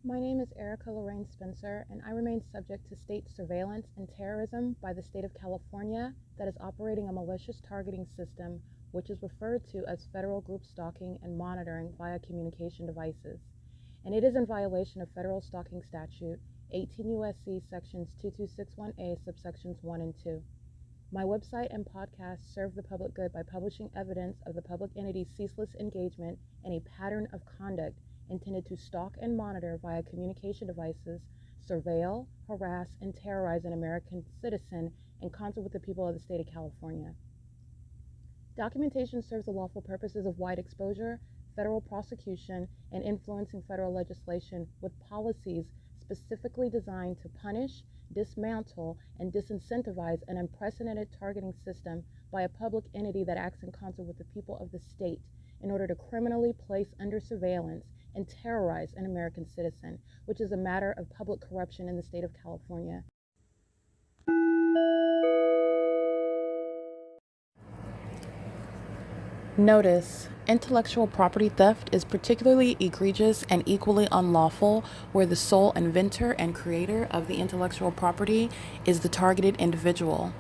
My name is Erica Lorraine Spencer, and I remain subject to state surveillance and terrorism by the state of California that is operating a malicious targeting system which is referred to as federal group stalking and monitoring via communication devices. And it is in violation of federal stalking statute 18 U.S.C. sections 2261A subsections 1 and 2. My website and podcast serve the public good by publishing evidence of the public entity's ceaseless engagement in a pattern of conduct intended to stalk and monitor via communication devices, surveil, harass, and terrorize an American citizen in concert with the people of the state of California. Documentation serves the lawful purposes of wide exposure, federal prosecution, and influencing federal legislation with policies specifically designed to punish, dismantle, and disincentivize an unprecedented targeting system by a public entity that acts in concert with the people of the state in order to criminally place under surveillance and terrorize an American citizen, which is a matter of public corruption in the state of California. Notice: intellectual property theft is particularly egregious and equally unlawful where the sole inventor and creator of the intellectual property is the targeted individual.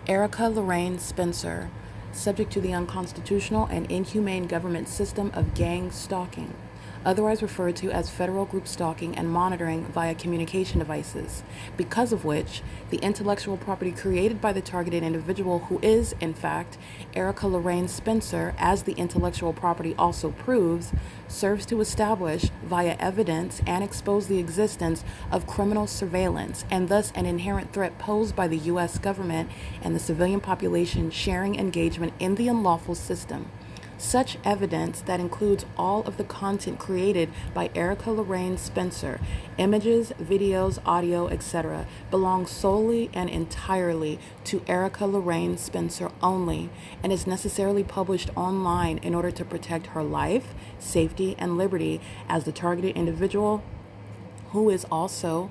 Erica Lorraine Spencer, subject to the unconstitutional and inhumane government system of gang stalking, otherwise referred to as federal group stalking and monitoring via communication devices, because of which the intellectual property created by the targeted individual, who is, in fact, Erica Lorraine Spencer, as the intellectual property also proves, serves to establish via evidence and expose the existence of criminal surveillance and thus an inherent threat posed by the U.S. government and the civilian population sharing engagement in the unlawful system. Such evidence, that includes all of the content created by Erica Lorraine Spencer, images, videos, audio, etc., belongs solely and entirely to Erica Lorraine Spencer only and is necessarily published online in order to protect her life, safety, and liberty as the targeted individual, who is also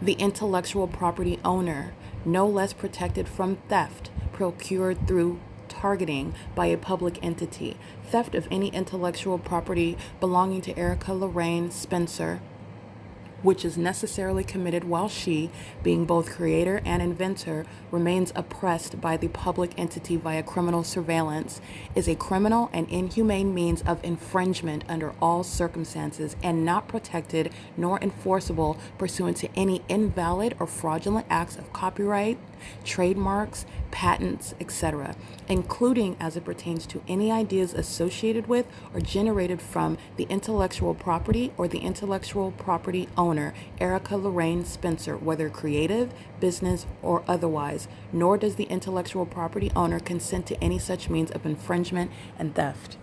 the intellectual property owner, no less protected from theft procured through targeting by a public entity. Theft of any intellectual property belonging to Erica Lorraine Spencer, which is necessarily committed while she, being both creator and inventor, remains oppressed by the public entity via criminal surveillance, is a criminal and inhumane means of infringement under all circumstances and not protected nor enforceable pursuant to any invalid or fraudulent acts of copyright, trademarks, patents, etc., including as it pertains to any ideas associated with or generated from the intellectual property or the intellectual property owner, Erica Lorraine Spencer, whether creative, business, or otherwise, nor does the intellectual property owner consent to any such means of infringement and theft.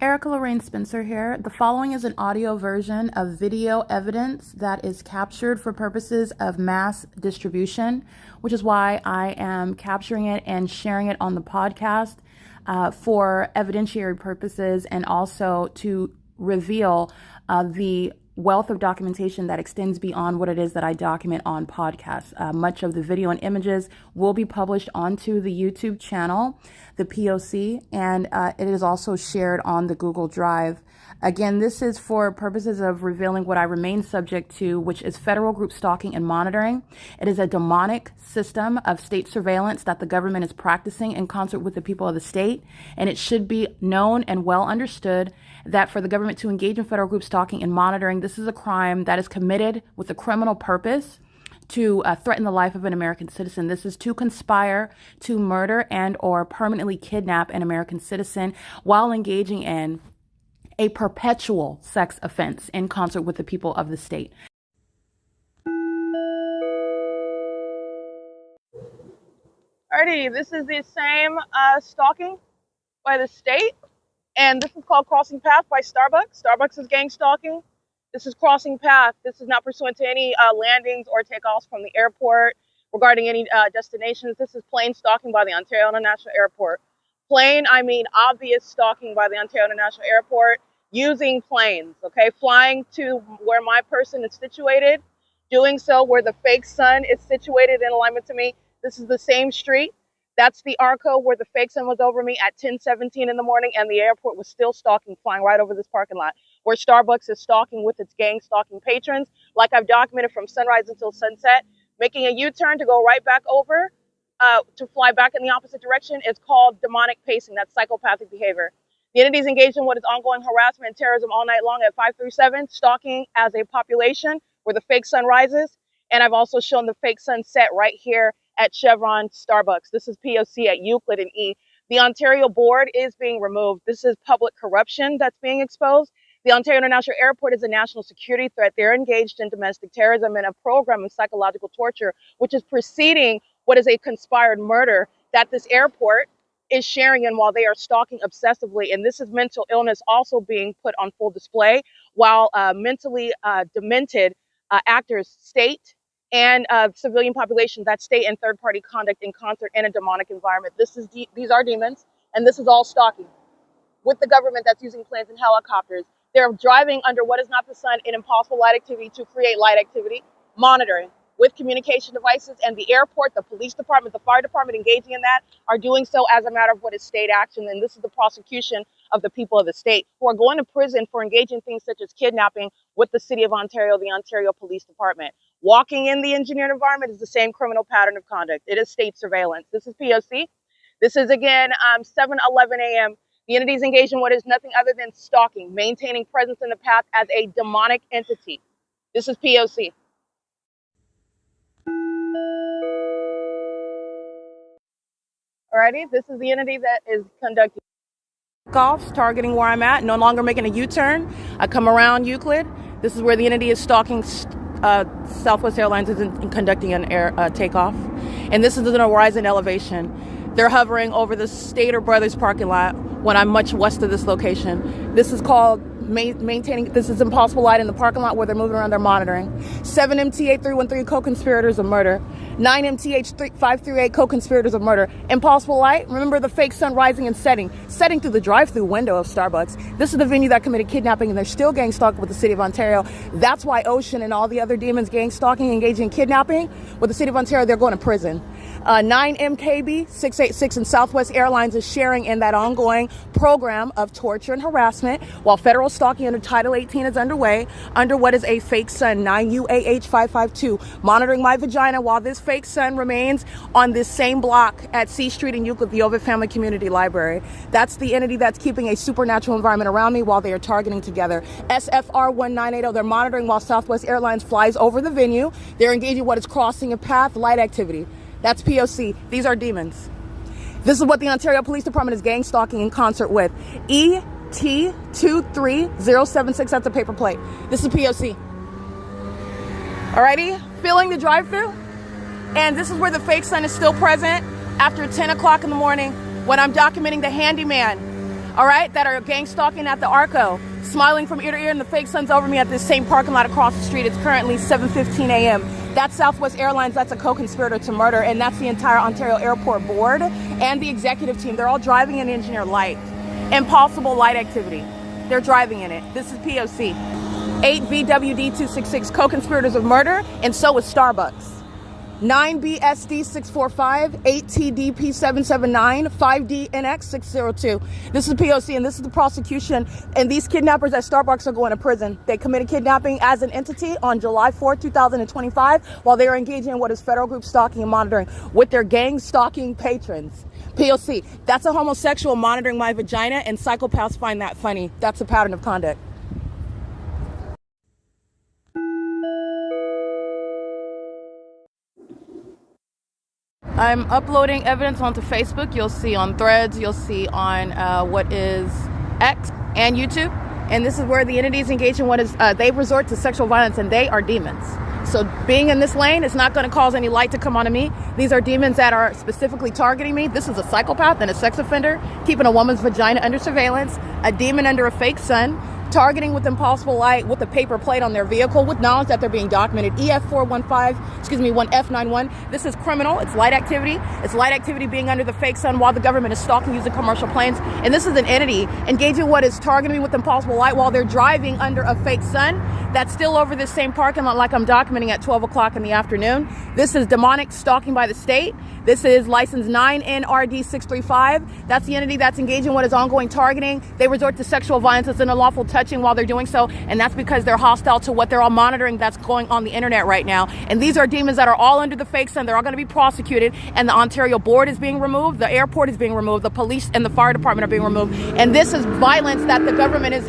Erica Lorraine Spencer here. The following is an audio version of video evidence that is captured for purposes of mass distribution, which is why I am capturing it and sharing it on the podcast for evidentiary purposes and also to reveal the wealth of documentation that extends beyond what it is that I document on podcasts. Much of the video and images will be published onto the YouTube channel, the P.O.C, and it is also shared on the Google Drive. Again, this is for purposes of revealing what I remain subject to, which is federal group stalking and monitoring. It is a demonic system of state surveillance that the government is practicing in concert with the people of the state, and it should be known and well understood that for the government to engage in federal group stalking and monitoring, this is a crime that is committed with a criminal purpose to threaten the life of an American citizen. This is to conspire to murder and or permanently kidnap an American citizen while engaging in a perpetual sex offense in concert with the people of the state. Alrighty, this is the same stalking by the state, and this is called Crossing Path by Starbucks. Starbucks is gang stalking. This is Crossing Path. This is not pursuant to any landings or takeoffs from the airport regarding any destinations. This is plain stalking by the Ontario International Airport. Plain, I mean obvious stalking by the Ontario International Airport using planes, okay? Flying to where my person is situated, doing so where the fake sun is situated in alignment to me. This is the same street That's the ARCO where the fake sun was over me at 10:17 in the morning, and the airport was still stalking, flying right over this parking lot, where Starbucks is stalking with its gang stalking patrons, like I've documented from sunrise until sunset, making a U-turn to go right back over, to fly back in the opposite direction. Is called demonic pacing. That's psychopathic behavior. The entities engaged in what is ongoing harassment and terrorism all night long at 537, stalking as a population where the fake sun rises. And I've also shown the fake sunset right here at Chevron Starbucks. This is P.O.C. at Euclid and E. The Ontario board is being removed. This is public corruption that's being exposed. The Ontario International Airport is a national security threat. They're engaged in domestic terrorism and a program of psychological torture, which is preceding what is a conspired murder that this airport is sharing in while they are stalking obsessively. And this is mental illness also being put on full display, while mentally demented actors, state and civilian population, that state and third-party conduct in concert in a demonic environment. These are demons, and this is all stalking with the government that's using planes and helicopters. They're driving under what is not the sun in impossible light activity to create light activity, monitoring with communication devices, and the airport, the police department, the fire department engaging in that are doing so as a matter of what is state action. And this is the prosecution of the people of the state who are going to prison for engaging in things such as kidnapping with the city of Ontario, the Ontario Police Department. Walking in the engineered environment is the same criminal pattern of conduct. It is state surveillance. This is P.O.C. This is, again, 7:11 a.m. The entities engaged in what is nothing other than stalking, maintaining presence in the path as a demonic entity. This is P.O.C. Alrighty, this is the entity that is conducting Offs, targeting where I'm at, no longer making a U-turn. I come around Euclid. This is where the entity is stalking. Southwest Airlines is conducting an air takeoff. And this is in a rise in elevation. They're hovering over the Stater Brothers parking lot when I'm much west of this location. This is called maintaining, this is impossible light in the parking lot where they're moving around, they're monitoring. 7 MTA 313 co-conspirators of murder. 9 MTH 538 co-conspirators of murder. Impossible light, remember the fake sun rising and setting through the drive-through window of Starbucks. This is the venue that committed kidnapping, and they're still gang stalking with the city of Ontario. That's why Ocean and all the other demons gang stalking, engaging in kidnapping with the city of Ontario, they're going to prison. 9 MKB 686 and Southwest Airlines is sharing in that ongoing program of torture and harassment, while federal stalking under Title 18 is underway under what is a fake sun. 9 UAH 552 monitoring my vagina while this fake sun remains on this same block at C Street in Euclid, the OVITT Family Community Library. That's the entity that's keeping a supernatural environment around me while they are targeting together. SFR 1980, they're monitoring while Southwest Airlines flies over the venue. They're engaging what is crossing a path, light activity. That's P.O.C. These are demons. This is what the Ontario Police Department is gang stalking in concert with. ET23076, that's a paper plate. This is P.O.C. Alrighty, filling the drive-thru. And this is where the fake sun is still present after 10 o'clock in the morning when I'm documenting the handyman, all right, that are gang stalking at the ARCO, smiling from ear to ear, and the fake sun's over me at this same parking lot across the street. It's currently 7:15 a.m. That's Southwest Airlines. That's a co-conspirator to murder, and that's the entire Ontario Airport Board and the executive team. They're all driving in engineered light, impossible light activity. They're driving in it. This is P.O.C. 8 VWD266, co-conspirators of murder, and so is Starbucks. 9 BSD 645, 8 TDP 779, 5 DNX 602. This is P.O.C. and this is the prosecution. And these kidnappers at Starbucks are going to prison. They committed kidnapping as an entity on July 4, 2025, while they are engaging in what is federal group stalking and monitoring with their gang stalking patrons. P.O.C. That's a homosexual monitoring my vagina, and psychopaths find that funny. That's a pattern of conduct. I'm uploading evidence onto Facebook. You'll see on Threads. You'll see on what is X and YouTube. And this is where the entities engage in what is, they resort to sexual violence, and they are demons. So being in this lane is not going to cause any light to come onto me. These are demons that are specifically targeting me. This is a psychopath and a sex offender, keeping a woman's vagina under surveillance, a demon under a fake sun, targeting with impossible light with a paper plate on their vehicle with knowledge that they're being documented. EF191. This is criminal. It's light activity. It's light activity being under the fake sun while the government is stalking using commercial planes. And this is an entity engaging what is targeting with impossible light while they're driving under a fake sun that's still over this same parking lot like I'm documenting at 12 o'clock in the afternoon. This is demonic stalking by the state. This is license 9NRD635. That's the entity that's engaging what is ongoing targeting. They resort to sexual violence and unlawful touching while they're doing so, and that's because they're hostile to what they're all monitoring that's going on the internet right now. And these are demons that are all under the fake sun. They're all going to be prosecuted, and the Ontario board is being removed, the airport is being removed, the police and the fire department are being removed, and this is violence that the government is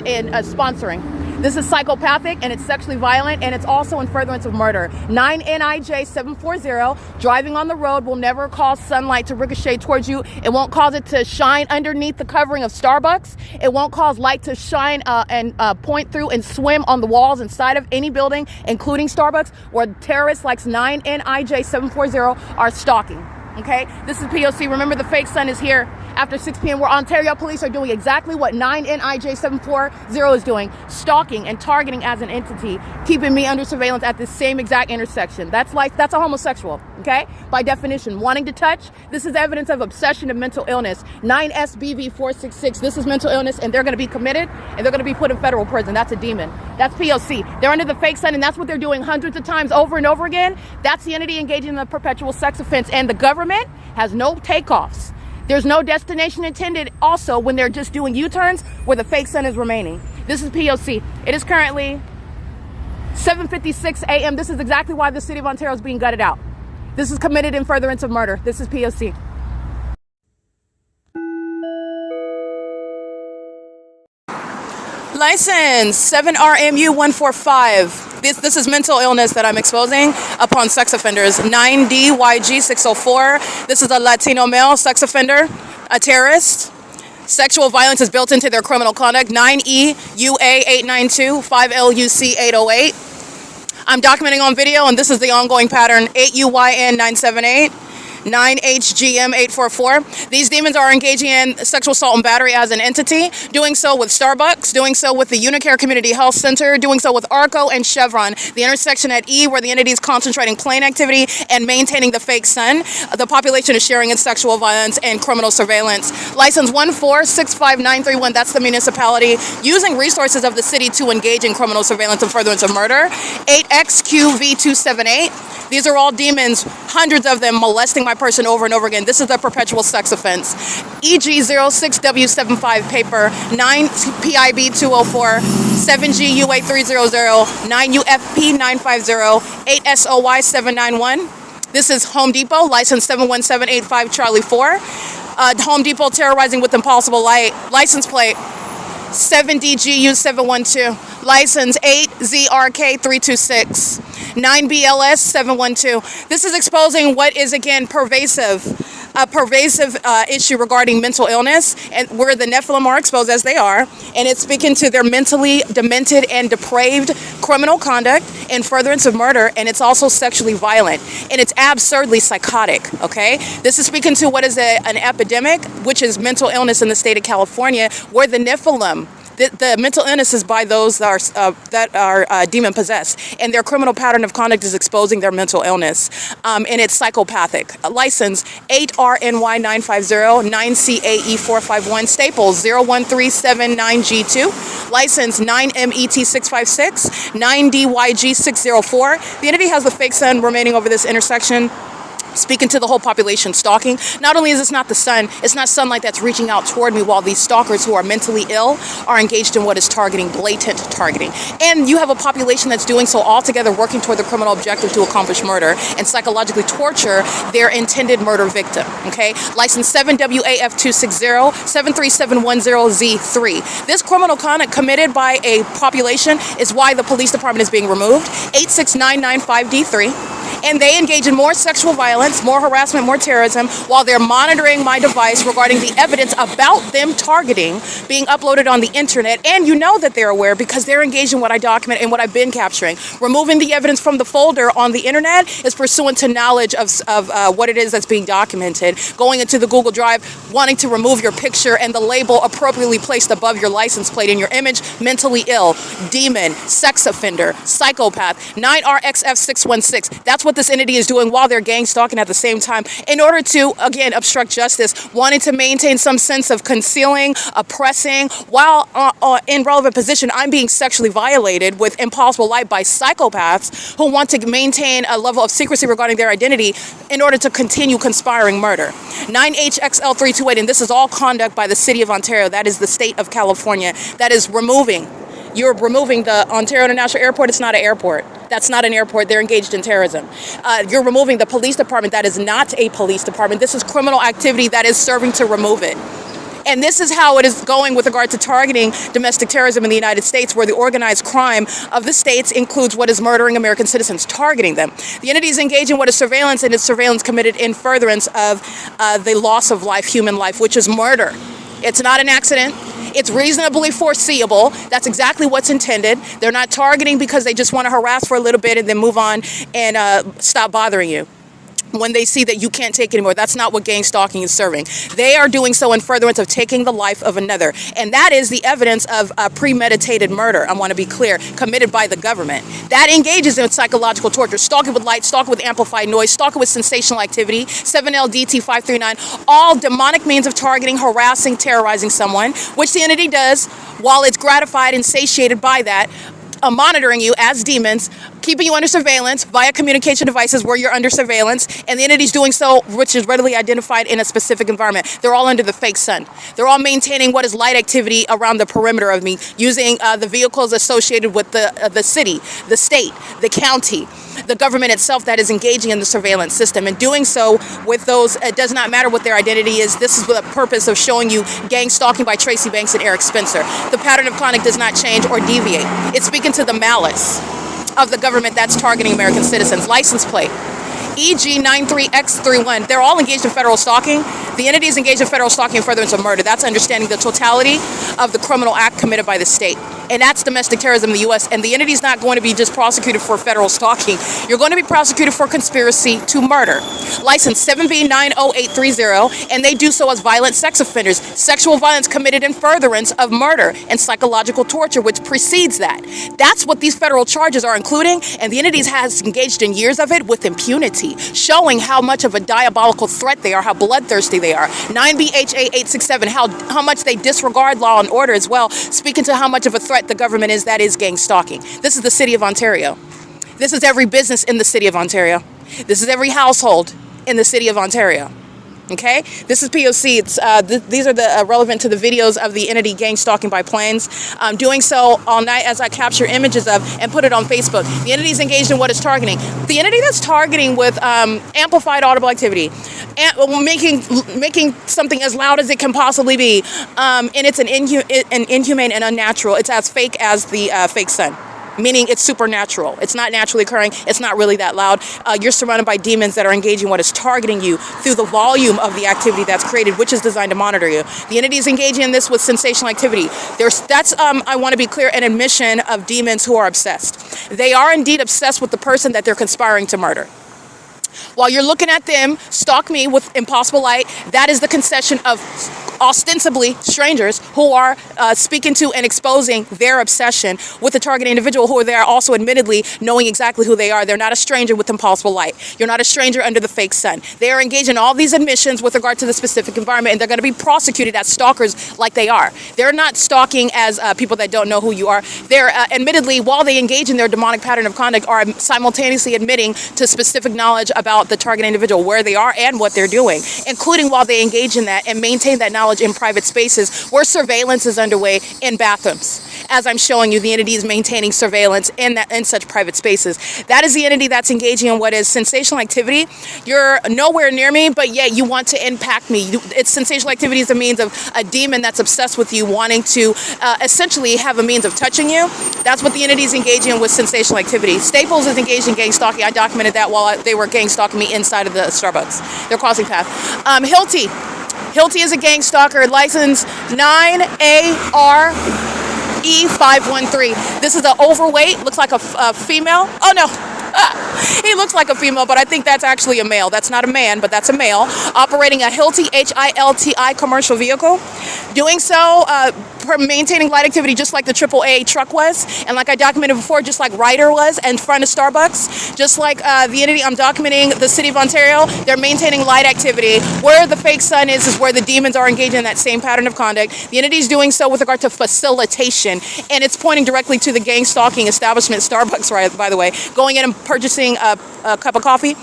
sponsoring. This is psychopathic, and it's sexually violent, and it's also in furtherance of murder. 9NIJ740, driving on the road will never cause sunlight to ricochet towards you. It won't cause it to shine underneath the covering of Starbucks. It won't cause light to shine and point through and swim on the walls inside of any building, including Starbucks, where terrorists like 9NIJ740 are stalking. Okay, this is P.O.C. Remember, the fake sun is here after 6 p.m. where Ontario police are doing exactly what 9NIJ740 is doing, stalking and targeting as an entity, keeping me under surveillance at this same exact intersection. That's a homosexual, okay? By definition, wanting to touch, this is evidence of obsession and mental illness. 9SBV466, this is mental illness, and they're going to be committed, and they're going to be put in federal prison. That's a demon. That's P.O.C. They're under the fake sun, and that's what they're doing hundreds of times over and over again. That's the entity engaging in the perpetual sex offense, and the government has no takeoffs. There's no destination intended also when they're just doing U-turns where the fake sun is remaining. This is P.O.C. It is currently 7:56 a.m. This is exactly why the city of Ontario is being gutted out. This is committed in furtherance of murder. This is P.O.C. License 7RMU145. This is mental illness that I'm exposing upon sex offenders. 9DYG604. This is a Latino male sex offender, a terrorist. Sexual violence is built into their criminal conduct. 9EUA892, 5LUC808. I'm documenting on video, and this is the ongoing pattern. 8UYN978. 9HGM844. These demons are engaging in sexual assault and battery as an entity, doing so with Starbucks, doing so with the UNICARE Community Health Center, doing so with ARCO and CHEVRON, the intersection at E where the entity is concentrating plane activity and maintaining the fake sun. The population is sharing in sexual violence and criminal surveillance. License 1465931, that's the municipality, using resources of the city to engage in criminal surveillance and furtherance of murder. 8XQV278. These are all demons, hundreds of them molesting my person over and over again. This is a perpetual sex offense. EG06W75 paper, 9PIB204, 7GU8300, 9UFP950, 8SOY791. This is Home Depot, license 71785 Charlie 4. Home Depot terrorizing with impossible light. License plate 7DGU712. License 8ZRK326. 9BLS 712. This is exposing what is, again, a pervasive issue regarding mental illness, and where the Nephilim are exposed as they are, and it's speaking to their mentally demented and depraved criminal conduct in furtherance of murder, and it's also sexually violent, and it's absurdly psychotic, okay? This is speaking to what is an epidemic, which is mental illness in the state of California, where the Nephilim, the mental illness is by those that are demon possessed, and their criminal pattern of conduct is exposing their mental illness, and it's psychopathic. License 8RNY950, 9CAE451, Staples 01379G2. License 9MET656, 9DYG604. The entity has the fake sun remaining over this intersection, speaking to the whole population, stalking. Not only is this not the sun, it's not sunlight that's reaching out toward me, while these stalkers who are mentally ill are engaged in what is targeting, blatant targeting. And you have a population that's doing so altogether, working toward the criminal objective to accomplish murder and psychologically torture their intended murder victim, okay? License 7WAF260, 73710Z3. This criminal conduct committed by a population is why the police department is being removed. 86995D3. and they engage in more sexual violence, more harassment, more terrorism, while they're monitoring my device regarding the evidence about them targeting being uploaded on the internet. And you know that they're aware because they're engaged in what I document and what I've been capturing. Removing the evidence from the folder on the internet is pursuant to knowledge of what it is that's being documented. Going into the Google Drive, wanting to remove your picture and the label appropriately placed above your license plate in your image, mentally ill, demon, sex offender, psychopath, 9RXF616. That's what this entity is doing while they're gang stalking at the same time in order to, again, obstruct justice, wanting to maintain some sense of concealing, oppressing, while in relevant position, I'm being sexually violated with impossible light by psychopaths who want to maintain a level of secrecy regarding their identity in order to continue conspiring murder. 9HXL328, and this is all conduct by the City of Ontario, that is the state of California, that is you're removing the Ontario International Airport. It's not an airport. That's not an airport. They're engaged in terrorism. You're removing the police department. That is not a police department. This is criminal activity that is serving to remove it. And this is how it is going with regard to targeting domestic terrorism in the United States, where the organized crime of the states includes what is murdering American citizens, targeting them. The entity is engaging in what is surveillance, and it's surveillance committed in furtherance of the loss of life, human life, which is murder. It's not an accident. It's reasonably foreseeable. That's exactly what's intended. They're not targeting because they just want to harass for a little bit and then move on and stop bothering you when they see that you can't take it anymore. That's not what gang stalking is serving. They are doing so in furtherance of taking the life of another. And that is the evidence of premeditated murder, I want to be clear, committed by the government. That engages in psychological torture, stalking with light, stalking with amplified noise, stalking with sensational activity, 7LDT539, all demonic means of targeting, harassing, terrorizing someone, which the entity does while it's gratified and satiated by that, monitoring you as demons, keeping you under surveillance via communication devices where you're under surveillance, and the entity's doing so, which is readily identified in a specific environment. They're all under the fake sun. They're all maintaining what is light activity around the perimeter of me, using the vehicles associated with the city, the state, the county, the government itself that is engaging in the surveillance system, and doing so with those, it does not matter what their identity is. This is the purpose of showing you gang stalking by Tracy Banks and Eric Spencer. The pattern of conduct does not change or deviate. It's speaking to the malice of the government that's targeting American citizens. License plate EG93X31. They're all engaged in federal stalking. The entity is engaged in federal stalking and furtherance of murder. That's understanding the totality of the criminal act committed by the state. And that's domestic terrorism in the U.S. And the entity is not going to be just prosecuted for federal stalking. You're going to be prosecuted for conspiracy to murder. License 7B90830, and they do so as violent sex offenders. Sexual violence committed in furtherance of murder and psychological torture, which precedes that. That's what these federal charges are including, and the entity has engaged in years of it with impunity, showing how much of a diabolical threat they are, how bloodthirsty they are. 9BHA867, how much they disregard law and order as well, speaking to how much of a threat the government is, that is gang stalking. This is the City of Ontario. This is every business in the City of Ontario. This is every household in the City of Ontario. Okay, this is P.O.C. It's these are the relevant to the videos of the entity gang stalking by planes. Doing so all night as I capture images of and put it on Facebook. The entity is engaged in what is targeting. The entity that's targeting with amplified audible activity, and making something as loud as it can possibly be, and it's an inhumane and unnatural. It's as fake as the fake sun. Meaning it's supernatural. It's not naturally occurring. It's not really that loud. You're surrounded by demons that are engaging what is targeting you through the volume of the activity that's created, which is designed to monitor you. The entity is engaging in this with sensational activity. That's, I want to be clear, an admission of demons who are obsessed. They are indeed obsessed with the person that they're conspiring to murder. While you're looking at them stalk me with impossible light, that is the concession of ostensibly strangers who are speaking to and exposing their obsession with the target individual, who are there also admittedly knowing exactly who they are. They're not a stranger with impossible light. You're not a stranger under the fake sun. They are engaged in all these admissions with regard to the specific environment, and they're going to be prosecuted as stalkers like they are. They're not stalking as people that don't know who you are. They're admittedly, while they engage in their demonic pattern of conduct, are simultaneously admitting to specific knowledge about the target individual, where they are and what they're doing, including while they engage in that and maintain that knowledge in private spaces where surveillance is underway in bathrooms. as I'm showing you, the entity is maintaining surveillance in such private spaces. That is the entity that's engaging in what is sensational activity. You're nowhere near me, but yet you want to impact me. It's sensational activity is a means of a demon that's obsessed with you, wanting to essentially have a means of touching you. That's what the entity is engaging in with sensational activity. Staples is engaged in gang stalking. I documented that while they were gang stalking me inside of the Starbucks. They're crossing path. Hilty. Hilty is a gang stalker, license 9ARE513. This is an overweight, looks like a female. Oh no. He looks like a female, but I think that's actually a male. That's not a man, but that's a male. Operating a Hilti, Hilti commercial vehicle. Doing so, maintaining light activity just like the AAA truck was. And like I documented before, just like Ryder was in front of Starbucks. Just like the entity I'm documenting, the City of Ontario, they're maintaining light activity. Where the fake sun is where the demons are engaging in that same pattern of conduct. The entity is doing so with regard to facilitation. And it's pointing directly to the gang stalking establishment, Starbucks, right, by the way. Going in and purchasing a cup of coffee.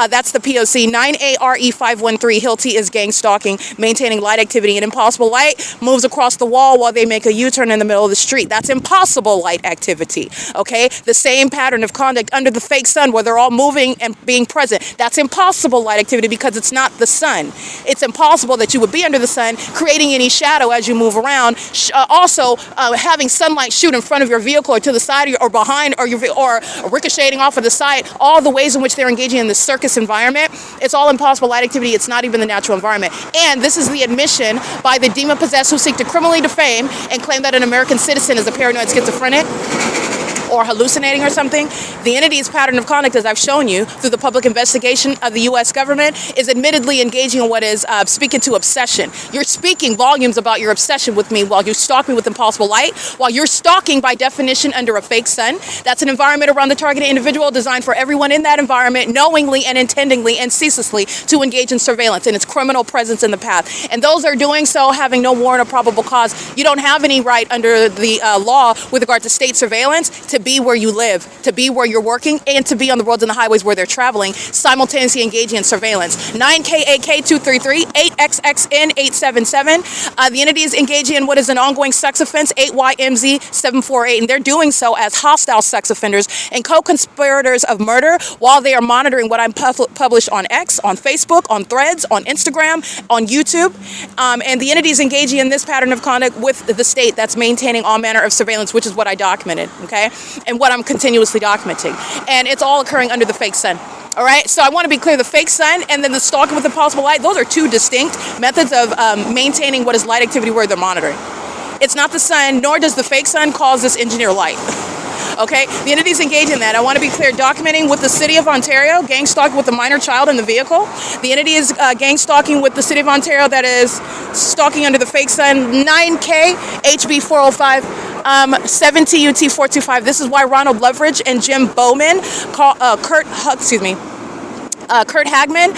That's the P.O.C. 9ARE513. Hilti is gang stalking, maintaining light activity. And impossible light moves across the wall while they make a U-turn in the middle of the street. That's impossible light activity. Okay? The same pattern of conduct under the fake sun where they're all moving and being present. That's impossible light activity because it's not the sun. It's impossible that you would be under the sun, creating any shadow as you move around. Also, having sunlight shoot in front of your vehicle or to the side or behind or ricocheting off of the side. All the ways in which they're engaging in the circus environment. It's all impossible light activity. It's not even the natural environment. And this is the admission by the demon-possessed who seek to criminally defame and claim that an American citizen is a paranoid schizophrenic or hallucinating or something. The entity's pattern of conduct, as I've shown you through the public investigation of the U.S. government, is admittedly engaging in what is speaking to obsession. You're speaking volumes about your obsession with me while you stalk me with impossible light, while you're stalking by definition under a fake sun. That's an environment around the targeted individual designed for everyone in that environment knowingly and intendingly and ceaselessly to engage in surveillance and its criminal presence in the path. And those are doing so having no warrant or probable cause. You don't have any right under the law with regard to state surveillance to be where you live, to be where you're working, and to be on the roads and the highways where they're traveling, simultaneously engaging in surveillance. 9KAK233, 8XXN877. The entity is engaging in what is an ongoing sex offense, 8YMZ748, and they're doing so as hostile sex offenders and co-conspirators of murder while they are monitoring what I'm published on X, on Facebook, on Threads, on Instagram, on YouTube. And the entity is engaging in this pattern of conduct with the state that's maintaining all manner of surveillance, which is what I documented, okay? And what I'm continuously documenting. And it's all occurring under the fake sun. All right, so I want to be clear, the fake sun and then the stalking with impossible light, those are two distinct methods of maintaining what is light activity where they're monitoring. It's not the sun, nor does the fake sun cause this engineer light. Okay, the entity's engaged in that. I want to be clear, documenting with the City of Ontario, gang stalking with a minor child in the vehicle. The entity is gang stalking with the City of Ontario that is stalking under the fake sun, 9K HB405. 7TUT425. This is why Ronald Loveridge and Jim Bowman, Kurt Hagman,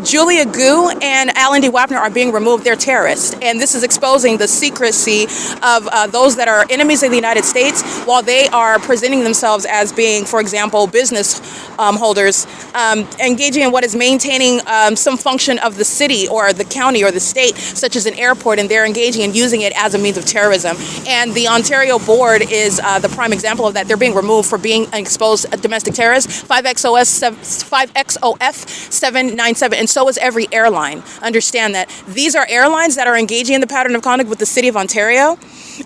Julia Gu, and Alan D. Wapner are being removed. They're terrorists. And this is exposing the secrecy of those that are enemies of the United States while they are presenting themselves as being, for example, business holders, engaging in what is maintaining some function of the city or the county or the state, such as an airport, and they're engaging and using it as a means of terrorism. And the Ontario board is the prime example of that. They're being removed for being exposed domestic terrorists, 5XOF797, and so is every airline. Understand that these are airlines that are engaging in the pattern of conduct with the City of Ontario,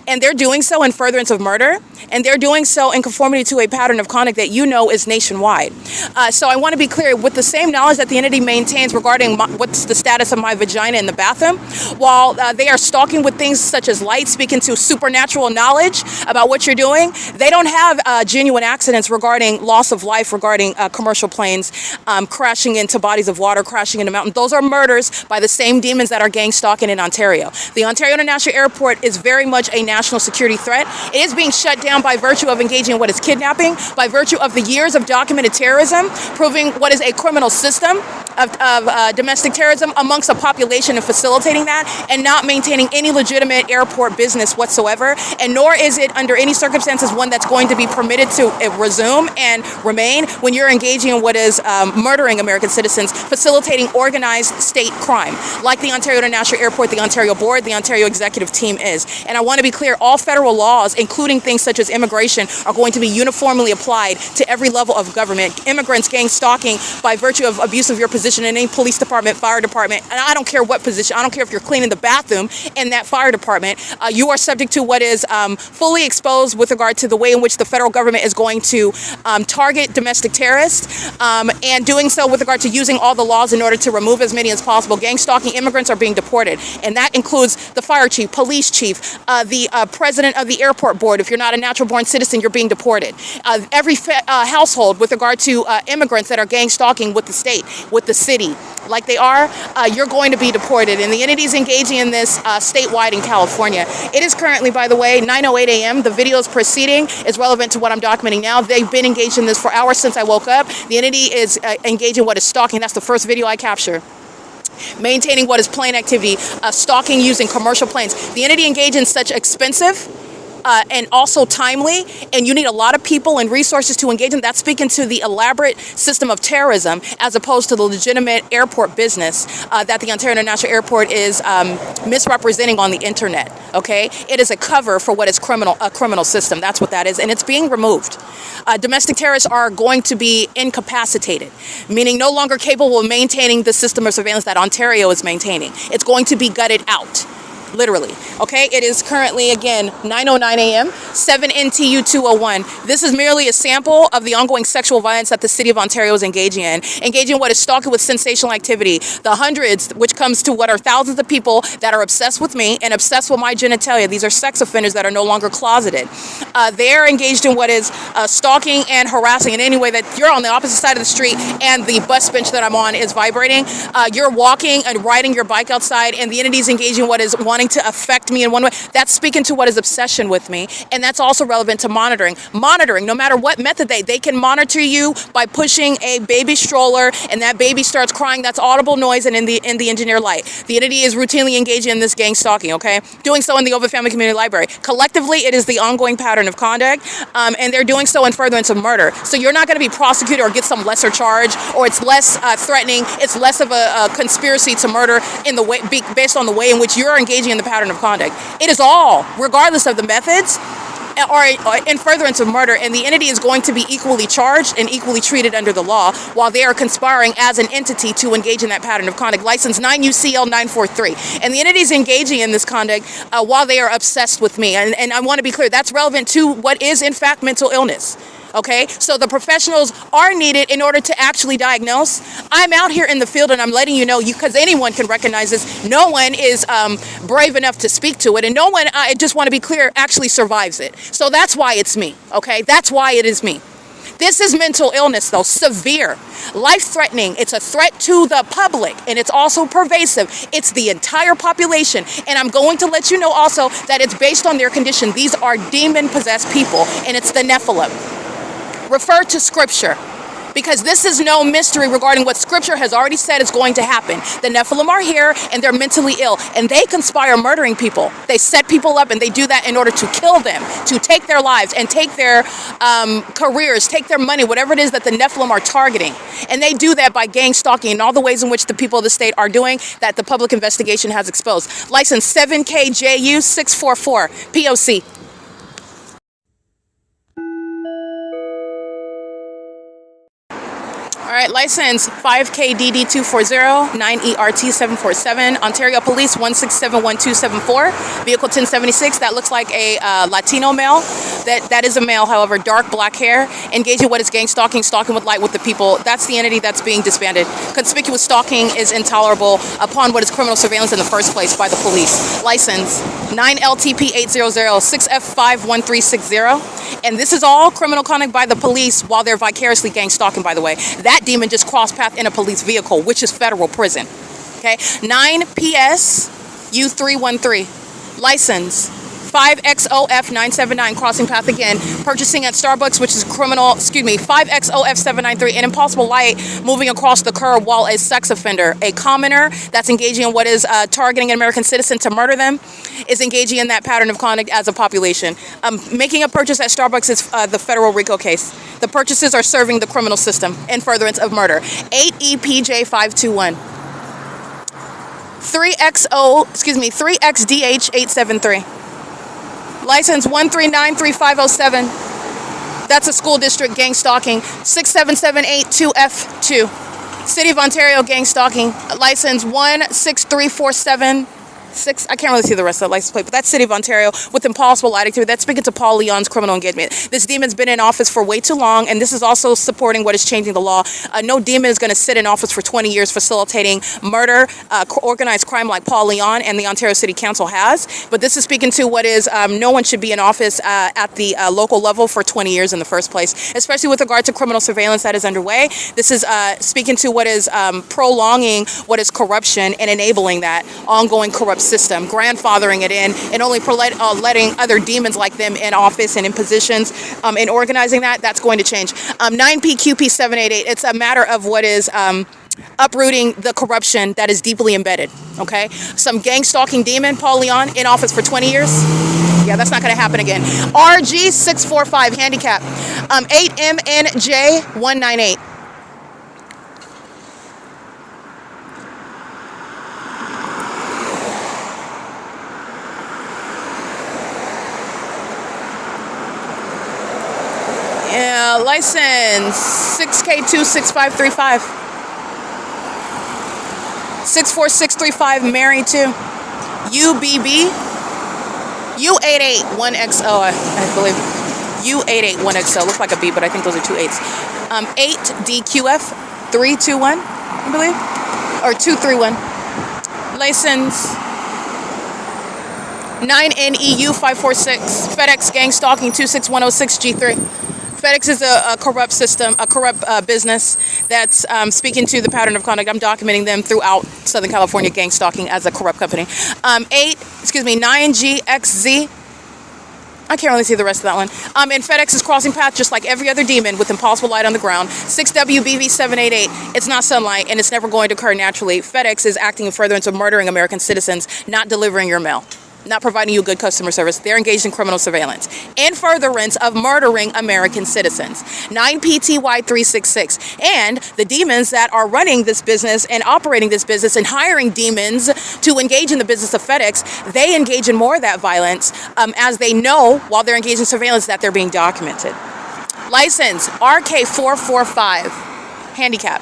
and they're doing so in furtherance of murder, and they're doing so in conformity to a pattern of conduct that you know is nationwide. So I want to be clear, with the same knowledge that the entity maintains regarding what's the status of my vagina in the bathroom, while they are stalking with things such as light, speaking to supernatural knowledge about what you're doing, they don't have genuine accidents regarding loss of life, regarding commercial planes crashing into bodies of water, crashing into mountains. Those are murders by the same demons that are gang stalking in Ontario. The Ontario International Airport is very much a national security threat. It is being shut down found by virtue of engaging in what is kidnapping, by virtue of the years of documented terrorism, proving what is a criminal system of domestic terrorism amongst a population and facilitating that, and not maintaining any legitimate airport business whatsoever, and nor is it under any circumstances one that's going to be permitted to resume and remain when you're engaging in what is murdering American citizens, facilitating organized state crime, like the Ontario International Airport, the Ontario Board, the Ontario Executive Team is. And I want to be clear, all federal laws, including things such as immigration, are going to be uniformly applied to every level of government. Immigrants, gang stalking by virtue of abuse of your position in any police department, fire department, and I don't care what position, I don't care if you're cleaning the bathroom in that fire department, you are subject to what is fully exposed with regard to the way in which the federal government is going to target domestic terrorists, and doing so with regard to using all the laws in order to remove as many as possible. Gang stalking immigrants are being deported, and that includes the fire chief, police chief, the president of the airport board. If you're not a natural born citizen, you're being deported. Every household with regard to immigrants that are gang stalking with the state, with the city, like they are, you're going to be deported. And the entities engaging in this statewide in California. It is currently, by the way, 9:08 a.m. The video is proceeding, is relevant to what I'm documenting now. They've been engaged in this for hours since I woke up. The entity is engaging what is stalking. That's the first video I capture. Maintaining what is plane activity, stalking using commercial planes. The entity engaged in such expensive and also timely, and you need a lot of people and resources to engage in. That's speaking to the elaborate system of terrorism as opposed to the legitimate airport business that the Ontario International Airport is misrepresenting on the internet, okay? It is a cover for what is a criminal system. That's what that is, and it's being removed. Domestic terrorists are going to be incapacitated, meaning no longer capable of maintaining the system of surveillance that Ontario is maintaining. It's going to be gutted out. Literally, okay? It is currently, again, 9:09 a.m., 7 NTU 201. This is merely a sample of the ongoing sexual violence that the City of Ontario is engaging in what is stalking with sensational activity. The hundreds, which comes to what are thousands of people that are obsessed with me and obsessed with my genitalia. These are sex offenders that are no longer closeted. They're engaged in what is stalking and harassing in any way that you're on the opposite side of the street and the bus bench that I'm on is vibrating. You're walking and riding your bike outside, and the entity's engaging in what is wanting to affect me in one way. That's speaking to what is obsession with me, and that's also relevant to monitoring. Monitoring, no matter what method they can monitor you by pushing a baby stroller, and that baby starts crying. That's audible noise and in the engineer light. The entity is routinely engaging in this gang stalking, okay? Doing so in the OVITT Family Community Library. Collectively, it is the ongoing pattern of conduct, and they're doing so in furtherance of murder. So you're not going to be prosecuted or get some lesser charge, or it's less threatening. It's less of a conspiracy to murder in the way based on the way in which you're engaging in the pattern of conduct. It is all, regardless of the methods, or in furtherance of murder, and the entity is going to be equally charged and equally treated under the law while they are conspiring as an entity to engage in that pattern of conduct. License 9 UCL 943. And the entity is engaging in this conduct while they are obsessed with me. And I want to be clear, that's relevant to what is in fact mental illness. Okay, so the professionals are needed in order to actually diagnose. I'm out here in the field and I'm letting you know, because anyone can recognize this. No one is brave enough to speak to it, and no one, I just want to be clear, actually survives it. So that's why it's me, okay? That's why it is me. This is mental illness, though, severe, life-threatening. It's a threat to the public, and it's also pervasive. It's the entire population, and I'm going to let you know also that it's based on their condition. These are demon-possessed people, and it's the Nephilim. Refer to Scripture, because this is no mystery regarding what Scripture has already said is going to happen. The Nephilim are here, and they're mentally ill, and they conspire murdering people. They set people up, and they do that in order to kill them, to take their lives, and take their careers, take their money, whatever it is that the Nephilim are targeting. And they do that by gang stalking and all the ways in which the people of the state are doing that the public investigation has exposed. License 7KJU 644, P.O.C. All right, license 5KDD240, 9ERT747, Ontario Police 1671274, vehicle 1076. That looks like a Latino male. That is a male, however, dark black hair, engaging what is gang stalking, stalking with light with the people. That's the entity that's being disbanded. Conspicuous stalking is intolerable upon what is criminal surveillance in the first place by the police. License 9LTP800, 6F51360. And this is all criminal conduct by the police while they're vicariously gang stalking, by the way. That demon just crossed path in a police vehicle, which is federal prison. Okay, 9PS U313, license 5XOF979, crossing path again. Purchasing at Starbucks, which is criminal, 5XOF793, an impossible light moving across the curb while a sex offender, a commoner that's engaging in what is targeting an American citizen to murder them, is engaging in that pattern of conduct as a population. Making a purchase at Starbucks is the federal RICO case. The purchases are serving the criminal system in furtherance of murder. 8EPJ521. 3XDH873. License 1393507. That's a school district gang stalking. 67782F2. City of Ontario gang stalking. License 16347. I can't really see the rest of the license plate, but that's City of Ontario with impossible light activity. That's speaking to Paul Leon's criminal engagement. This demon's been in office for way too long, and this is also supporting what is changing the law. No demon is going to sit in office for 20 years facilitating murder, organized crime like Paul Leon and the Ontario City Council has. But this is speaking to what is no one should be in office at the local level for 20 years in the first place, especially with regard to criminal surveillance that is underway. This is speaking to what is prolonging what is corruption and enabling that ongoing corrupt system, grandfathering it in, and only letting other demons like them in office and in positions in organizing that's going to change. 9PQP788, it's a matter of what is uprooting the corruption that is deeply embedded, okay? Some gang stalking demon, Paul Leon, in office for 20 years. Yeah, that's not going to happen again. RG645, handicap. 8MNJ198. Yeah, license 6K26535. 64635, Mary 2. UBB U881XO, I believe. U881XO, looks like a B, but I think those are two 8s. 8DQF321, I believe, or 231. License 9NEU546. FedEx gang stalking 26106G3. FedEx is a corrupt system, a corrupt business that's speaking to the pattern of conduct. I'm documenting them throughout Southern California, gang stalking as a corrupt company. 9GXZ. I can't really see the rest of that one. And FedEx is crossing path just like every other demon with impossible light on the ground. 6WBV788. It's not sunlight, and it's never going to occur naturally. FedEx is acting in furtherance of murdering American citizens, not delivering your mail, not providing you good customer service. They're engaged in criminal surveillance in furtherance of murdering American citizens. 9PTY366. And the demons that are running this business and operating this business and hiring demons to engage in the business of FedEx, they engage in more of that violence as they know while they're engaged in surveillance that they're being documented. License RK445, handicap.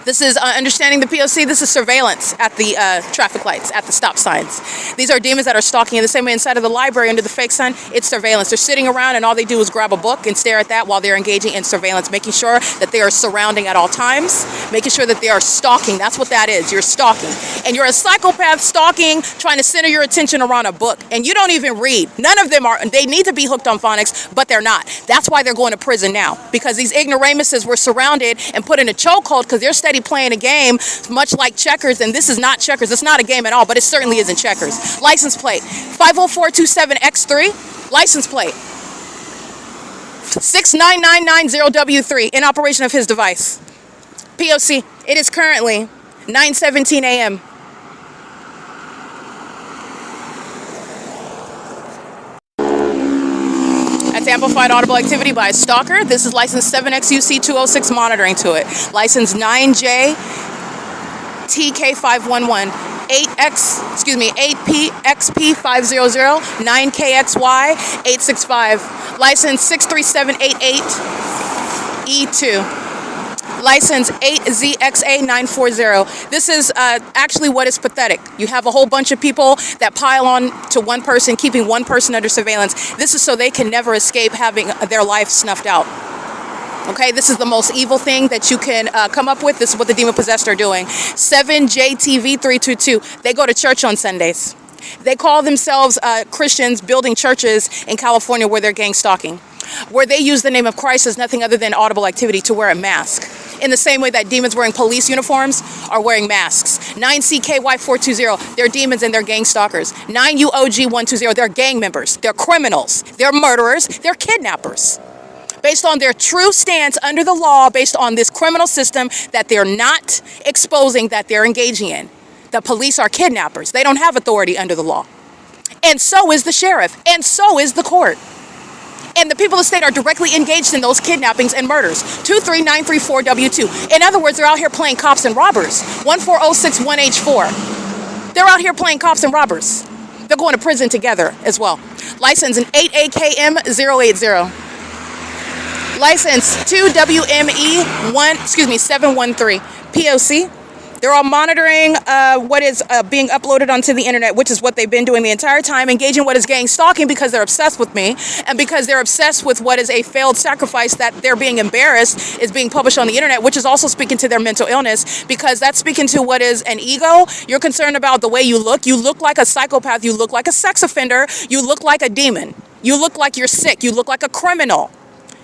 This is understanding the P.O.C. This is surveillance at the traffic lights, at the stop signs. These are demons that are stalking in the same way inside of the library under the fake sun. It's surveillance. They're sitting around and all they do is grab a book and stare at that while they're engaging in surveillance, making sure that they are surrounding at all times, making sure that they are stalking. That's what that is. You're stalking. And you're a psychopath stalking, trying to center your attention around a book. And you don't even read. None of them are. They need to be hooked on phonics, but they're not. That's why they're going to prison now. Because these ignoramuses were surrounded and put in a chokehold because they're playing a game much like checkers, and this is not checkers. It's not a game at all, but it certainly isn't checkers. License plate 50427X3. License plate 69990W3 in operation of his device. P.O.C. It is currently 9:17 a.m. That's amplified audible activity by a stalker. This is license 7XUC206 monitoring to it. License 9JTK511. 8PXP500. 9KXY865. License 63788E2. License 8ZXA940. This is actually what is pathetic. You have a whole bunch of people that pile on to one person, keeping one person under surveillance. This is so they can never escape having their life snuffed out. Okay, this is the most evil thing that you can come up with. This is what the demon possessed are doing. 7JTV322. They go to church on Sundays. They call themselves Christians building churches in California where they're gang stalking, where they use the name of Christ as nothing other than audible activity to wear a mask. in the same way that demons wearing police uniforms are wearing masks. 9CKY420, they're demons and they're gang stalkers. 9UOG120, they're gang members, they're criminals, they're murderers, they're kidnappers. Based on their true stance under the law, based on this criminal system that they're not exposing, that they're engaging in. The police are kidnappers. They don't have authority under the law. And so is the sheriff, and so is the court. And the people of the state are directly engaged in those kidnappings and murders. 23934W2. In other words, they're out here playing cops and robbers. 14061H4. They're out here playing cops and robbers. They're going to prison together as well. License in 8AKM080. License 2WME713. P.O.C. They're all monitoring what is being uploaded onto the internet, which is what they've been doing the entire time, engaging what is gang stalking because they're obsessed with me and because they're obsessed with what is a failed sacrifice that they're being embarrassed is being published on the internet, which is also speaking to their mental illness because that's speaking to what is an ego. You're concerned about the way you look. You look like a psychopath. You look like a sex offender. You look like a demon. You look like you're sick. You look like a criminal.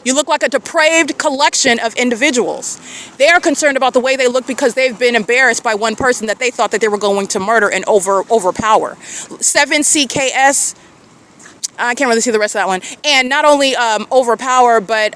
You look like a depraved collection of individuals. They are concerned about the way they look because they've been embarrassed by one person that they thought that they were going to murder and overpower. 7CKS, I can't really see the rest of that one. And not only overpower, but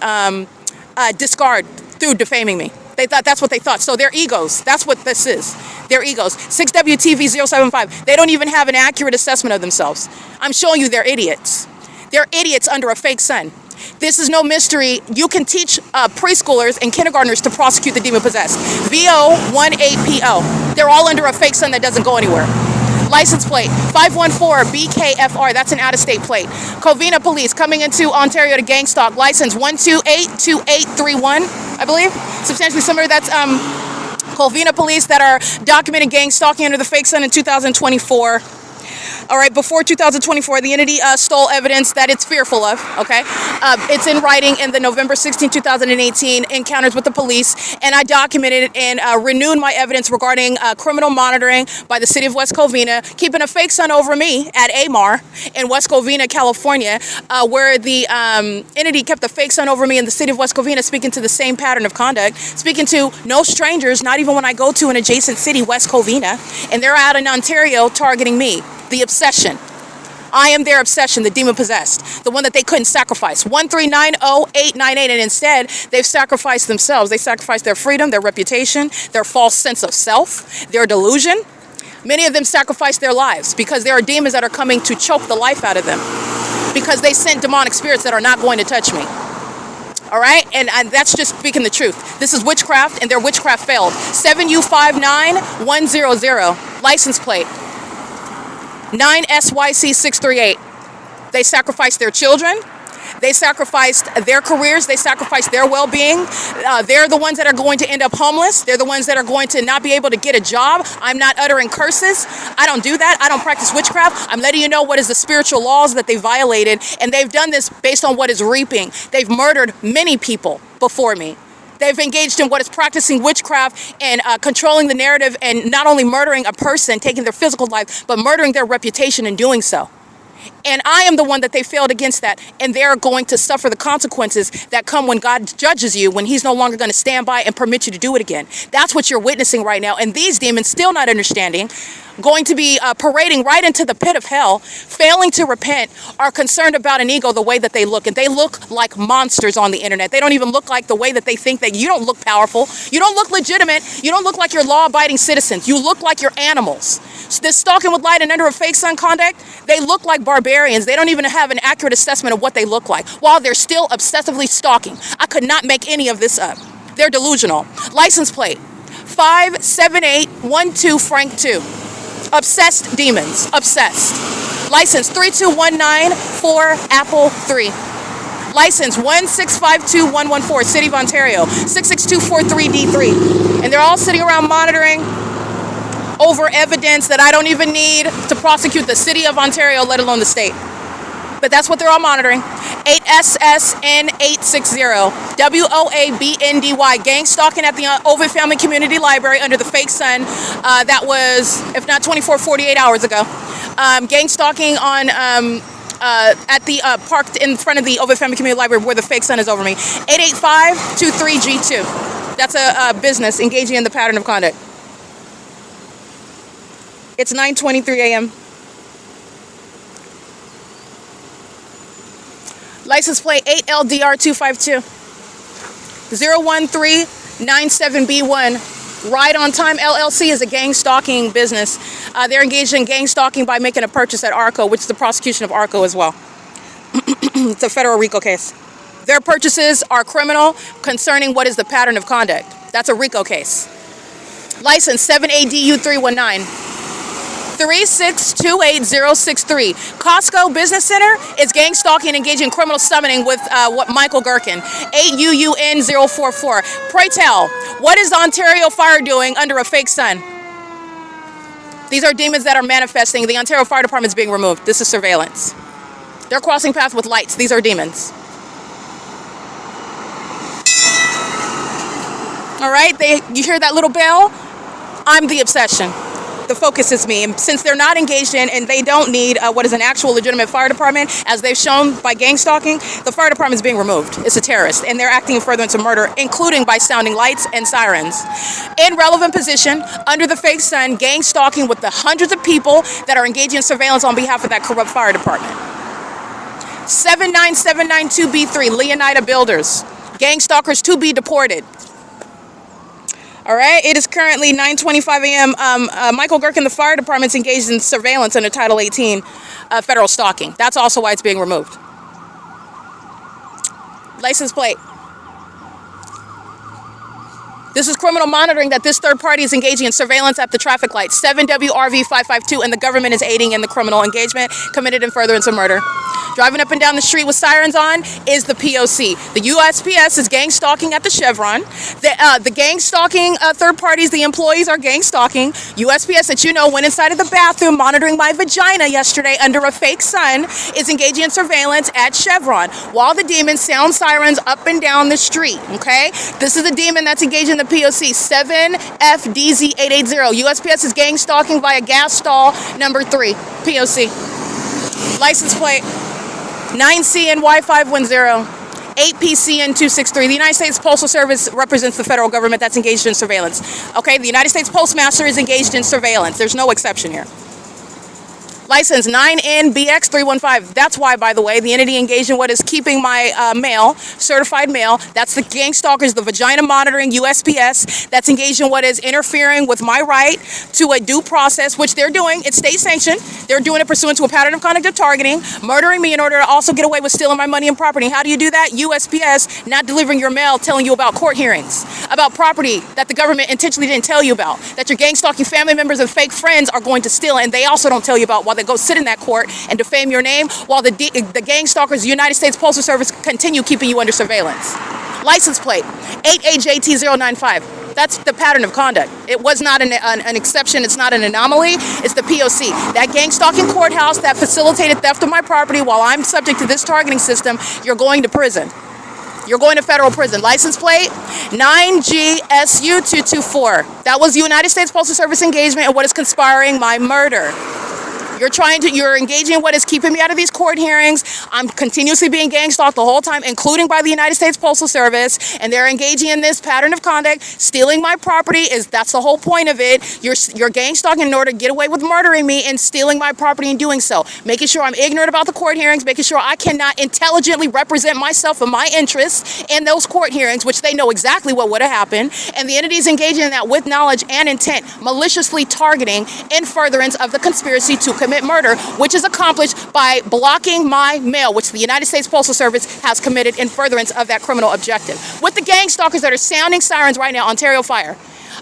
discard through defaming me. They thought that's what they thought. So their egos, that's what this is. Their egos. 6WTV075, they don't even have an accurate assessment of themselves. I'm showing you they're idiots. They're idiots under a fake sun. This is no mystery. You can teach preschoolers and kindergartners to prosecute the demon-possessed. VO18PO. They're all under a fake sun that doesn't go anywhere. License plate 514BKFR. That's an out-of-state plate. Covina Police coming into Ontario to gang stalk. License 1282831, I believe. Substantially similar. That's Covina Police that are documented gang stalking under the fake sun in 2024. All right, before 2024, the entity stole evidence that it's fearful of, okay? It's in writing in the November 16, 2018 encounters with the police, and I documented it and renewed my evidence regarding criminal monitoring by the city of West Covina, keeping a fake sun over me at AMAR in West Covina, California, where the entity kept a fake sun over me in the city of West Covina, speaking to the same pattern of conduct, speaking to no strangers, not even when I go to an adjacent city, West Covina, and they're out in Ontario targeting me. The obsession. I am their obsession, the demon-possessed, the one that they couldn't sacrifice. 1390898, and instead, they've sacrificed themselves. They sacrificed their freedom, their reputation, their false sense of self, their delusion. Many of them sacrificed their lives because there are demons that are coming to choke the life out of them because they sent demonic spirits that are not going to touch me. All right? And that's just speaking the truth. This is witchcraft, and their witchcraft failed. 7U59100, license plate. 9SYC638. They sacrificed their children. They sacrificed their careers. They sacrificed their well-being. They're the ones that are going to end up homeless. They're the ones that are going to not be able to get a job. I'm not uttering curses. I don't do that. I don't practice witchcraft. I'm letting you know what is the spiritual laws that they violated, and they've done this based on what is reaping. They've murdered many people before me. They've engaged in what is practicing witchcraft and controlling the narrative and not only murdering a person, taking their physical life, but murdering their reputation in doing so. And I am the one that they failed against that. And they're going to suffer the consequences that come when God judges you, when he's no longer going to stand by and permit you to do it again. That's what you're witnessing right now. And these demons, still not understanding, going to be parading right into the pit of hell, failing to repent, are concerned about an ego the way that they look. And they look like monsters on the internet. They don't even look like the way that they think that you don't look powerful. You don't look legitimate. You don't look like you're law-abiding citizens. You look like you're animals. This stalking with light and under a fake sun conduct, they look like barbarians. They don't even have an accurate assessment of what they look like while they're still obsessively stalking. I could not make any of this up. They're delusional. License plate 57812 Frank 2. Obsessed demons. Obsessed. License 32194 Apple 3. License 1652114 City of Ontario 66243D3. And they're all sitting around monitoring over evidence that I don't even need to prosecute the city of Ontario, let alone the state. But that's what they're all monitoring. 8SSN860 WOABNDY, gang stalking at the OVITT Family Community Library under the fake sun. That was, if not 24, 48 hours ago. Gang stalking on at the park in front of the OVITT Family Community Library where the fake sun is over me. 88523G2. That's a business engaging in the pattern of conduct. It's 9:23 a.m. License plate 8LDR252 01397B1. Ride on Time LLC is a gang stalking business. They're engaged in gang stalking by making a purchase at ARCO, which is the prosecution of ARCO as well. It's a federal RICO case. Their purchases are criminal concerning what is the pattern of conduct. That's a RICO case. License 7ADU319. 3628063. Costco Business Center is gang stalking and engaging in criminal summoning with Michael GERKEN. 8UUN044. Pray tell, what is the Ontario Fire doing under a fake sun? These are demons that are manifesting. The Ontario Fire Department is being removed. This is surveillance. They're crossing paths with lights. These are demons. All right, you hear that little bell? I'm the obsession. The focus is me. And since they're not engaged in and they don't need what is an actual legitimate fire department, as they've shown by gang stalking, the fire department is being removed. It's a terrorist, and they're acting in furtherance of murder, including by sounding lights and sirens. In relevant position, under the fake sun, gang stalking with the hundreds of people that are engaging in surveillance on behalf of that corrupt fire department. 79792B3, Leonida Builders. Gang stalkers to be deported. All right, it is currently 9:25 a.m. Michael GERKEN, the fire department's engaged in surveillance under Title 18 federal stalking. That's also why it's being removed. License plate. This is criminal monitoring that this third party is engaging in surveillance at the traffic light. 7WRV552, and the government is aiding in the criminal engagement committed in furtherance of murder. Driving up and down the street with sirens on is the P.O.C. The U.S.P.S. is gang stalking at the Chevron. The gang stalking third parties, the employees are gang stalking. U.S.P.S. that you know went inside of the bathroom monitoring my vagina yesterday under a fake sun is engaging in surveillance at Chevron while the demons sound sirens up and down the street, okay? This is a demon that's engaging the P.O.C. 7FDZ880. U.S.P.S. is gang stalking via gas stall number 3. P.O.C. License plate 9CNY510, 8PCN263. The United States Postal Service represents the federal government that's engaged in surveillance. Okay, the United States Postmaster is engaged in surveillance. There's no exception here. License 9NBX315. That's why, by the way, the entity engaged in what is keeping my mail, certified mail. That's the gang stalkers, the vagina monitoring USPS. That's engaged in what is interfering with my right to a due process, which they're doing. It's state sanctioned. They're doing it pursuant to a pattern of conduct of targeting, murdering me in order to also get away with stealing my money and property. How do you do that? USPS not delivering your mail, telling you about court hearings, about property that the government intentionally didn't tell you about, that your gang stalking family members and fake friends are going to steal, and they also don't tell you about while they go sit in that court and defame your name while the gang stalkers, the United States Postal Service, continue keeping you under surveillance. License plate 8AJT095. That's the pattern of conduct. It was not an exception. It's not an anomaly. It's the P.O.C. That gang stalking courthouse that facilitated theft of my property while I'm subject to this targeting system, you're going to prison. You're going to federal prison. License plate 9GSU224. That was the United States Postal Service engagement in what is conspiring my murder. You're engaging in what is keeping me out of these court hearings. I'm continuously being gang stalked the whole time, including by the United States Postal Service, and they're engaging in this pattern of conduct. Stealing my property that's the whole point of it. You're gang stalking in order to get away with murdering me and stealing my property and doing so. Making sure I'm ignorant about the court hearings, making sure I cannot intelligently represent myself and my interests in those court hearings, which they know exactly what would have happened. And the entities engaging in that with knowledge and intent, maliciously targeting in furtherance of the conspiracy to commit murder, which is accomplished by blocking my mail, which the United States Postal Service has committed in furtherance of that criminal objective. With the gang stalkers that are sounding sirens right now, Ontario Fire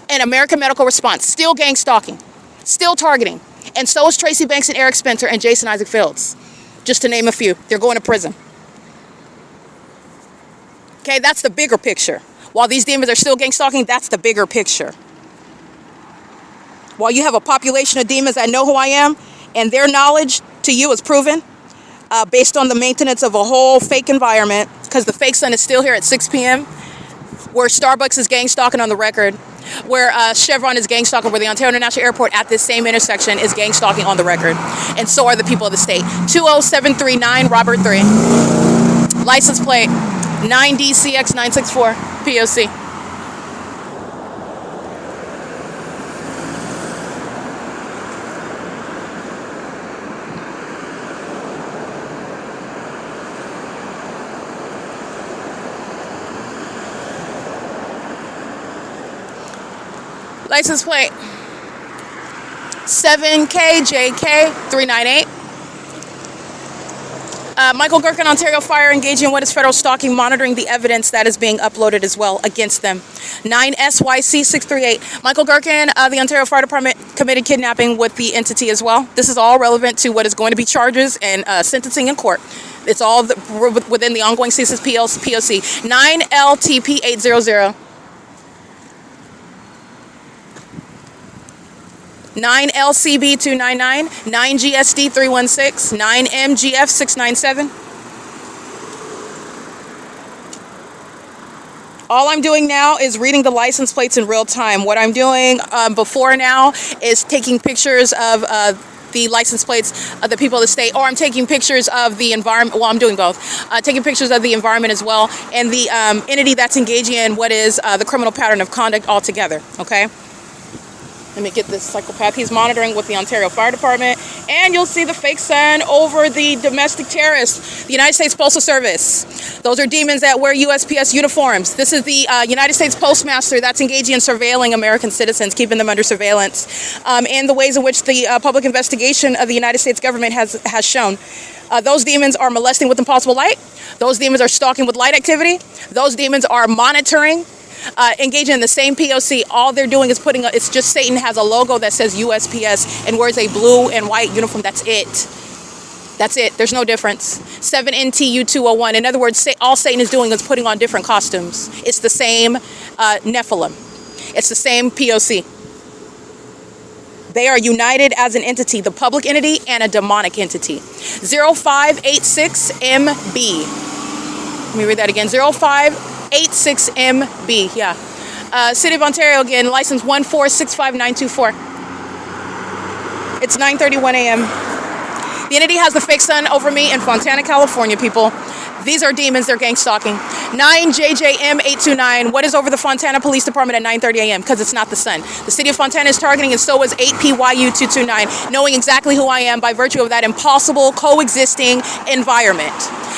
and American Medical Response, still gang stalking, still targeting. And so is Tracy Banks and Eric Spencer and Jason Isaac Fields, just to name a few. They're going to prison. Okay, that's the bigger picture. While these demons are still gang stalking, that's the bigger picture. While you have a population of demons that know who I am, and their knowledge to you is proven based on the maintenance of a whole fake environment, because the fake sun is still here at 6 p.m., where Starbucks is gang stalking on the record, where Chevron is gang stalking, where the Ontario International Airport at this same intersection is gang stalking on the record. And so are the people of the state. 20739 Robert 3. License plate 9DCX964 P.O.C. License plate 7KJK398. Michael Gerken, Ontario Fire, engaging in what is federal stalking, monitoring the evidence that is being uploaded as well against them. 9SYC638. Michael Gerken, the Ontario Fire Department, committed kidnapping with the entity as well. This is all relevant to what is going to be charges and sentencing in court. It's all within the ongoing CEASELESS P.O.C. 9LTP800. 9LCB299, 9GSD316, 9MGF697. All I'm doing now is reading the license plates in real time. What I'm doing before now is taking pictures of the license plates of the people of the state, or I'm taking pictures of the environment. Well, I'm doing both. Taking pictures of the environment as well, and the entity that's engaging in what is the criminal pattern of conduct altogether, okay? Let me get this psychopath. He's monitoring with the Ontario Fire Department. And you'll see the fake sun over the domestic terrorists, the United States Postal Service. Those are demons that wear USPS uniforms. This is the United States Postmaster that's engaging in surveilling American citizens, keeping them under surveillance, and the ways in which the public investigation of the United States government has shown. Those demons are molesting with impossible light. Those demons are stalking with light activity. Those demons are monitoring, engaging in the same P.O.C. All they're doing is it's just Satan has a logo that says USPS and wears a blue and white uniform. That's it. That's it. There's no difference. 7NTU201. In other words, all Satan is doing is putting on different costumes. It's the same Nephilim. It's the same P.O.C. They are united as an entity, the public entity and a demonic entity. 0586MB. Let me read that again. 0586MB. Yeah. City of Ontario again, license 1465924. It's 9:31 a.m. The entity has the fake sun over me in Fontana, California, people. These are demons, they're gang stalking. 9JJM829. What is over the Fontana Police Department at 9:30 a.m.? Because it's not the sun. The city of Fontana is targeting, and so is 8PYU229, knowing exactly who I am by virtue of that impossible coexisting environment.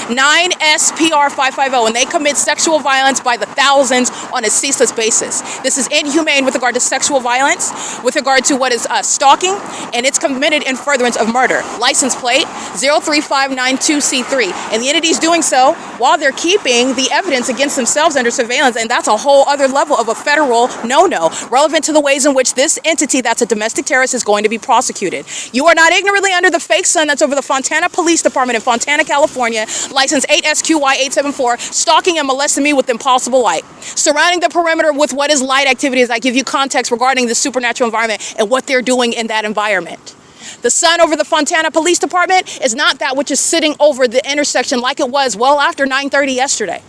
9SPR550, and they commit sexual violence by the thousands on a ceaseless basis. This is inhumane with regard to sexual violence, with regard to what is stalking, and it's committed in furtherance of murder. License plate 03592C3, and the entity is doing so while they're keeping the evidence against themselves under surveillance, and that's a whole other level of a federal no-no, relevant to the ways in which this entity that's a domestic terrorist is going to be prosecuted. You are not ignorantly under the fake sun that's over the Fontana Police Department in Fontana, California, license 8SQY874, stalking and molesting me with impossible light. Surrounding the perimeter with what is light activity as I give you context regarding the supernatural environment and what they're doing in that environment. The sun over the Fontana Police Department is not that which is sitting over the intersection like it was well after 9:30 yesterday.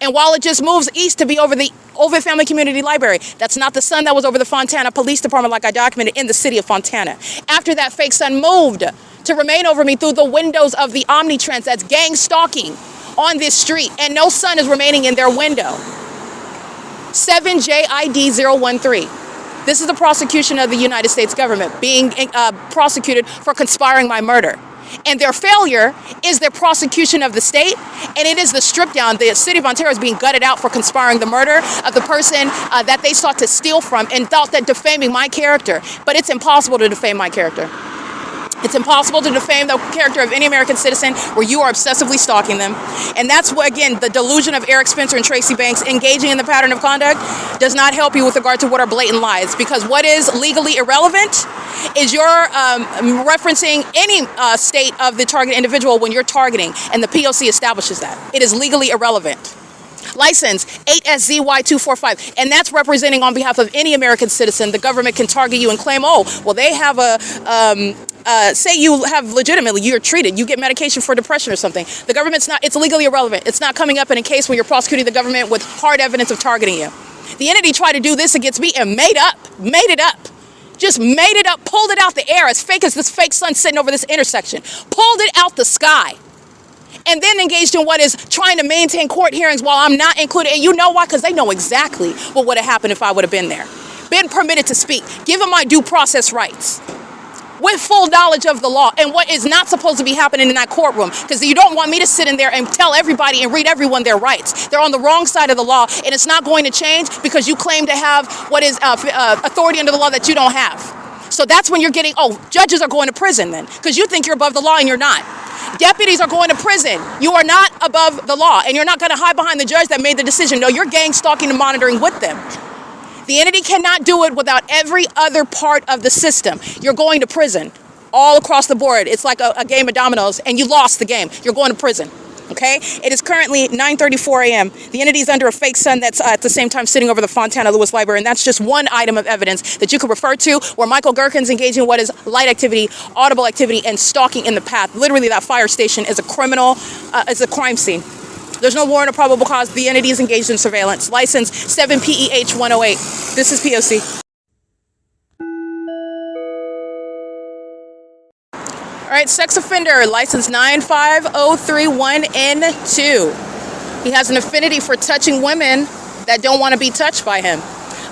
And while it just moves east to be over the OVITT Family Community Library, that's not the sun that was over the Fontana Police Department like I documented in the city of Fontana. After that fake sun moved to remain over me through the windows of the Omnitrans that's gang stalking on this street, and no sun is remaining in their window. 7JID013. This is the prosecution of the United States government being prosecuted for conspiring my murder. And their failure is their prosecution of the state, and it is the strip down. The city of Ontario is being gutted out for conspiring the murder of the person that they sought to steal from and thought that defaming my character. But it's impossible to defame my character. It's impossible to defame the character of any American citizen where you are obsessively stalking them. And that's what, again, the delusion of Eric Spencer and Tracy Banks engaging in the pattern of conduct does not help you with regard to what are blatant lies. Because what is legally irrelevant is you're referencing any state of the target individual when you're targeting, and the P.O.C. establishes that. It is legally irrelevant. License 8SZY245, and that's representing on behalf of any American citizen. The government can target you and claim, oh, well, they have a, say you have legitimately, you're treated, you get medication for depression or something. The government's not, it's legally irrelevant. It's not coming up in a case where you're prosecuting the government with hard evidence of targeting you. The entity tried to do this against me and made it up, just made it up, pulled it out the air, as fake as this fake sun sitting over this intersection, pulled it out the sky. And then engaged in what is trying to maintain court hearings while I'm not included. And you know why? Because they know exactly what would have happened if I would have been there. Been permitted to speak. Give them my due process rights. with full knowledge of the law and what is not supposed to be happening in that courtroom, because you don't want me to sit in there and tell everybody and read everyone their rights. They're on the wrong side of the law, and it's not going to change because you claim to have what is authority under the law that you don't have. So that's when you're getting, oh, judges are going to prison then, because you think you're above the law and you're not. Deputies are going to prison. You are not above the law, and you're not going to hide behind the judge that made the decision. No, you're gang stalking and monitoring with them. The entity cannot do it without every other part of the system. You're going to prison all across the board. It's like a game of dominoes, and you lost the game. You're going to prison. Okay? It is currently 9:34 a.m. The entity is under a fake sun that's at the same time sitting over the Fontana Lewis Library, and that's just one item of evidence that you could refer to where Michael Gerken's engaging in what is light activity, audible activity, and stalking in the path. Literally, that fire station is a is a crime scene. There's no warrant or probable cause. The entity is engaged in surveillance. License 7 PEH 108. This is P.O.C. All right, sex offender, license 95031N2. He has an affinity for touching women that don't want to be touched by him.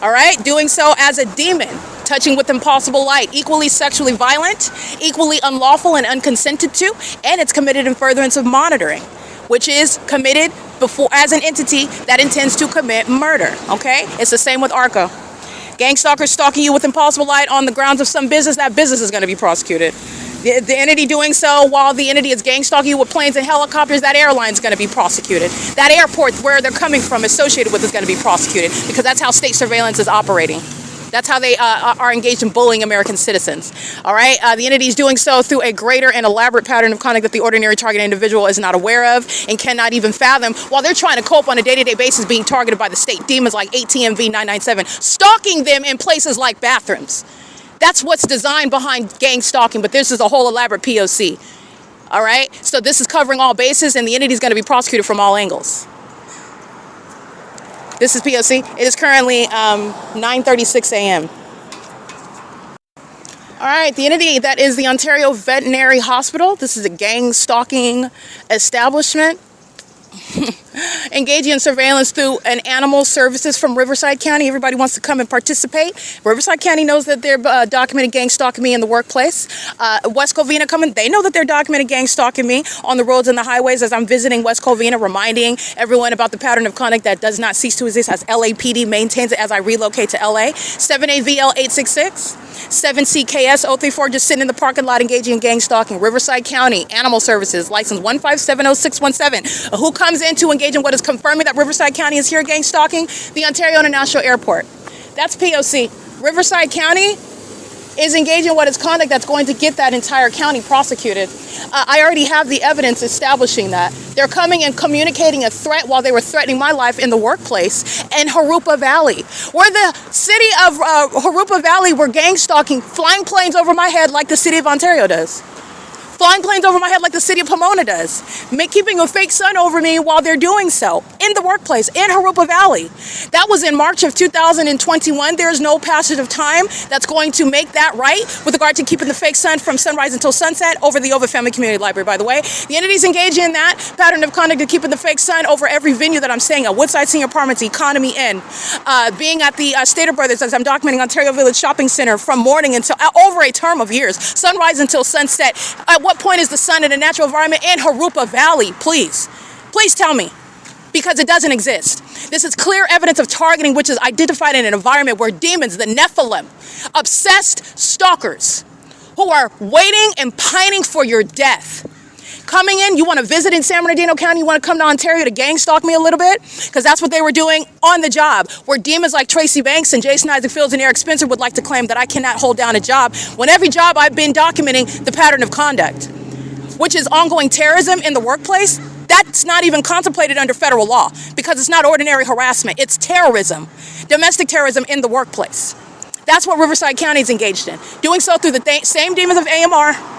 All right, doing so as a demon, touching with impossible light, equally sexually violent, equally unlawful and unconsented to, and it's committed in furtherance of monitoring, which is committed before as an entity that intends to commit murder. Okay, it's the same with ARCO. Gang stalkers stalking you with impossible light on the grounds of some business, that business is going to be prosecuted. The entity doing so while the entity is gang stalking you with planes and helicopters, that airline is going to be prosecuted. That airport where they're coming from associated with is going to be prosecuted, because that's how state surveillance is operating. That's how they are engaged in bullying American citizens. All right, the entity is doing so through a greater and elaborate pattern of conduct that the ordinary target individual is not aware of and cannot even fathom, while they're trying to cope on a day-to-day basis being targeted by the state demons like ATMV 997, stalking them in places like bathrooms. That's what's designed behind gang stalking, but this is a whole elaborate P.O.C. All right, so this is covering all bases, and the entity is going to be prosecuted from all angles. This is P.O.C. It is currently 9:36 a.m. All right, the entity that is the Ontario Veterinary Hospital. This is a gang stalking establishment. Engaging in surveillance through an animal services from Riverside County. Everybody wants to come and participate. Riverside County knows that they're documented gang stalking me in the workplace. West Covina coming, they know that they're documented gang stalking me on the roads and the highways as I'm visiting West Covina, reminding everyone about the pattern of conduct that does not cease to exist as LAPD maintains it as I relocate to LA. 7AVL 866. 7CKS 034, just sitting in the parking lot engaging in gang stalking. Riverside County Animal Services, license 1570617. Who comes in to engage in what is confirming that Riverside County is here gang stalking? The Ontario International Airport. That's P.O.C. Riverside County is engaging in what is conduct that's going to get that entire county prosecuted. I already have the evidence establishing that. They're coming and communicating a threat while they were threatening my life in the workplace in Harupa Valley, where the city of Harupa Valley were gang stalking, flying planes over my head like the city of Ontario does. Flying planes over my head like the city of Pomona does. Keeping a fake sun over me while they're doing so in the workplace in Harupa Valley. That was in March of 2021. There's no passage of time that's going to make that right with regard to keeping the fake sun from sunrise until sunset over the OVITT Family Community Library, by the way. The entity's engaging in that pattern of conduct of keeping the fake sun over every venue that I'm staying at. Woodside Senior Apartments, Economy Inn, being at the Stater Brothers as I'm documenting Ontario Village Shopping Center from morning until over a term of years, sunrise until sunset. At what point is the sun in a natural environment in Harupa Valley? Please tell me, because it doesn't exist. This is clear evidence of targeting, which is identified in an environment where demons, the Nephilim, obsessed stalkers who are waiting and pining for your death. Coming in, you want to visit in San Bernardino County, you want to come to Ontario to gang stalk me a little bit? Because that's what they were doing on the job, where demons like Tracy Banks and Jason Isaac Fields and Eric Spencer would like to claim that I cannot hold down a job, when every job I've been documenting the pattern of conduct, which is ongoing terrorism in the workplace. That's not even contemplated under federal law, because it's not ordinary harassment, it's terrorism, domestic terrorism in the workplace. That's what Riverside County is engaged in. Doing so through the same demons of AMR,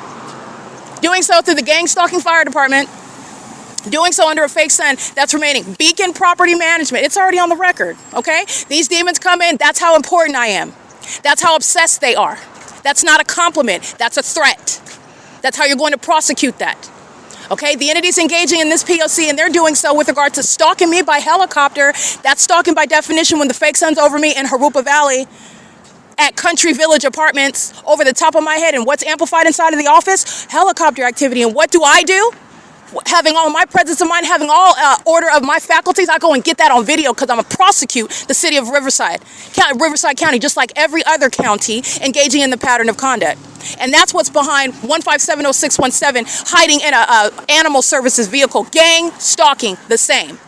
doing so through the gang stalking fire department, doing so under a fake sun that's remaining. Beacon Property Management, it's already on the record, okay? These demons come in, that's how important I am. That's how obsessed they are. That's not a compliment, that's a threat. That's how you're going to prosecute that. Okay, the entity's engaging in this P.O.C. and they're doing so with regard to stalking me by helicopter. That's stalking by definition when the fake sun's over me in Harupa Valley at Country Village Apartments over the top of my head. And what's amplified inside of the office? Helicopter activity. And what do? Having all my presence of mind, having all order of my faculties, I go and get that on video because I'm going to prosecute the city of Riverside County, just like every other county engaging in the pattern of conduct. And that's what's behind 1570617 hiding in a animal services vehicle. Gang stalking, the same.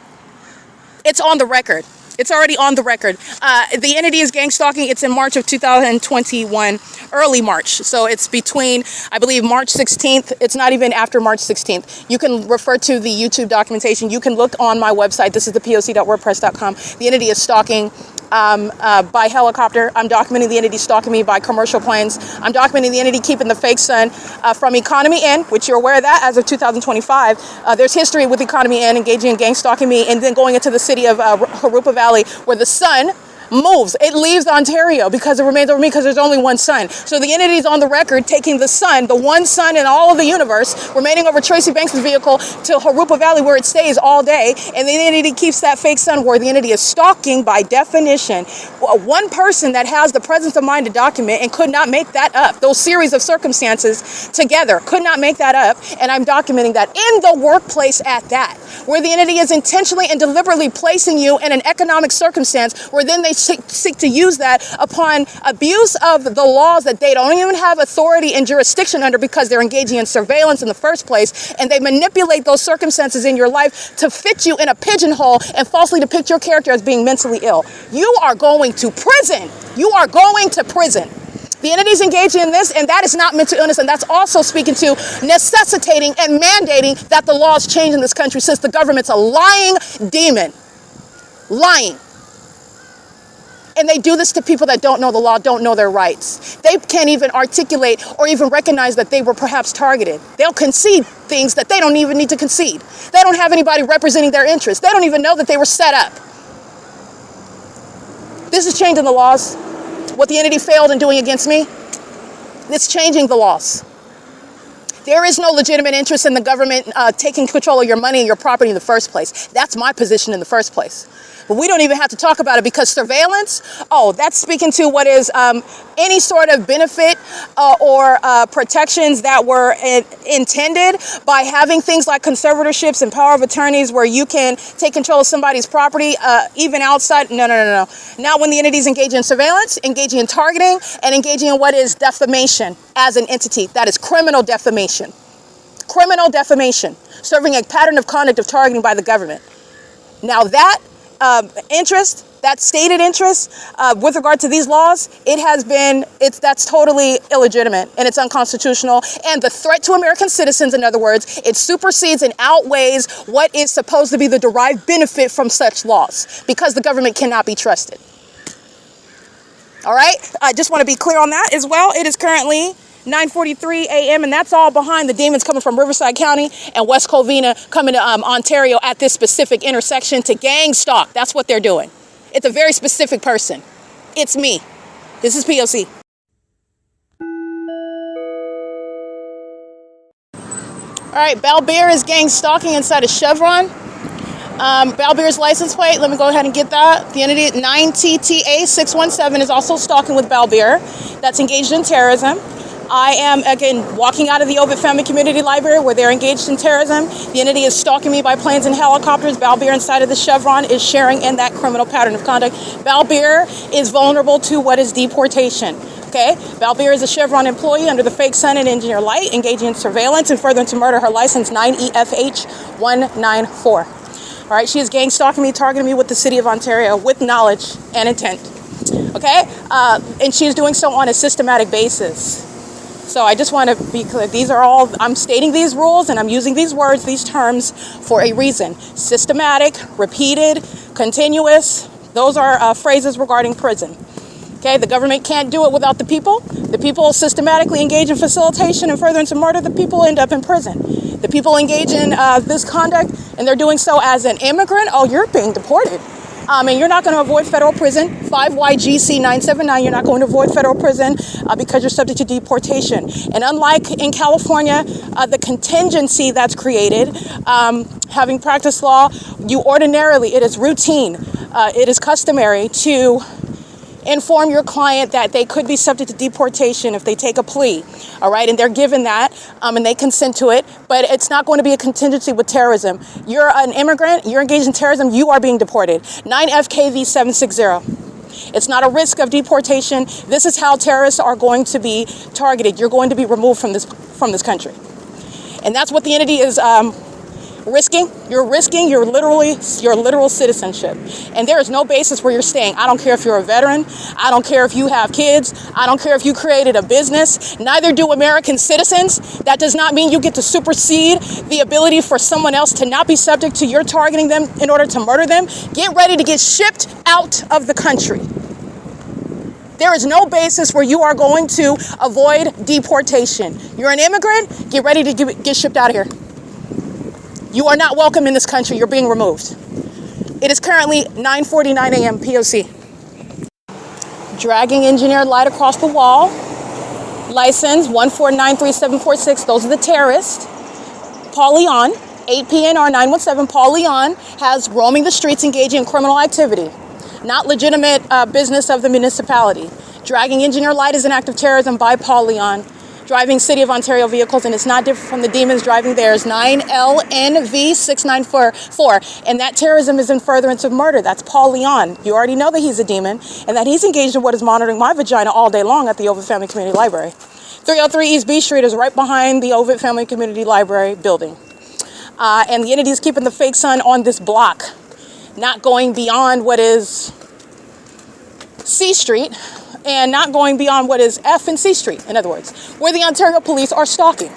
It's on the record. It's already on the record. The entity is gang stalking. It's in March of 2021, early March. So it's between, I believe, March 16th. It's not even after March 16th. You can refer to the YouTube documentation. You can look on my website. This is the P.O.C.wordpress.com. The entity is stalking by helicopter. I'm documenting the entity stalking me by commercial planes. I'm documenting the entity keeping the fake sun from Economy Inn, which you're aware of that as of 2025. There's history with Economy Inn engaging in gang stalking me and then going into the city of Harupa Valley where the sun moves. It leaves Ontario because it remains over me because there's only one sun. So the entity's on the record taking the sun, the one sun in all of the universe, remaining over Tracy Banks' vehicle to Harupa Valley where it stays all day. And the entity keeps that fake sun where the entity is stalking by definition. One person that has the presence of mind to document and could not make that up. Those series of circumstances together could not make that up. And I'm documenting that in the workplace at that, where the entity is intentionally and deliberately placing you in an economic circumstance where then they seek to use that upon abuse of the laws that they don't even have authority and jurisdiction under because they're engaging in surveillance in the first place, and they manipulate those circumstances in your life to fit you in a pigeonhole and falsely depict your character as being mentally ill. You are going to prison. You are going to prison. The entity's engaging in this, and that is not mental illness, and that's also speaking to necessitating and mandating that the laws change in this country since the government's a lying demon. Lying. And they do this to people that don't know the law, don't know their rights. They can't even articulate or even recognize that they were perhaps targeted. They'll concede things that they don't even need to concede. They don't have anybody representing their interests. They don't even know that they were set up. This is changing the laws. What the entity failed in doing against me, it's changing the laws. There is no legitimate interest in the government taking control of your money and your property in the first place. That's my position in the first place. But we don't even have to talk about it because surveillance, that's speaking to what is any sort of benefit or protections that were intended by having things like conservatorships and power of attorneys where you can take control of somebody's property even outside. No. Now when the entities engage in surveillance, engaging in targeting, and engaging in what is defamation as an entity, that is criminal defamation. Criminal defamation, serving a pattern of conduct of targeting by the government. Now that interest, that stated interest with regard to these laws, that's totally illegitimate and it's unconstitutional. And the threat to American citizens, in other words, it supersedes and outweighs what is supposed to be the derived benefit from such laws because the government cannot be trusted. All right. I just want to be clear on that as well. It is currently 9:43 a.m. and that's all behind the demons coming from Riverside County and West Covina coming to Ontario at this specific intersection to gang stalk. That's what they're doing. It's a very specific person. It's me. This is P.O.C. All right, Balbeer is gang stalking inside of Chevron. Balbeer's license plate, let me go ahead and get that. The entity 9TTA617 is also stalking with Balbeer. That's engaged in terrorism. I am, again, walking out of the OVITT Family Community Library where they're engaged in terrorism. The entity is stalking me by planes and helicopters. Balbeer inside of the Chevron is sharing in that criminal pattern of conduct. Balbeer is vulnerable to what is deportation. Okay, Balbeer is a Chevron employee under the fake sun and engineer light, engaging in surveillance and furthering to murder her license 9EFH194. All right, she is gang stalking me, targeting me with the city of Ontario with knowledge and intent. Okay, and she is doing so on a systematic basis. So I just want to be clear, I'm stating these rules and I'm using these words, these terms for a reason. Systematic, repeated, continuous, those are phrases regarding prison. Okay, the government can't do it without the people. The people systematically engage in facilitation and furtherance of murder. The people end up in prison. The people engage in this conduct and they're doing so as an immigrant. Oh, you're being deported. And you're not going to avoid federal prison. 5YGC979, you're not going to avoid federal prison because you're subject to deportation. And unlike in California, the contingency that's created, having practiced law, it is routine, it is customary to inform your client that they could be subject to deportation if they take a plea, all right? And they're given that, and they consent to it, but it's not going to be a contingency with terrorism. You're an immigrant, you're engaged in terrorism, you are being deported. 9FKV 760. It's not a risk of deportation. This is how terrorists are going to be targeted. You're going to be removed from this country. And that's what the entity is risking. You're risking your literal citizenship. And there is no basis where you're staying. I don't care if you're a veteran. I don't care if you have kids. I don't care if you created a business. Neither do American citizens. That does not mean you get to supersede the ability for someone else to not be subject to your targeting them in order to murder them. Get ready to get shipped out of the country. There is no basis where you are going to avoid deportation. You're an immigrant. Get ready to get shipped out of here. You are not welcome in this country. You're being removed. It is currently 9:49 a.m. P.O.C. Dragging engineered light across the wall. License 1493746. Those are the terrorists. Paul Leon, 8 PNR 917. Paul Leon has roaming the streets engaging in criminal activity. Not legitimate business of the municipality. Dragging engineered light is an act of terrorism by Paul Leon. Driving City of Ontario vehicles, and it's not different from the demons driving theirs. 9LNV 694. And that terrorism is in furtherance of murder. That's Paul Leon. You already know that he's a demon and that he's engaged in what is monitoring my vagina all day long at the OVITT Family Community Library. 303 East B Street is right behind the OVITT Family Community Library building. And the entity is keeping the fake sun on this block, not going beyond what is C Street, and not going beyond what is F and C Street, in other words, where the Ontario police are stalking.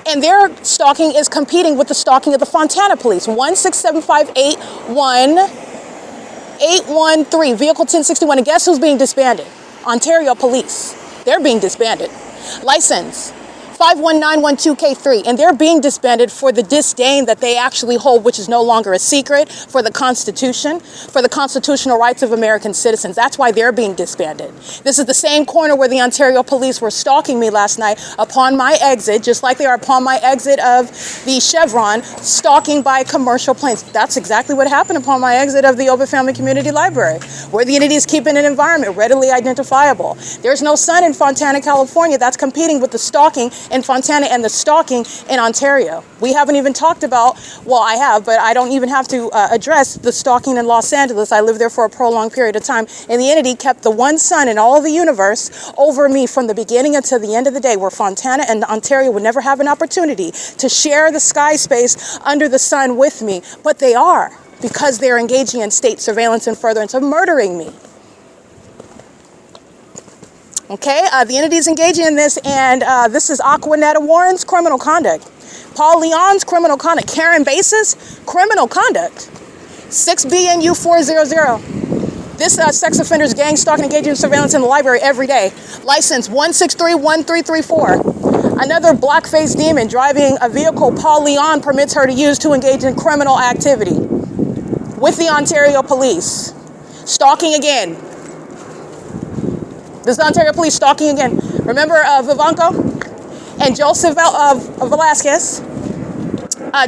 And their stalking is competing with the stalking of the Fontana police. 167581813, vehicle 1061. And guess who's being disbanded? Ontario police. They're being disbanded. License 51912K3, and they're being disbanded for the disdain that they actually hold, which is no longer a secret, for the Constitution, for the constitutional rights of American citizens. That's why they're being disbanded. This is the same corner where the Ontario police were stalking me last night upon my exit, just like they are upon my exit of the Chevron, stalking by commercial planes. That's exactly what happened upon my exit of the OVITT Family Community Library, where the entity is keeping an environment readily identifiable. There's no sun in Fontana, California. That's competing with the stalking in Fontana and the stalking in Ontario. We haven't even talked about, well, I have, but I don't even have to address the stalking in Los Angeles. I lived there for a prolonged period of time, and the entity kept the one sun in all of the universe over me from the beginning until the end of the day, where Fontana and Ontario would never have an opportunity to share the sky space under the sun with me, but they are, because they're engaging in state surveillance and furtherance of murdering me. Okay, the entity is engaging in this, and this is Aquanetta Warren's criminal conduct. Paul Leon's criminal conduct. Karen Bass's criminal conduct. 6BNU 400. This sex offender's gang stalking, engaging in surveillance in the library every day. License 1631334. Another black-faced demon driving a vehicle Paul Leon permits her to use to engage in criminal activity with the Ontario police. Stalking again. This is the Ontario police stalking again. Remember Vivanco and Joseph Velasquez,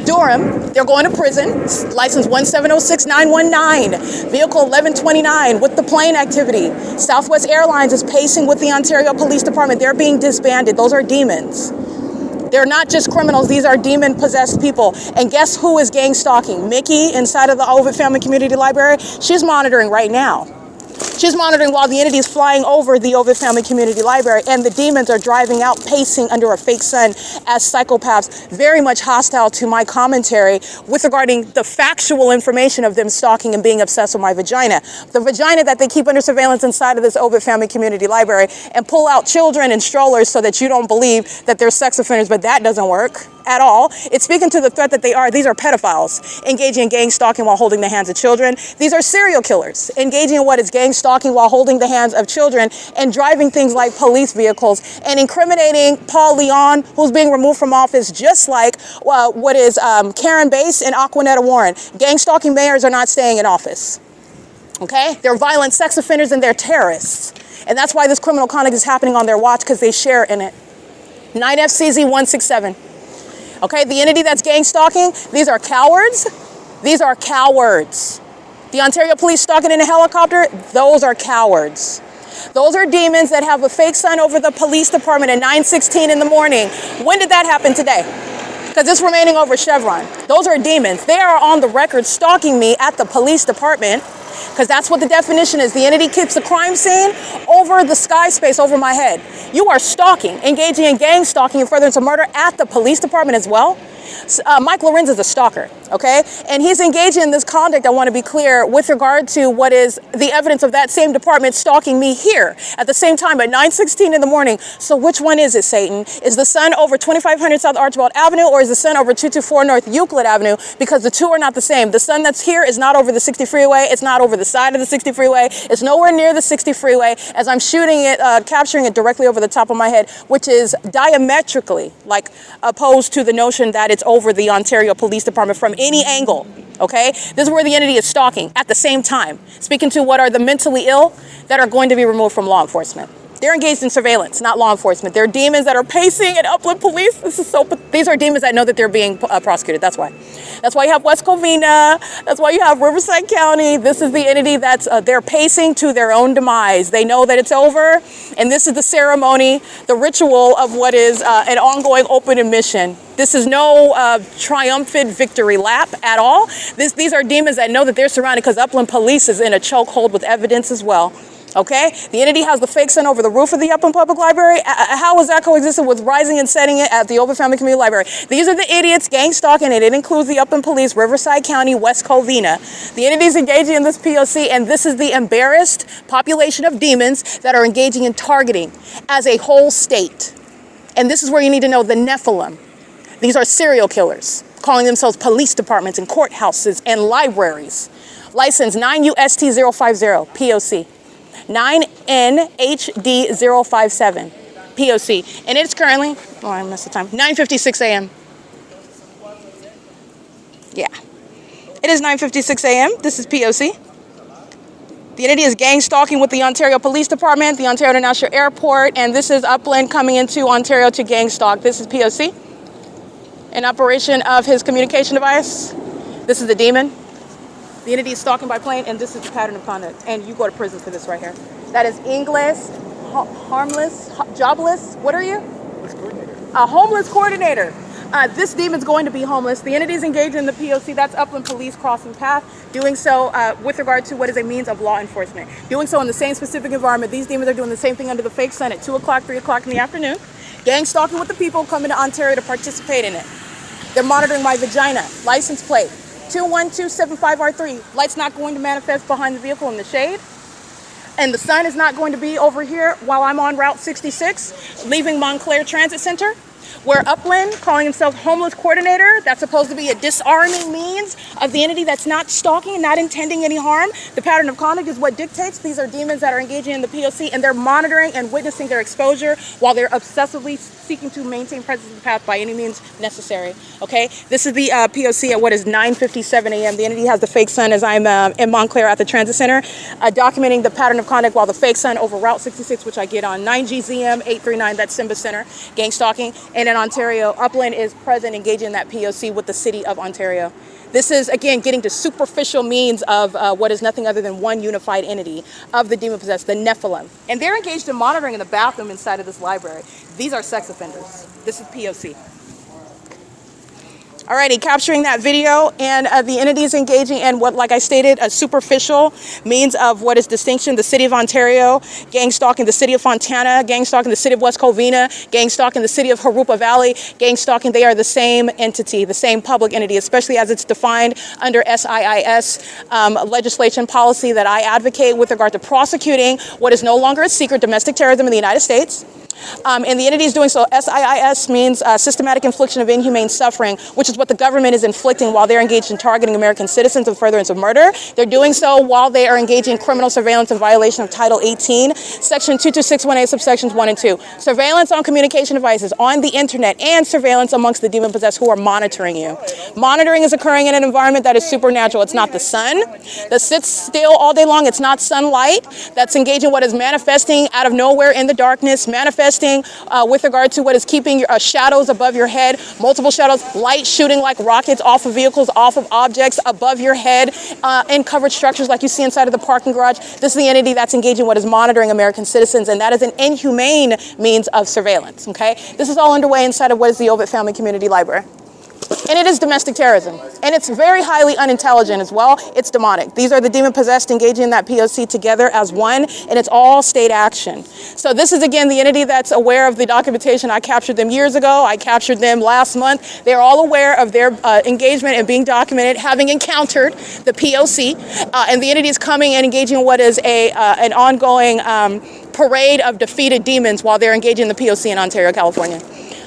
Durham, they're going to prison. License 1706919, vehicle 1129 with the plane activity. Southwest Airlines is pacing with the Ontario Police Department. They're being disbanded. Those are demons. They're not just criminals. These are demon-possessed people. And guess who is gang stalking? Mickey inside of the OVITT Family Community Library. She's monitoring right now. She's monitoring while the entity is flying over the OVITT Family Community Library, and the demons are driving out, pacing under a fake sun as psychopaths, very much hostile to my commentary with regarding the factual information of them stalking and being obsessed with my vagina. The vagina that they keep under surveillance inside of this OVITT Family Community Library, and pull out children and strollers so that you don't believe that they're sex offenders, but that doesn't work at all. It's speaking to the threat that they are. These are pedophiles engaging in gang stalking while holding the hands of children. These are serial killers engaging in what is gang stalking while holding the hands of children and driving things like police vehicles and incriminating Paul Leon, who's being removed from office, just like what is Karen Bass and Aquanetta Warren. Gang stalking mayors are not staying in office. Okay? They're violent sex offenders and they're terrorists. And that's why this criminal conduct is happening on their watch, because they share in it. 9FCZ 167. Okay, the entity that's gang stalking, these are cowards. These are cowards. The Ontario police stalking in a helicopter, those are cowards. Those are demons that have a fake sun over the police department at 9:16 in the morning. When did that happen today? Because it's remaining over Chevron. Those are demons. They are on the record stalking me at the police department, because that's what the definition is. The entity keeps the crime scene over the sky space over my head. You are stalking, engaging in gang stalking and furtherance of murder at the police department as well. Mike LORENZ is a stalker, okay? And he's engaging in this conduct, I want to be clear, with regard to what is the evidence of that same department stalking me here at the same time at 9:16 in the morning. So which one is it, Satan? Is the sun over 2500 South Archibald Avenue, or is the sun over 224 North Euclid Avenue? Because the two are not the same. The sun that's here is not over the 60 freeway. It's not over the side of the 60 freeway. It's nowhere near the 60 freeway as I'm shooting it, capturing it directly over the top of my head, which is diametrically like opposed to the notion that it's over the Ontario Police Department from any angle, okay? This is where the entity is stalking at the same time, speaking to what are the mentally ill that are going to be removed from law enforcement. They're engaged in surveillance, not law enforcement. They're demons that are pacing at Upland Police. These are demons that know that they're being prosecuted. That's why. That's why you have West Covina. That's why you have Riverside County. This is the entity that's, they're pacing to their own demise. They know that it's over, and this is the ceremony, the ritual of what is an ongoing open admission. This is no triumphant victory lap at all. These are demons that know that they're surrounded because Upland Police is in a chokehold with evidence as well. Okay, the entity has the fake sun over the roof of the Upland Public Library. How is that coexistent with rising and setting it at the Ovitt Family Community Library? These are the idiots gang stalking it. It includes the Upland Police, Riverside County, West Covina. The entities engaging in this P.O.C., and this is the embarrassed population of demons that are engaging in targeting as a whole state. And this is where you need to know the Nephilim. These are serial killers, calling themselves police departments and courthouses and libraries. License 9 U.S.T. 050, P.O.C. 9NHD057, P.O.C. And it's currently, I missed the time, 9:56 a.m. Yeah. It is 9:56 a.m. This is P.O.C. The entity is gang stalking with the Ontario Police Department, the Ontario International Airport, and this is Upland coming into Ontario to gang stalk. This is P.O.C. An operation of his communication device. This is the demon. The entity is stalking by plane, and this is the pattern of conduct. And you go to prison for this right here. That is English, harmless, jobless. What are you? Homeless coordinator. A homeless coordinator. This demon's going to be homeless. The entity is engaged in the P.O.C. That's Upland Police crossing path, doing so with regard to what is a means of law enforcement. Doing so in the same specific environment. These demons are doing the same thing under the fake sun at 2 o'clock, 3 o'clock in the afternoon. Gang stalking with the people coming to Ontario to participate in it. They're monitoring my vagina, license plate. 21275R3. Light's not going to manifest behind the vehicle in the shade. And the sun is not going to be over here while I'm on Route 66, leaving Montclair Transit Center, where Upland, calling himself homeless coordinator, that's supposed to be a disarming means of the entity that's not stalking, not intending any harm. The pattern of conduct is what dictates. These are demons that are engaging in the P.O.C. and they're monitoring and witnessing their exposure while they're obsessively seeking to maintain presence of the path by any means necessary. Okay, this is the P.O.C. at what is 9:57 a.m. The entity has the fake sun as I'm in Montclair at the transit center, documenting the pattern of conduct while the fake sun over Route 66, which I get on 9GZM 839, that's Simba Center, gang stalking. And in Ontario, Upland is present engaging in that P.O.C. with the city of Ontario. This is, again, getting to superficial means of what is nothing other than one unified entity of the demon-possessed, the Nephilim. And they're engaged in monitoring in the bathroom inside of this library. These are sex offenders. This is P.O.C. Alrighty, capturing that video, and the entity is engaging in what, like I stated, a superficial means of what is distinction. The city of Ontario, gang stalking the city of Fontana, gang stalking the city of West Covina, gang stalking the city of Harupa Valley, gang stalking. They are the same entity, the same public entity, especially as it's defined under CEASELESS legislation policy that I advocate with regard to prosecuting what is no longer a secret, domestic terrorism in the United States. And the entity is doing so. CEASELESS means systematic infliction of inhumane suffering, which is what the government is inflicting while they're engaged in targeting American citizens in furtherance of murder. They're doing so while they are engaging in criminal surveillance in violation of Title 18, Section 22618, subsections 1 and 2. Surveillance on communication devices on the internet and surveillance amongst the demon-possessed who are monitoring you. Monitoring is occurring in an environment that is supernatural. It's not the sun that sits still all day long. It's not sunlight that's engaging what is manifesting out of nowhere in the darkness, manifesting testing with regard to what is keeping your, shadows above your head, multiple shadows, light shooting like rockets off of vehicles, off of objects above your head, in covered structures like you see inside of the parking garage. This is the entity that's engaging what is monitoring American citizens, and that is an inhumane means of surveillance, okay? This is all underway inside of what is the OVITT Family Community Library. And it is domestic terrorism. And it's very highly unintelligent as well. It's demonic. These are the demon-possessed engaging in that P.O.C. together as one, and it's all state action. So this is, again, the entity that's aware of the documentation. I captured them years ago. I captured them last month. They're all aware of their engagement and being documented, having encountered the P.O.C. And the entity is coming and engaging in what is an ongoing parade of defeated demons while they're engaging the P.O.C. in Ontario, California.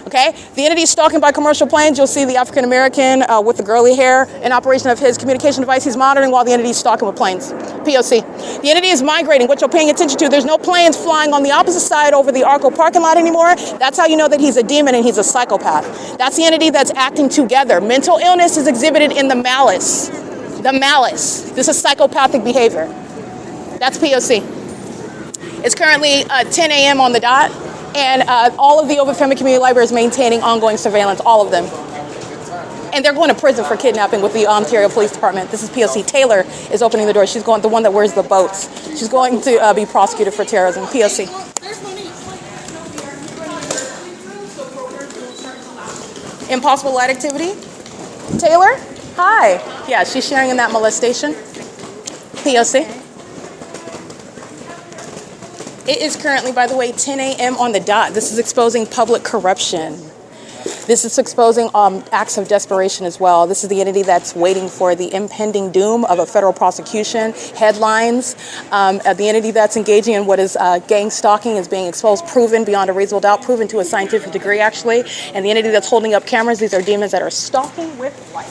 Okay, the entity is stalking by commercial planes. You'll see the African American with the girly hair in operation of his communication device. He's monitoring while the entity is stalking with planes. P.O.C. The entity is migrating. What you're paying attention to, there's no planes flying on the opposite side over the ARCO parking lot anymore. That's how you know that he's a demon and he's a psychopath. That's the entity that's acting together. Mental illness is exhibited in the malice. The malice. This is psychopathic behavior. That's P.O.C. It's currently 10 a.m. on the dot. And all of the OVITT Family Community Library is maintaining ongoing surveillance, all of them. And they're going to prison for kidnapping with the Ontario Police Department. This is P.O.C. Taylor is opening the door. She's going, the one that wears the boats. She's going to be prosecuted for terrorism. P.O.C. Impossible light activity. Taylor? Hi. Yeah, she's sharing in that molestation. P.O.C. It is currently, by the way, 10 a.m. on the dot. This is exposing public corruption. This is exposing acts of desperation as well. This is the entity that's waiting for the impending doom of a federal prosecution. Headlines. The entity that's engaging in what is gang stalking is being exposed, proven beyond a reasonable doubt, proven to a scientific degree, actually. And the entity that's holding up cameras, these are demons that are stalking with light.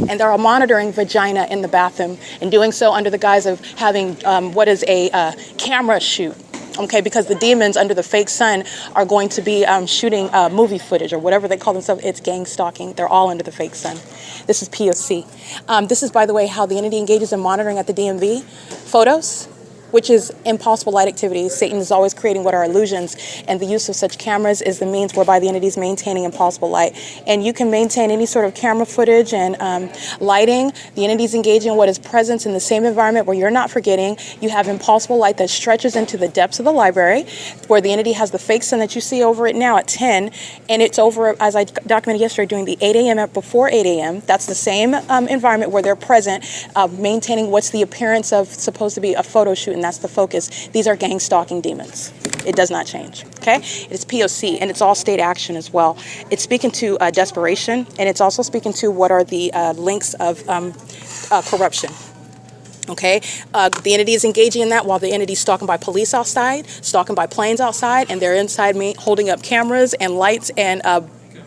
And they're monitoring vagina in the bathroom and doing so under the guise of having what is a camera shoot. Okay, because the demons under the fake sun are going to be shooting movie footage or whatever they call themselves. It's gang stalking. They're all under the fake sun. This is P.O.C. This is, by the way, how the entity engages in monitoring at the DMV. Photos, which is impossible light activity. Satan is always creating what are illusions, and the use of such cameras is the means whereby the entity is maintaining impossible light. And you can maintain any sort of camera footage and lighting. The entity is engaging in what is presence in the same environment where you're not forgetting. You have impossible light that stretches into the depths of the library, where the entity has the fake sun that you see over it now at 10, and it's over, as I documented yesterday, during the 8 a.m. before 8 a.m. That's the same environment where they're present, maintaining what's the appearance of supposed to be a photo shoot, and that's the focus. These are gang stalking demons. It does not change, okay? It's P.O.C., and it's all state action as well. It's speaking to desperation, and it's also speaking to what are the links of corruption. Okay, the entity is engaging in that while the entity is stalking by police outside, stalking by planes outside, and they're inside me holding up cameras and lights and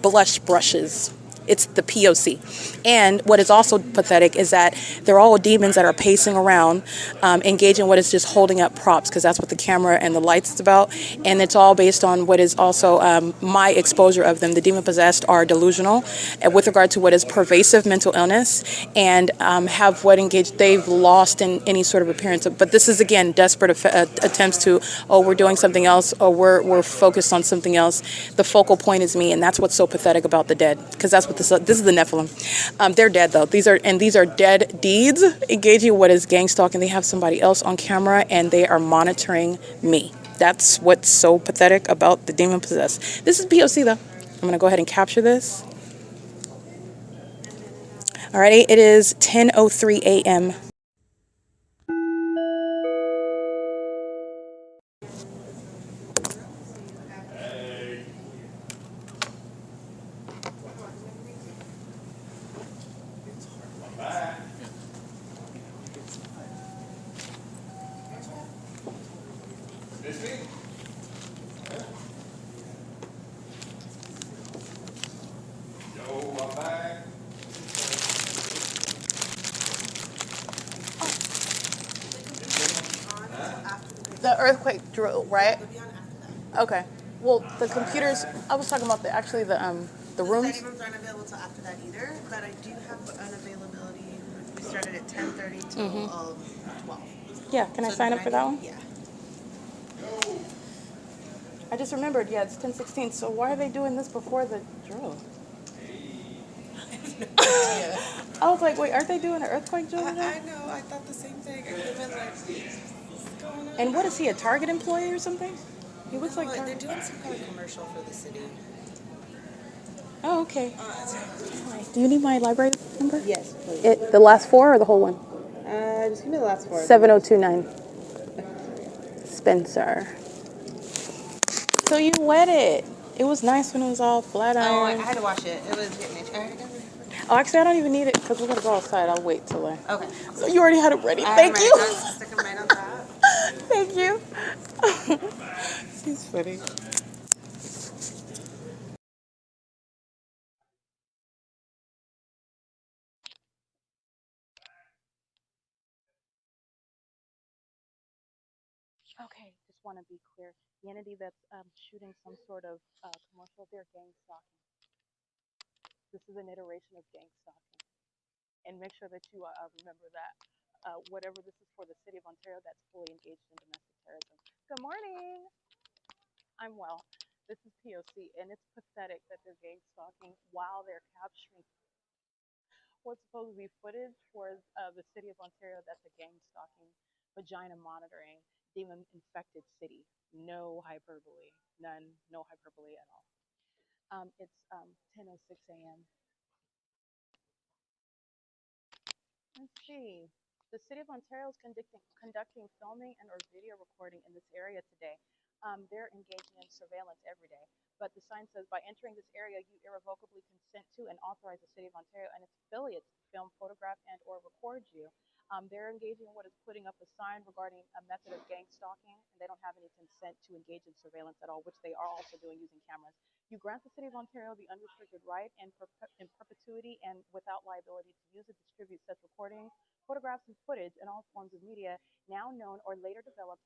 blush brushes. It's the P.O.C. And what is also pathetic is that they're all demons that are pacing around, engaging what is just holding up props, because that's what the camera and the lights is about. And it's all based on what is also my exposure of them. The demon-possessed are delusional with regard to what is pervasive mental illness, and have what engaged, they've lost in any sort of appearance. But this is, again, desperate attempts to, oh, we're doing something else, or we're focused on something else. The focal point is me, and that's what's so pathetic about the dead, because that's what this is the Nephilim. They're dead, though. These are dead deeds engaging what is gang stalking. They have somebody else on camera, and they are monitoring me. That's what's so pathetic about the demon possessed. This is P.O.C. though. I'm going to go ahead and capture this. Alrighty, it is 10:03 a.m. The earthquake drill, right? Okay. Well, the computers. I was talking about the rooms. The study rooms aren't available till after that either, but I do have an availability. We started at 10:30 till 12. Yeah. Can I sign up for that one? Yeah. I just remembered, yeah, it's 10:16. So why are they doing this before the drill? I was like, wait, aren't they doing an earthquake drill today? I know, I thought the same thing. I came in like, what's going on? And what is he, a Target employee or something? He looks like They're Target. doing some kind of commercial for the city. Oh, okay. Do you need my library number? Yes, please. The last four or the whole one? Just give me the last four. 7029. Spencer. So you wet it. It was nice when it was all flat Oh, I iron. had to wash it. It was getting itchy. Oh, actually, I don't even need it because we're going to go outside. I'll wait till I... Okay. So you already had it ready. I Thank have you. my notes, stick them right on top. Thank you. She's funny. Okay, just want to be clear. The entity that's shooting some sort of commercial, they're gang stalking. This is an iteration of gang stalking. And make sure that you remember that. Whatever this is for the city of Ontario, that's fully engaged in domestic terrorism. Good morning. I'm well. This is P.O.C. and it's pathetic that they're gang stalking while they're capturing what's supposed to be footage for the city of Ontario. That's a gang stalking, vagina monitoring, demon infected city. No hyperbole, none, no hyperbole at all. It's 10:06 a.m. Let's see. The City of Ontario is conducting filming and or video recording in this area today. They're engaging in surveillance every day. But the sign says, by entering this area, you irrevocably consent to and authorize the City of Ontario and its affiliates to film, photograph, and or record you. They're engaging in what is putting up a sign regarding a method of gang stalking, and they don't have any consent to engage in surveillance at all, which they are also doing using cameras. You grant the City of Ontario the unrestricted right and in perpetuity and without liability to use and distribute such recording, photographs, and footage in all forms of media now known or later developed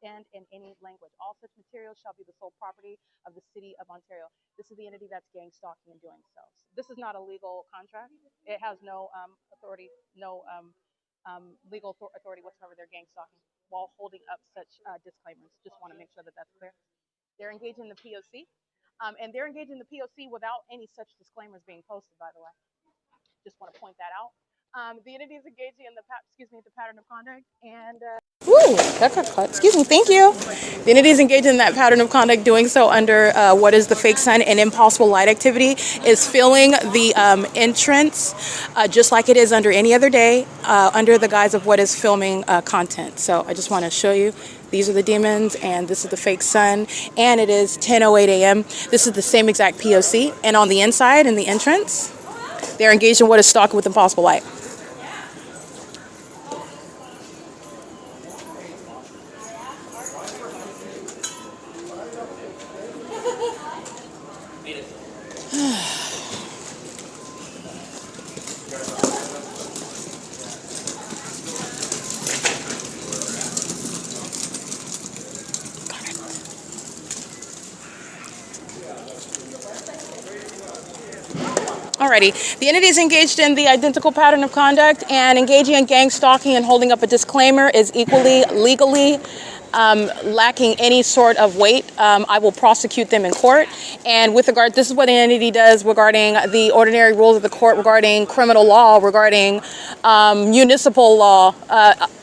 and in any language. All such materials shall be the sole property of the City of Ontario. This is the entity that's gang stalking and doing so. This is not a legal contract. It has no authority, no legal authority whatsoever. They're gang stalking while holding up such disclaimers. Just want to make sure that that's clear. They're engaging the P.O.C. And they're engaging the P.O.C. without any such disclaimers being posted, by the way. Just want to point that out. The entity is engaging in the pattern of conduct, and woo, that got cut. Excuse me, thank you. The entity is engaged in that pattern of conduct, doing so under what is the fake sun and impossible light activity, is filling the entrance just like it is under any other day, under the guise of what is filming content. So I just want to show you. These are the demons, and this is the fake sun, and it is 10:08 a.m. This is the same exact P.O.C. And on the inside, in the entrance, they're engaged in what is stalking with impossible light. Alrighty, the entity is engaged in the identical pattern of conduct, and engaging in gang stalking and holding up a disclaimer is equally legally lacking any sort of weight. I will prosecute them in court. And with regard, this is what the entity does regarding the ordinary rules of the court, regarding criminal law, regarding municipal law,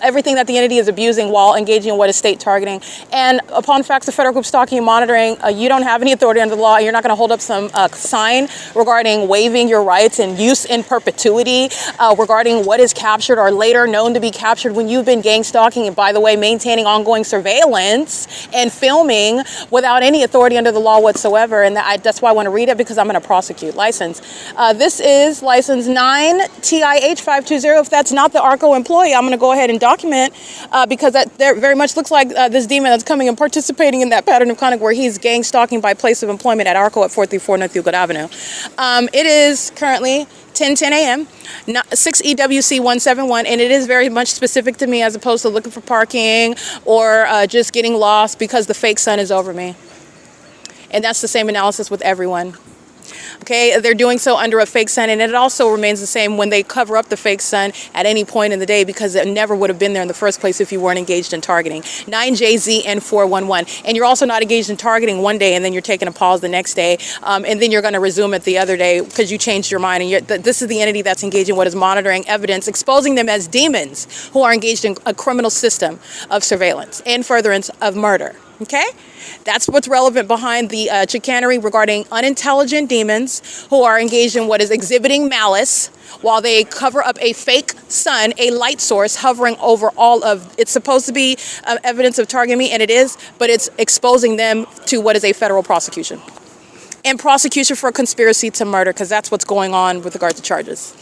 everything that the entity is abusing while engaging in what is state targeting. And upon facts of federal group stalking and monitoring, you don't have any authority under the law. You're not going to hold up some sign regarding waiving your rights and use in perpetuity, regarding what is captured or later known to be captured when you've been gang stalking and, by the way, maintaining ongoing surveillance and filming without any authority under the law whatsoever. And that's why I want to read it, because I'm going to prosecute. License. This is license 9 TIH 520. If that's not the ARCO employee, I'm going to go ahead and document, because that very much looks like this demon that's coming and participating in that pattern of conduct where he's gang stalking by place of employment at ARCO at 434 North Euclid Avenue. It is currently 10:10 a.m. 6 EWC 171, and it is very much specific to me, as opposed to looking for parking or just getting lost because the fake sun is over me. And that's the same analysis with everyone. Okay, they're doing so under a fake sun, and it also remains the same when they cover up the fake sun at any point in the day, because it never would have been there in the first place if you weren't engaged in targeting. 9JZN411. And you're also not engaged in targeting one day and then you're taking a pause the next day, and then you're going to resume it the other day because you changed your mind. And this is the entity that's engaged in what is monitoring evidence, exposing them as demons who are engaged in a criminal system of surveillance and furtherance of murder. Okay? That's what's relevant behind the chicanery regarding unintelligent demons who are engaged in what is exhibiting malice while they cover up a fake sun, a light source hovering over all of, it's supposed to be evidence of targeting me, and it is, but it's exposing them to what is a federal prosecution. And prosecution for conspiracy to murder, because that's what's going on with regard to charges.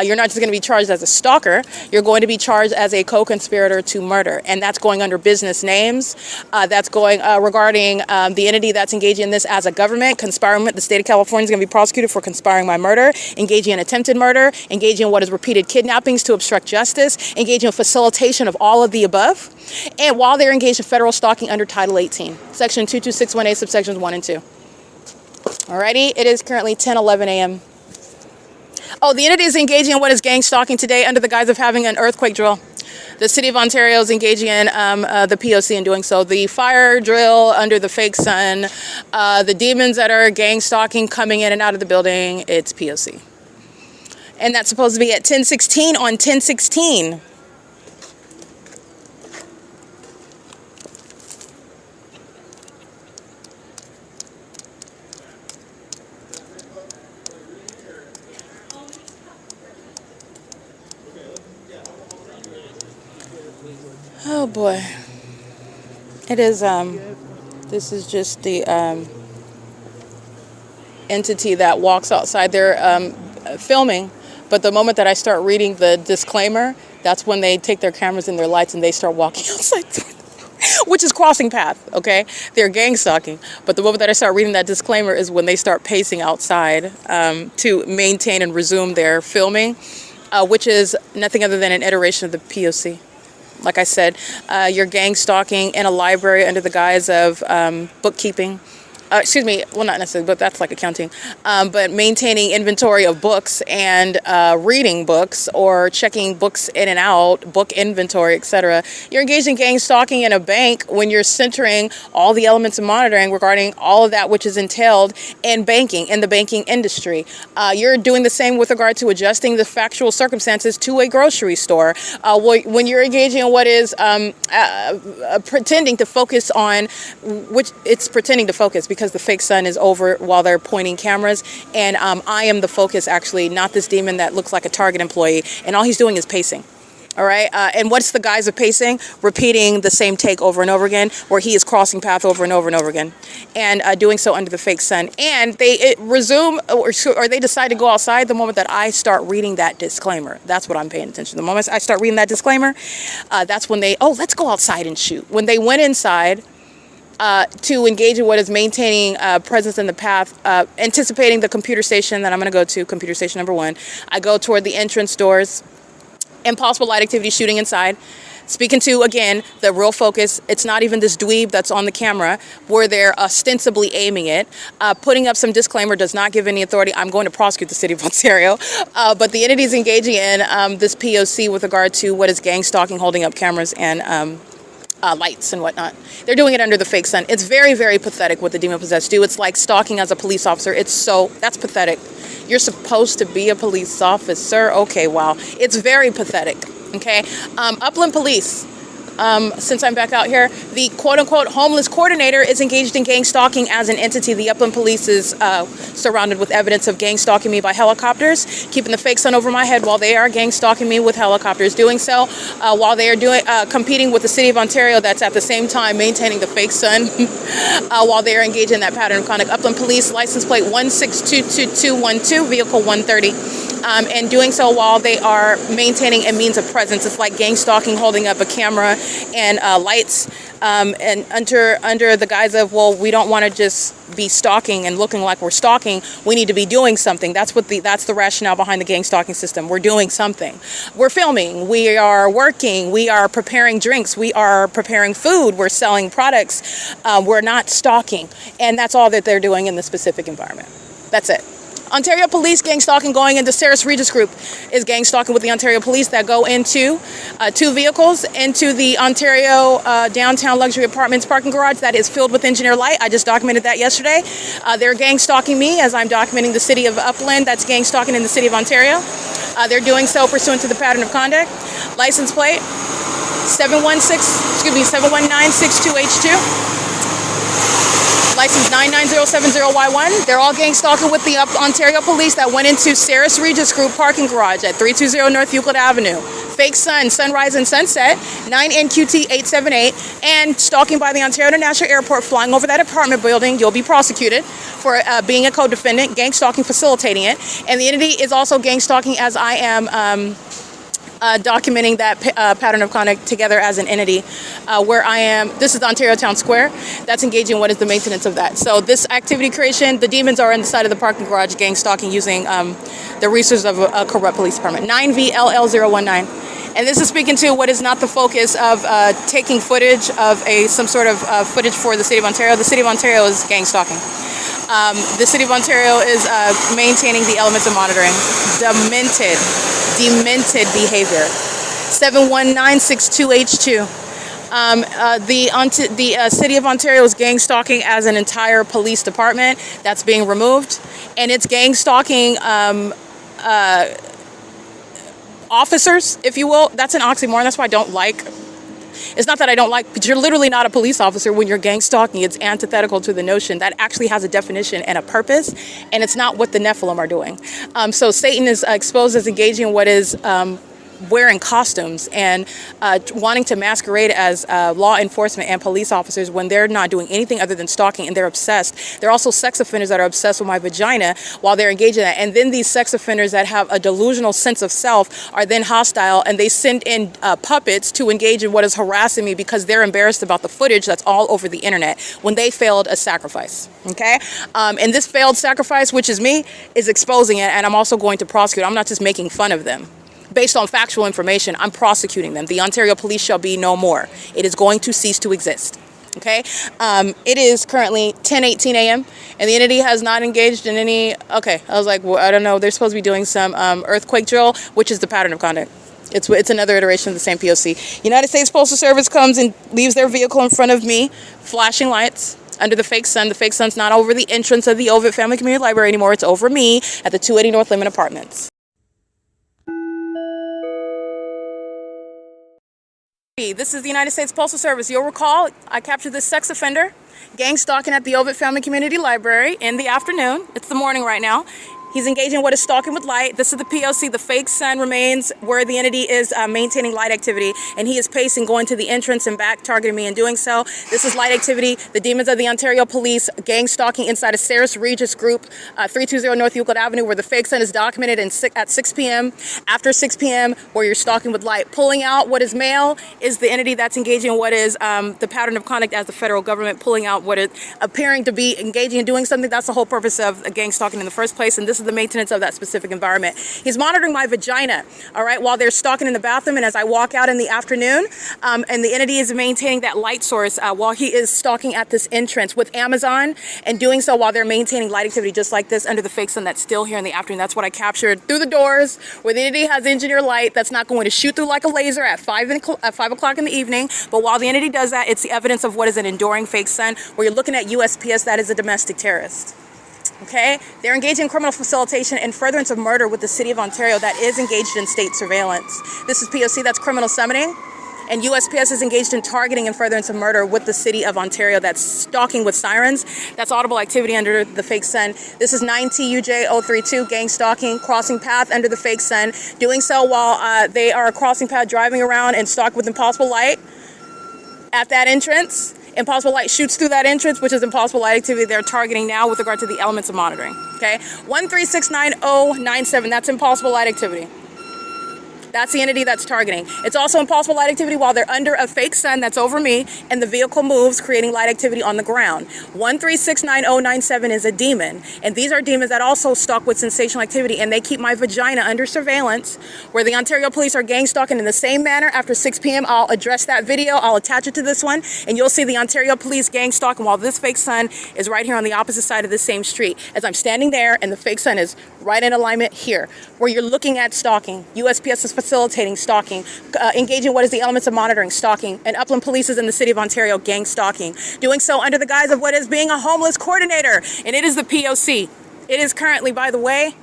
You're not just going to be charged as a stalker, you're going to be charged as a co-conspirator to murder. And that's going under business names. That's going regarding the entity that's engaging in this as a government, conspiring. The state of California is going to be prosecuted for conspiring by murder, engaging in attempted murder, engaging in what is repeated kidnappings to obstruct justice, engaging in facilitation of all of the above. And while they're engaged in federal stalking under Title 18, Section 22618, subsections 1 and 2. Alrighty, it is currently 10:11 a.m. Oh, the entity is engaging in what is gang stalking today under the guise of having an earthquake drill. The city of Ontario is engaging in the P.O.C. in doing so. The fire drill under the fake sun, the demons that are gang stalking coming in and out of the building, it's P.O.C. And that's supposed to be at 10:16 on 10/16. Oh boy. It is, this is just the entity that walks outside. They're filming, but the moment that I start reading the disclaimer, that's when they take their cameras and their lights and they start walking outside, which is crossing path, okay? They're gang stalking, but the moment that I start reading that disclaimer is when they start pacing outside to maintain and resume their filming, which is nothing other than an iteration of the P.O.C. Like I said, you're gang stalking in a library under the guise of bookkeeping. Excuse me, well, not necessarily, but that's like accounting. But maintaining inventory of books and reading books or checking books in and out, book inventory, etc. You're engaged in gang stalking in a bank when you're centering all the elements of monitoring regarding all of that which is entailed in banking, in the banking industry. You're doing the same with regard to adjusting the factual circumstances to a grocery store. When you're engaging in what is pretending to focus on, which it's pretending to focus because the fake sun is over while they're pointing cameras, and I am the focus, actually, not this demon that looks like a Target employee, and all he's doing is pacing. All right, and what's the guise of pacing? Repeating the same take over and over again, where he is crossing path over and over and over again, and doing so under the fake sun. And they resume, or they decide to go outside the moment that I start reading that disclaimer. That's what I'm paying attention to. The moment I start reading that disclaimer, that's when they, oh, let's go outside and shoot. When they went inside, to engage in what is maintaining presence in the path, anticipating the computer station that I'm going to go to, computer station number 1. I go toward the entrance doors, impossible light activity, shooting inside. Speaking to, again, the real focus, it's not even this dweeb that's on the camera where they're ostensibly aiming it. Putting up some disclaimer does not give any authority. I'm going to prosecute the city of Ontario. But the entity is engaging in this P.O.C. with regard to what is gang stalking, holding up cameras and lights and whatnot. They're doing it under the fake sun. It's very, very pathetic what the demon-possessed do. It's like stalking as a police officer. That's pathetic. You're supposed to be a police officer. Okay, wow. It's very pathetic, okay? Upland Police. Since I'm back out here, the quote-unquote homeless coordinator is engaged in gang stalking as an entity. The Upland Police is surrounded with evidence of gang stalking me by helicopters, keeping the fake sun over my head while they are gang stalking me with helicopters. Doing so while they are competing with the city of Ontario that's at the same time maintaining the fake sun while they are engaged in that pattern of conduct. Upland Police, license plate 1622212, vehicle 130. And doing so while they are maintaining a means of presence. It's like gang stalking, holding up a camera and lights, and under the guise of, well, we don't want to just be stalking and looking like we're stalking. We need to be doing something. That's the rationale behind the gang stalking system. We're doing something. We're filming. We are working. We are preparing drinks. We are preparing food. We're selling products. We're not stalking, and that's all that they're doing in the specific environment. That's it. Ontario Police gang stalking going into Sarah's Regis Group is gang stalking with the Ontario Police that go into 2 vehicles into the Ontario downtown luxury apartments parking garage that is filled with engineer light. I just documented that yesterday. They're gang stalking me as I'm documenting the city of Upland that's gang stalking in the city of Ontario. They're doing so pursuant to the pattern of conduct. License plate 71962H2. License 99070Y1. They're all gang stalking with the Ontario Police that went into Sarah's Regis Group parking garage at 320 North Euclid Avenue. Fake sun, sunrise and sunset, 9NQT878, and stalking by the Ontario International Airport, flying over that apartment building. You'll be prosecuted for being a co-defendant, gang stalking, facilitating it. And the entity is also gang stalking as I am documenting that pattern of conduct together as an entity where I am. This is the Ontario Town Square. That's engaging what is the maintenance of that. So this activity creation, the demons are in the side of the parking garage gang stalking using the resources of a corrupt police department. 9VLL019. And this is speaking to what is not the focus of taking footage of some sort of footage for the City of Ontario. The City of Ontario is gang stalking. The City of Ontario is maintaining the elements of monitoring. Demented behavior. 71962H2. The City of Ontario is gang stalking as an entire police department that's being removed, and it's gang stalking officers, if you will. That's an oxymoron. That's why I don't like. It's not that I don't like, but you're literally not a police officer when you're gang stalking. It's antithetical to the notion that actually has a definition and a purpose, and it's not what the Nephilim are doing. So Satan is exposed as engaging in what is wearing costumes and wanting to masquerade as law enforcement and police officers when they're not doing anything other than stalking, and they're obsessed. They're also sex offenders that are obsessed with my vagina while they're engaged in that. And then these sex offenders that have a delusional sense of self are then hostile, and they send in puppets to engage in what is harassing me because they're embarrassed about the footage that's all over the internet when they failed a sacrifice. Okay? And this failed sacrifice, which is me, is exposing it, and I'm also going to prosecute. I'm not just making fun of them. Based on factual information, I'm prosecuting them. The Ontario Police shall be no more. It is going to cease to exist. Okay? It is currently 10:18 a.m. and the entity has not engaged in any. Okay, I was like, well, I don't know. They're supposed to be doing some earthquake drill, which is the pattern of conduct. It's another iteration of the same P.O.C. United States Postal Service comes and leaves their vehicle in front of me, flashing lights under the fake sun. The fake sun's not over the entrance of the OVITT Family Community Library anymore. It's over me at the 280 North Lemon Apartments. This is the United States Postal Service. You'll recall I captured this sex offender gang stalking at the OVITT Family Community Library in the afternoon. It's the morning right now. He's engaging in what is stalking with light. This is the P.O.C. The fake sun remains where the entity is maintaining light activity, and he is pacing, going to the entrance and back, targeting me in doing so. This is light activity. The demons of the Ontario Police gang stalking inside of Sarah's Regis Group, 320 North Euclid Avenue, where the fake sun is documented at 6 p.m. After 6 p.m., where you're stalking with light. Pulling out what is male is the entity that's engaging in what is the pattern of conduct as the federal government, pulling out what is appearing to be engaging in doing something. That's the whole purpose of gang stalking in the first place, and this is the maintenance of that specific environment. He's monitoring my vagina, all right, while they're stalking in the bathroom, and as I walk out in the afternoon, and the entity is maintaining that light source while he is stalking at this entrance with Amazon, and doing so while they're maintaining light activity just like this under the fake sun that's still here in the afternoon. That's what I captured through the doors, where the entity has engineer light that's not going to shoot through like a laser at 5 o'clock in the evening, but while the entity does that, it's the evidence of what is an enduring fake sun, where you're looking at U.S.P.S. that is a domestic terrorist. Okay, they're engaged in criminal facilitation and furtherance of murder with the City of Ontario that is engaged in state surveillance. This is P.O.C. That's criminal summoning, and U.S.P.S. is engaged in targeting and furtherance of murder with the City of Ontario that's stalking with sirens. That's audible activity under the fake sun. This is 9TUJ032, gang stalking, crossing path under the fake sun, doing so while they are crossing path, driving around and stalk with impossible light at that entrance. Impossible light shoots through that entrance, which is impossible light activity they're targeting now with regard to the elements of monitoring. Okay, 1369097. That's impossible light activity. That's the entity that's targeting. It's also impossible light activity while they're under a fake sun that's over me and the vehicle moves, creating light activity on the ground. 1369097 is a demon, and these are demons that also stalk with sensational activity, and they keep my vagina under surveillance, where the Ontario police are gang stalking in the same manner after 6 p.m. I'll address that video. I'll attach it to this one, and you'll see the Ontario police gang stalking while this fake sun is right here on the opposite side of the same street, as I'm standing there and the fake sun is right in alignment here, where you're looking at stalking. USPS is facilitating stalking, engaging what is the elements of monitoring, stalking, and Upland Police is in the City of Ontario gang stalking, doing so under the guise of what is being a homeless coordinator, and it is the P.O.C. It is currently, by the way,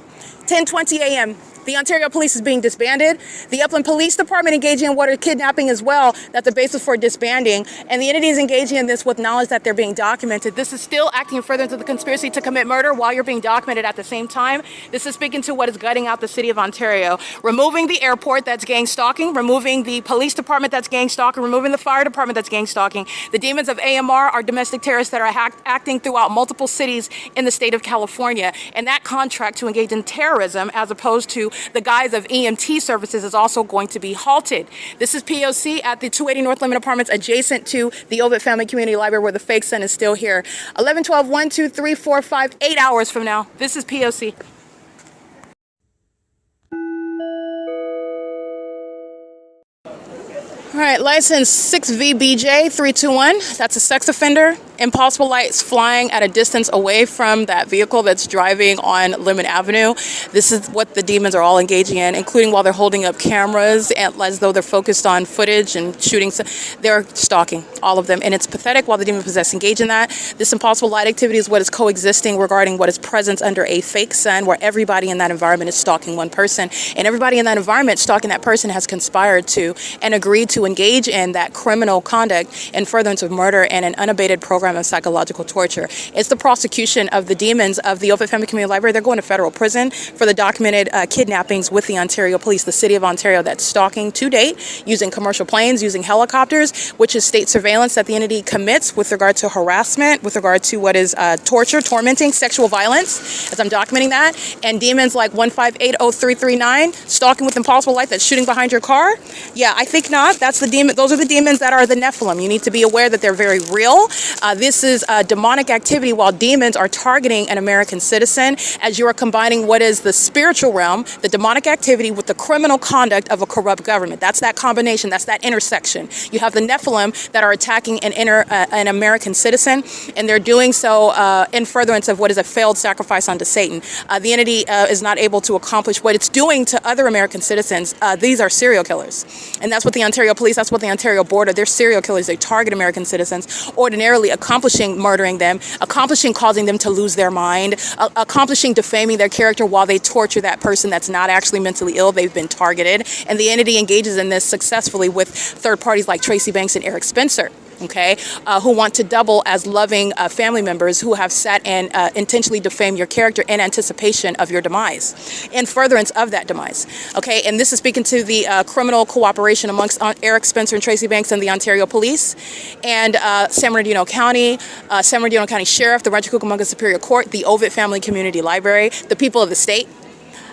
10:20 a.m. The Ontario Police is being disbanded. The Upland Police Department engaging in what are kidnapping as well. That's the basis for disbanding. And the entity is engaging in this with knowledge that they're being documented. This is still acting in furtherance of the conspiracy to commit murder while you're being documented at the same time. This is speaking to what is gutting out the City of Ontario. Removing the airport that's gang stalking, removing the police department that's gang stalking, removing the fire department that's gang stalking. The demons of AMR are domestic terrorists that are acting throughout multiple cities in the state of California. And that contract to engage in terrorism as opposed to the guise of EMT services is also going to be halted. This is P.O.C. at the 280 North Lemon Apartments adjacent to the OVITT Family Community Library where the fake sun is still here. 11, 12, 1, 2, 3, 4, 5, 8 hours from now. This is P.O.C. All right, license 6VBJ321. That's a sex offender. Impossible lights flying at a distance away from that vehicle that's driving on Lemon Avenue. This is what the demons are all engaging in, including while they're holding up cameras and as though they're focused on footage and shooting. They're stalking, all of them. And it's pathetic while the demon possessed engage in that. This impossible light activity is what is coexisting regarding what is presence under a fake sun, where everybody in that environment is stalking one person. And everybody in that environment stalking that person has conspired to and agreed to engage in that criminal conduct in furtherance of murder and an unabated program of psychological torture. It's the prosecution of the demons of the OVITT Family Community Library. They're going to federal prison for the documented kidnappings with the Ontario Police, the City of Ontario, that's stalking to date using commercial planes, using helicopters, which is state surveillance that the entity commits with regard to harassment, with regard to what is torture, tormenting, sexual violence, as I'm documenting that, and demons like 1580339, stalking with impossible light that's shooting behind your car. Yeah, I think not. That's the demon. Those are the demons that are the Nephilim. You need to be aware that they're very real. This is demonic activity while demons are targeting an American citizen, as you are combining what is the spiritual realm, the demonic activity, with the criminal conduct of a corrupt government. That's that combination. That's that intersection. You have the Nephilim that are attacking an American citizen, and they're doing so in furtherance of what is a failed sacrifice unto Satan. The entity is not able to accomplish what it's doing to other American citizens. These are serial killers. And that's what the Ontario Police, that's what the Ontario Border, they're serial killers. They target American citizens, ordinarily accomplishing murdering them, accomplishing causing them to lose their mind, accomplishing defaming their character while they torture that person that's not actually mentally ill. They've been targeted. And the entity engages in this successfully with third parties like Tracy Banks and Eric Spencer. Okay, who want to double as loving family members who have sat and intentionally defamed your character in anticipation of your demise, in furtherance of that demise. Okay, and this is speaking to the criminal cooperation amongst Eric Spencer and Tracy Banks and the Ontario Police, and San Bernardino County Sheriff, the Rancho Cucamonga Superior Court, the OVITT Family Community Library, the people of the state,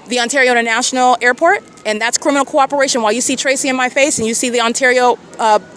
the Ontario International Airport, and that's criminal cooperation. While you see Tracy in my face and you see the Ontario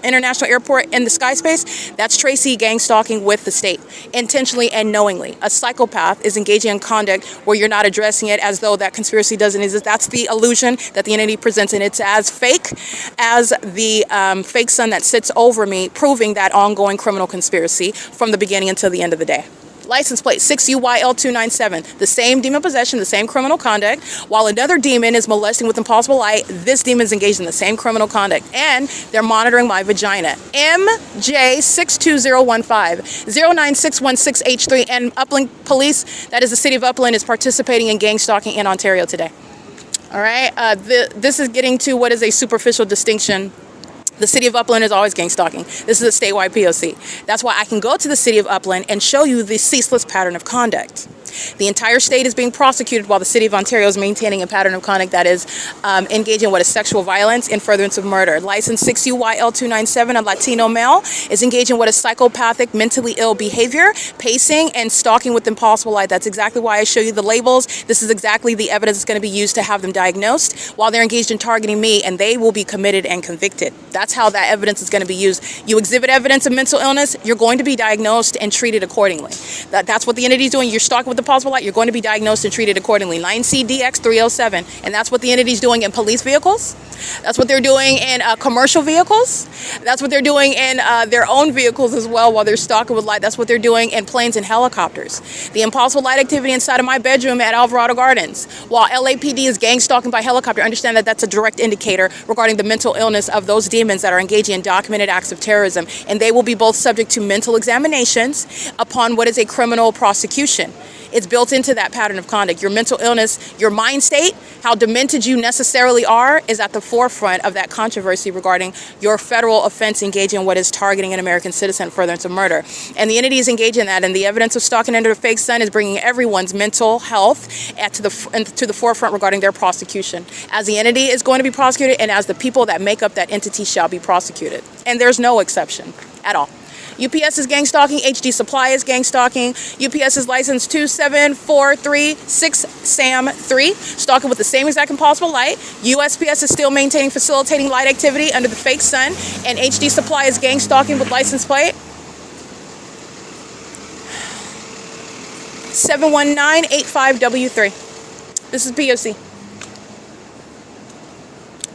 International Airport in the sky space, that's Tracy gang stalking with the state, intentionally and knowingly. A psychopath is engaging in conduct where you're not addressing it as though that conspiracy doesn't exist. That's the illusion that the entity presents, and it's as fake as the fake sun that sits over me, proving that ongoing criminal conspiracy from the beginning until the end of the day. License plate 6UYL297, the same demon possession, the same criminal conduct. While another demon is molesting with impossible light, this demon is engaged in the same criminal conduct, and they're monitoring my vagina. MJ62015, 09616H3, and Upland Police, that is the City of Upland, is participating in gang stalking in Ontario today. All right, this is getting to what is a superficial distinction. The City of Upland is always gang stalking. This is a statewide P.O.C. That's why I can go to the City of Upland and show you the ceaseless pattern of conduct. The entire state is being prosecuted while the city of Ontario is maintaining a pattern of conduct that is engaging in what is sexual violence in furtherance of murder. License 6UYL297, a Latino male, is engaging in what is psychopathic, mentally ill behavior, pacing, and stalking with impossible light. That's exactly why I show you the labels. This is exactly the evidence that's going to be used to have them diagnosed while they're engaged in targeting me, and they will be committed and convicted. That's how that evidence is going to be used. You exhibit evidence of mental illness, you're going to be diagnosed and treated accordingly. That's what the entity is doing. You're stalking with the possible light, you're going to be diagnosed and treated accordingly. 9CDX307, and that's what the entity is doing in police vehicles. That's what they're doing in commercial vehicles. That's what they're doing in their own vehicles as well while they're stalking with light. That's what they're doing in planes and helicopters. The impossible light activity inside of my bedroom at Alvarado Gardens while LAPD is gang stalking by helicopter. Understand that that's a direct indicator regarding the mental illness of those demons that are engaging in documented acts of terrorism, and they will be both subject to mental examinations upon what is a criminal prosecution. It's built into that pattern of conduct. Your mental illness, your mind state, how demented you necessarily are, is at the forefront of that controversy regarding your federal offense engaging in what is targeting an American citizen furtherance of murder. And the entity is engaged in that, and the evidence of stalking under the fake sun is bringing everyone's mental health to the forefront regarding their prosecution. As the entity is going to be prosecuted, and as the people that make up that entity shall be prosecuted. And there's no exception at all. UPS is gang stalking. HD Supply is gang stalking. UPS is license 27436 SAM 3, stalking with the same exact impossible light. USPS is still maintaining facilitating light activity under the fake sun. And HD Supply is gang stalking with license plate 71985W3. This is P.O.C.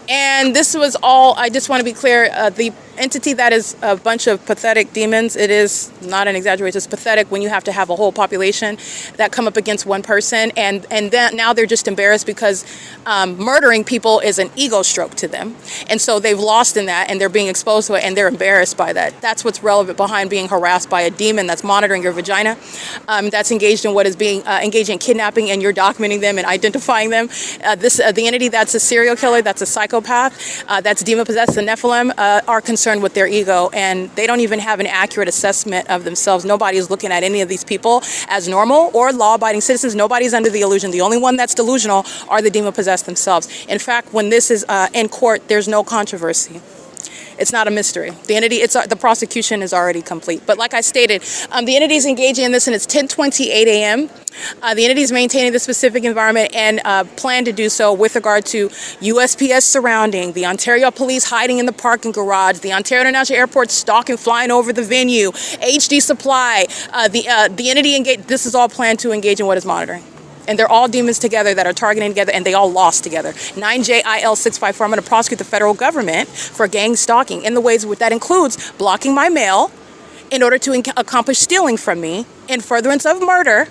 And this was all, I just want to be clear, the entity that is a bunch of pathetic demons, it is not an exaggeration, it's pathetic when you have to have a whole population that come up against one person, and then now they're just embarrassed because murdering people is an ego stroke to them, and so they've lost in that, and they're being exposed to it, and they're embarrassed by that. That's what's relevant behind being harassed by a demon that's monitoring your vagina, that's engaged in what is being engaged in kidnapping, and you're documenting them and identifying them. The entity that's a serial killer, that's a psychopath, that's demon possessed, the Nephilim, are concerned with their ego, and they don't even have an accurate assessment of themselves. Nobody is looking at any of these people as normal or law-abiding citizens. Nobody's under the illusion. The only one that's delusional are the demon-possessed themselves. In fact, when this is in court, there's no controversy. It's not a mystery. The entity, the prosecution is already complete. But like I stated, the entity is engaging in this, and it's 10:28 a.m. The entity is maintaining the specific environment and plan to do so with regard to USPS surrounding, the Ontario Police hiding in the parking garage, the Ontario International Airport stalking, flying over the venue, HD Supply, the entity engaged. This is all planned to engage in what is monitoring. And they're all demons together that are targeting together, and they all lost together. 9JIL654, I'm going to prosecute the federal government for gang stalking in the ways that includes blocking my mail in order to accomplish stealing from me in furtherance of murder.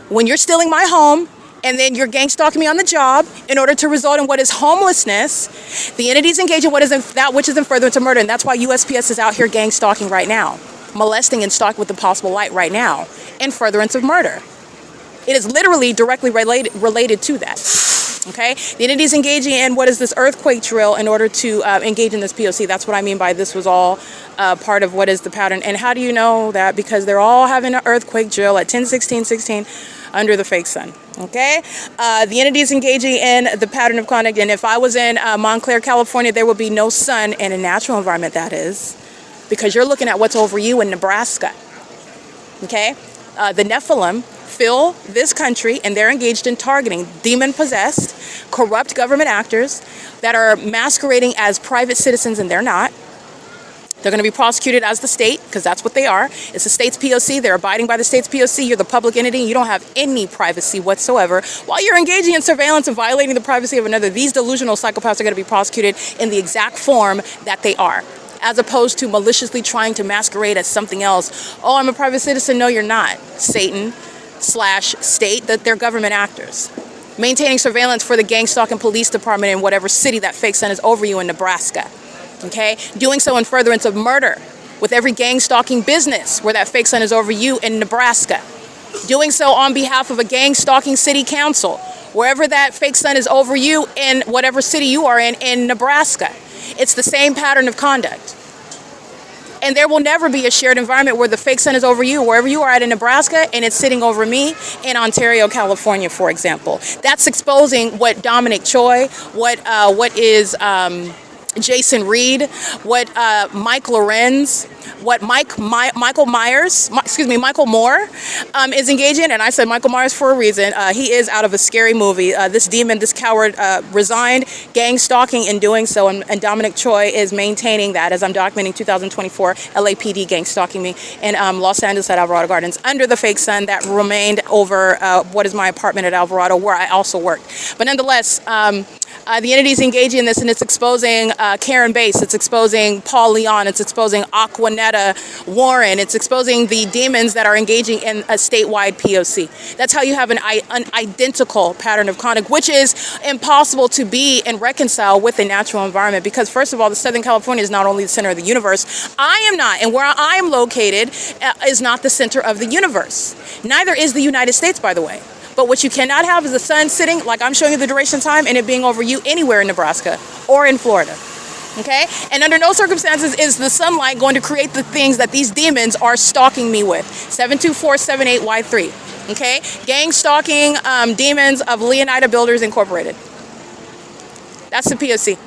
When you're stealing my home, and then you're gang stalking me on the job in order to result in what is homelessness, the entities engage in that which is in furtherance of murder, and that's why USPS is out here gang stalking right now, molesting and stalking with the possible light right now in furtherance of murder. It is literally directly related to that. Okay? The entity is engaging in what is this earthquake drill in order to engage in this P.O.C. That's what I mean by this was all part of what is the pattern. And how do you know that? Because they're all having an earthquake drill at 10:16:16 under the fake sun. Okay? The entity is engaging in the pattern of conduct. And if I was in Montclair, California, there would be no sun in a natural environment, that is. Because you're looking at what's over you in Nebraska. Okay? The Nephilim fill this country, and they're engaged in targeting demon-possessed, corrupt government actors that are masquerading as private citizens, and they're not. They're going to be prosecuted as the state, because that's what they are. It's the state's P.O.C. They're abiding by the state's P.O.C. You're the public entity. You don't have any privacy whatsoever. While you're engaging in surveillance and violating the privacy of another, these delusional psychopaths are going to be prosecuted in the exact form that they are, as opposed to maliciously trying to masquerade as something else. Oh, I'm a private citizen. No, you're not, Satan/state, that they're government actors. Maintaining surveillance for the gang stalking police department in whatever city that fake sun is over you in Nebraska. Okay? Doing so in furtherance of murder with every gang stalking business where that fake sun is over you in Nebraska. Doing so on behalf of a gang stalking city council, wherever that fake sun is over you in whatever city you are in Nebraska. It's the same pattern of conduct. And there will never be a shared environment where the fake sun is over you, wherever you are at in Nebraska, and it's sitting over me in Ontario, California, for example. That's exposing what Dominic Choi, what is Jason Reed, what Mike Lorenz, what Michael Moore is engaging in. And I said Michael Myers for a reason. He is out of a scary movie. This demon, this coward, resigned, gang stalking in doing so, and Dominic Choi is maintaining that, as I'm documenting 2024 LAPD gang stalking me in Los Angeles at Alvarado Gardens under the fake sun that remained over what is my apartment at Alvarado, where I also worked. But nonetheless, the entity is engaging in this, and it's exposing Karen Bass, it's exposing Paul Leon, it's exposing Aquanetta Warren, it's exposing the demons that are engaging in a statewide POC. That's how you have an identical pattern of conduct, which is impossible to be and reconcile with the natural environment, because first of all, the Southern California is not only the center of the universe, I am not, and where I am located is not the center of the universe. Neither is the United States, by the way. But what you cannot have is the sun sitting, like I'm showing you the duration of time, and it being over you anywhere in Nebraska or in Florida. Okay? And under no circumstances is the sunlight going to create the things that these demons are stalking me with. 72478Y3. Okay? Gang stalking demons of Leonida Builders Incorporated. That's the POC.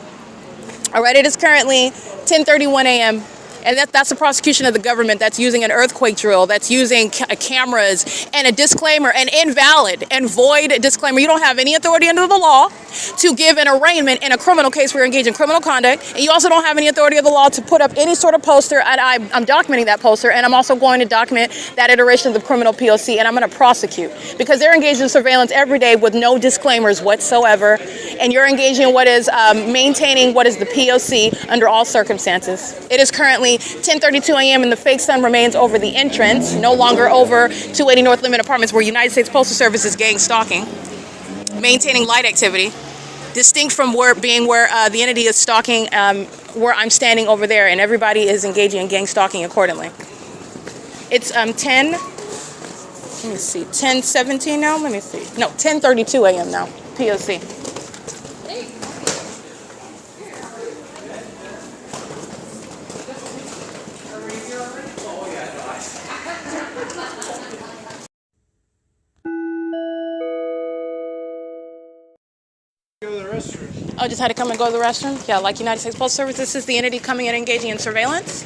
All right, it is currently 10:31 a.m. And that's a prosecution of the government that's using an earthquake drill, that's using cameras and a disclaimer, an invalid and void disclaimer. You don't have any authority under the law to give an arraignment in a criminal case where you're engaged in criminal conduct. And you also don't have any authority of the law to put up any sort of poster. And I'm documenting that poster, and I'm also going to document that iteration of the criminal POC, and I'm going to prosecute because they're engaged in surveillance every day with no disclaimers whatsoever. And you're engaging in what is maintaining what is the POC under all circumstances. It is currently 10:32 a.m. and the fake sun remains over the entrance, no longer over 280 North Limit Apartments, where United States Postal Service is gang stalking, maintaining light activity, distinct from where the entity is stalking, where I'm standing over there, and everybody is engaging in gang stalking accordingly. It's 10:17 now. Let me see. No, 10:32 a.m. now. POC. Oh, just had to come and go to the restroom? Yeah, like United States Postal Service, this is the entity coming in engaging in surveillance.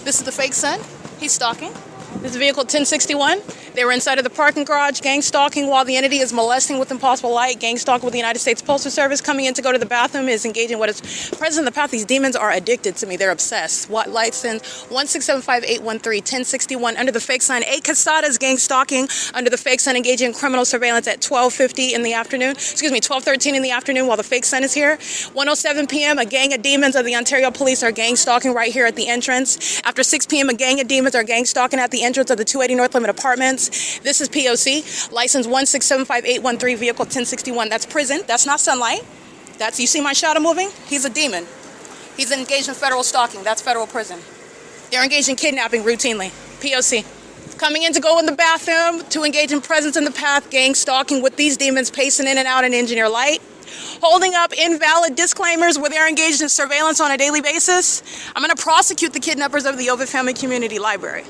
This is the fake son. He's stalking. This is vehicle 1061. They were inside of the parking garage, gang stalking while the entity is molesting with impossible light, gang stalking with the United States Postal Service, coming in to go to the bathroom, is engaging what is present in the path. These demons are addicted to me. They're obsessed. What license 1675813 1061 under the fake sign. 8 Casadas gang stalking under the fake sign, engaging in criminal surveillance at 12:50 in the afternoon. 12:13 in the afternoon while the fake sign is here. 1:07 p.m. a gang of demons of the Ontario Police are gang stalking right here at the entrance. After 6 p.m. a gang of demons are gang stalking at the entrance of the 280 North Limit Apartments. This is POC, license 1675813, vehicle 1061. That's prison. That's not sunlight. You see my shadow moving? He's a demon. He's engaged in federal stalking. That's federal prison. They're engaged in kidnapping routinely. POC. Coming in to go in the bathroom, to engage in presence in the path, gang stalking with these demons pacing in and out in engineer light. Holding up invalid disclaimers where they're engaged in surveillance on a daily basis. I'm going to prosecute the kidnappers of the OVITT Family Community Library.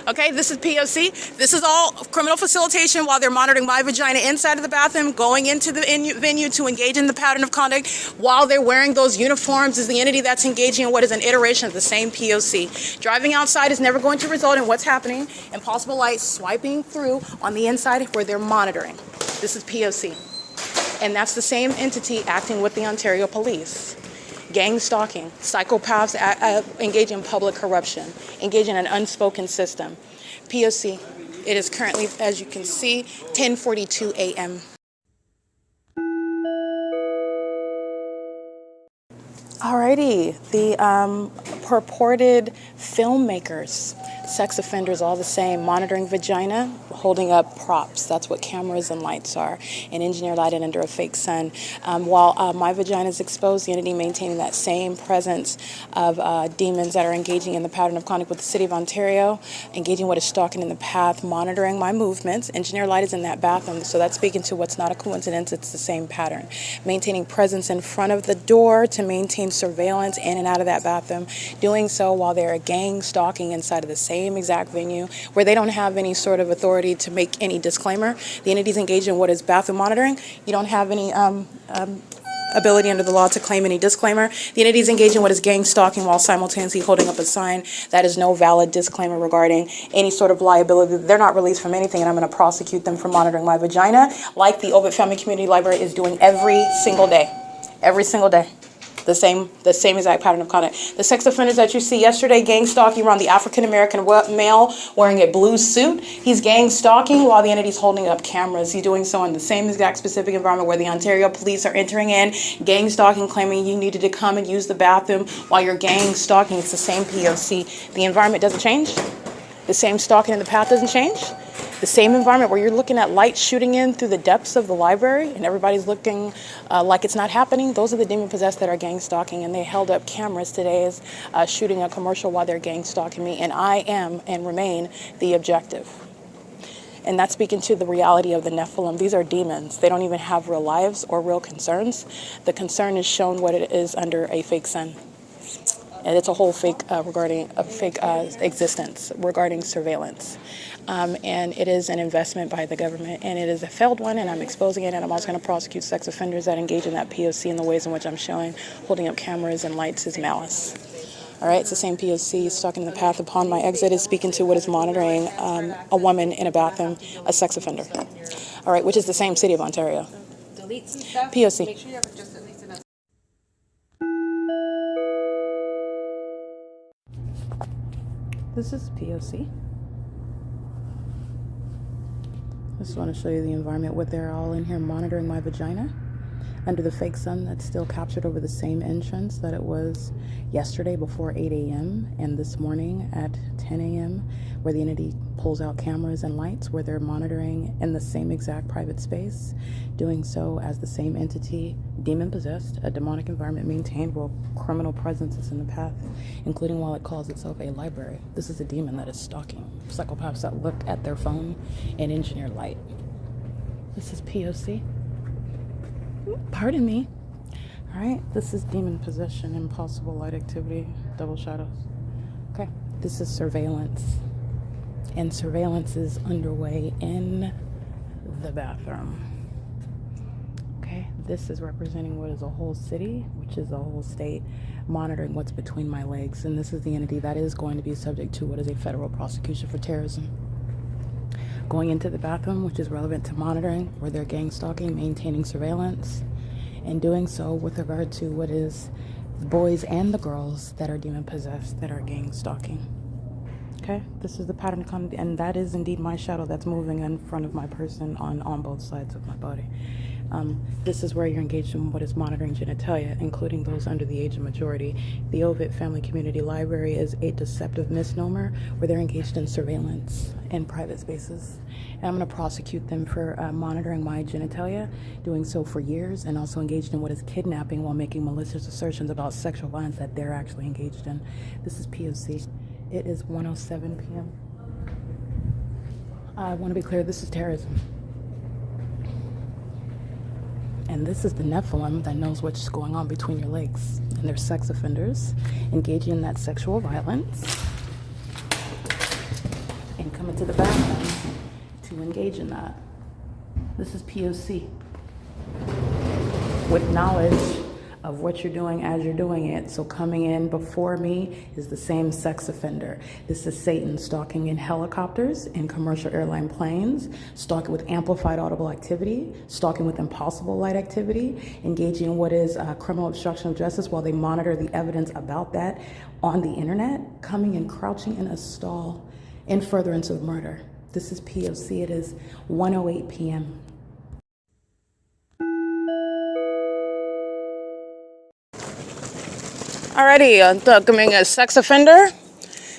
Okay, this is POC. This is all criminal facilitation while they're monitoring my vagina inside of the bathroom, going into the venue to engage in the pattern of conduct while they're wearing those uniforms is the entity that's engaging in what is an iteration of the same POC. Driving outside is never going to result in what's happening. Impossible light swiping through on the inside where they're monitoring. This is POC. And that's the same entity acting with the Ontario Police. Gang stalking, psychopaths engaging in public corruption, engaging in an unspoken system. POC, it is currently, as you can see, 10:42 a.m. Alrighty, the purported filmmakers, sex offenders, all the same, monitoring vagina, holding up props. That's what cameras and lights are, and engineer lighted under a fake sun. While my vagina is exposed, the entity maintaining that same presence of demons that are engaging in the pattern of conduct with the City of Ontario, engaging what is stalking in the path, monitoring my movements. Engineer light is in that bathroom, so that's speaking to what's not a coincidence. It's the same pattern. Maintaining presence in front of the door to maintain engaging surveillance in and out of that bathroom, doing so while they're gang stalking inside of the same exact venue where they don't have any sort of authority to make any disclaimer. The entities engaged in what is bathroom monitoring, you don't have any ability under the law to claim any disclaimer. The entities engaged in what is gang stalking while simultaneously holding up a sign. That is no valid disclaimer regarding any sort of liability. They're not released from anything, and I'm going to prosecute them for monitoring my vagina, like the OVITT Family Community Library is doing every single day. Every single day. The same exact pattern of conduct. The sex offenders that you see yesterday gang stalking around the African-American male wearing a blue suit. He's gang stalking while the entity's holding up cameras. He's doing so in the same exact specific environment where the Ontario police are entering in, gang stalking, claiming you needed to come and use the bathroom while you're gang stalking. It's the same P.O.C. The environment doesn't change. The same stalking in the path doesn't change. The same environment where you're looking at lights shooting in through the depths of the library and everybody's looking like it's not happening. Those are the demon-possessed that are gang stalking, and they held up cameras today as shooting a commercial while they're gang stalking me, and I am and remain the objective. And that's speaking to the reality of the Nephilim. These are demons. They don't even have real lives or real concerns. The concern is shown what it is under a fake sun. And it's a whole fake regarding a fake existence regarding surveillance. And it is an investment by the government, and it is a failed one, and I'm exposing it, and I'm also going to prosecute sex offenders that engage in that P.O.C. in the ways in which I'm showing, holding up cameras and lights is malice. All right, it's the same P.O.C. stalking the path upon my exit is speaking to what is monitoring a woman in a bathroom, a sex offender. All right, which is the same city of Ontario. P.O.C. Make sure you have just at least enough. This is P.O.C. I just want to show you the environment where they're all in here monitoring my vagina under the fake sun that's still captured over the same entrance that it was yesterday before 8 a.m. and this morning at 10 a.m. where the entity pulls out cameras and lights where they're monitoring in the same exact private space, doing so as the same entity, demon-possessed, a demonic environment maintained while criminal presence is in the path, including while it calls itself a library. This is a demon that is stalking psychopaths that look at their phone and engineer light. This is P.O.C. Pardon me. All right, this is demon possession, impossible light activity, double shadows. Okay, this is surveillance. And surveillance is underway in the bathroom. Okay, this is representing what is a whole city, which is a whole state, monitoring what's between my legs. And this is the entity that is going to be subject to what is a federal prosecution for terrorism. Going into the bathroom, which is relevant to monitoring, where they're gang stalking, maintaining surveillance, and doing so with regard to what is the boys and the girls that are demon possessed, that are gang stalking. Okay, this is the pattern, and that is indeed my shadow that's moving in front of my person on both sides of my body. This is where you're engaged in what is monitoring genitalia, including those under the age of majority. The OVITT Family Community Library is a deceptive misnomer where they're engaged in surveillance in private spaces. And I'm going to prosecute them for monitoring my genitalia, doing so for years, and also engaged in what is kidnapping while making malicious assertions about sexual violence that they're actually engaged in. This is P.O.C. It is 1:07 p.m. I want to be clear, this is terrorism. And this is the Nephilim that knows what's going on between your legs. And they're sex offenders engaging in that sexual violence and coming to the bathroom to engage in that. This is P.O.C. with knowledge of what you're doing as you're doing it. So coming in before me is the same sex offender. This is Satan stalking in helicopters, in commercial airline planes, stalking with amplified audible activity, stalking with impossible light activity, engaging in what is criminal obstruction of justice while they monitor the evidence about that on the internet, coming and crouching in a stall in furtherance of murder. This is P.O.C. It is 1:08 p.m. Alrighty, coming a sex offender.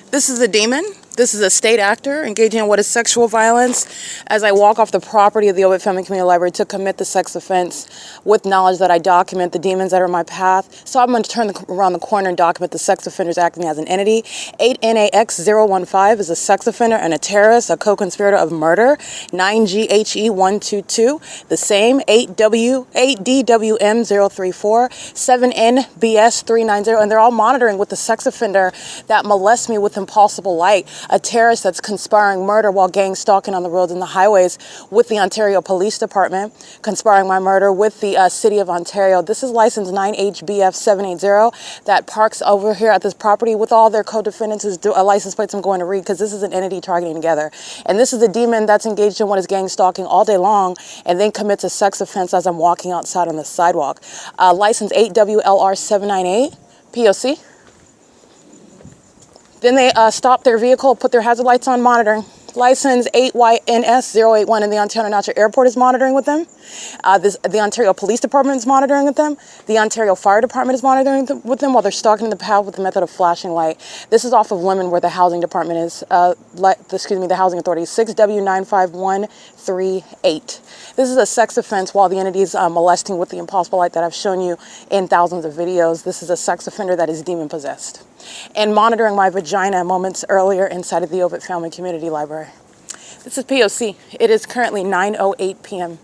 This is a demon This is a state actor engaging in what is sexual violence as I walk off the property of the OVITT Family Community Library to commit the sex offense with knowledge that I document the demons that are in my path. So I'm going to turn around the corner and document the sex offenders acting as an entity. 8NAX015 is a sex offender and a terrorist, a co-conspirator of murder. 9GHE122, the same. 8DWM034, 7NBS390, and they're all monitoring with the sex offender that molests me with impulsible light. A terrorist that's conspiring murder while gang stalking on the roads and the highways with the Ontario Police Department, conspiring my murder with the City of Ontario. This is license 9HBF780 that parks over here at this property with all their co-defendants whose license plates I'm going to read because this is an entity targeting together. And this is the demon that's engaged in what is gang stalking all day long and then commits a sex offense as I'm walking outside on the sidewalk. License 8WLR798, P.O.C. Then they stop their vehicle, put their hazard lights on, monitoring. License 8YNS081 in the Ontario National Airport is monitoring with them. The Ontario Police Department is monitoring with them. The Ontario Fire Department is monitoring with them while they're stalking the path with the method of flashing light. This is off of Lemon where the housing department is, the housing authority, 6W95138. This is a sex offense while the entity is molesting with the impossible light that I've shown you in thousands of videos. This is a sex offender that is demon possessed. And monitoring my vagina moments earlier inside of the OVITT Family Community Library. This is P.O.C. It is currently 9:08 p.m.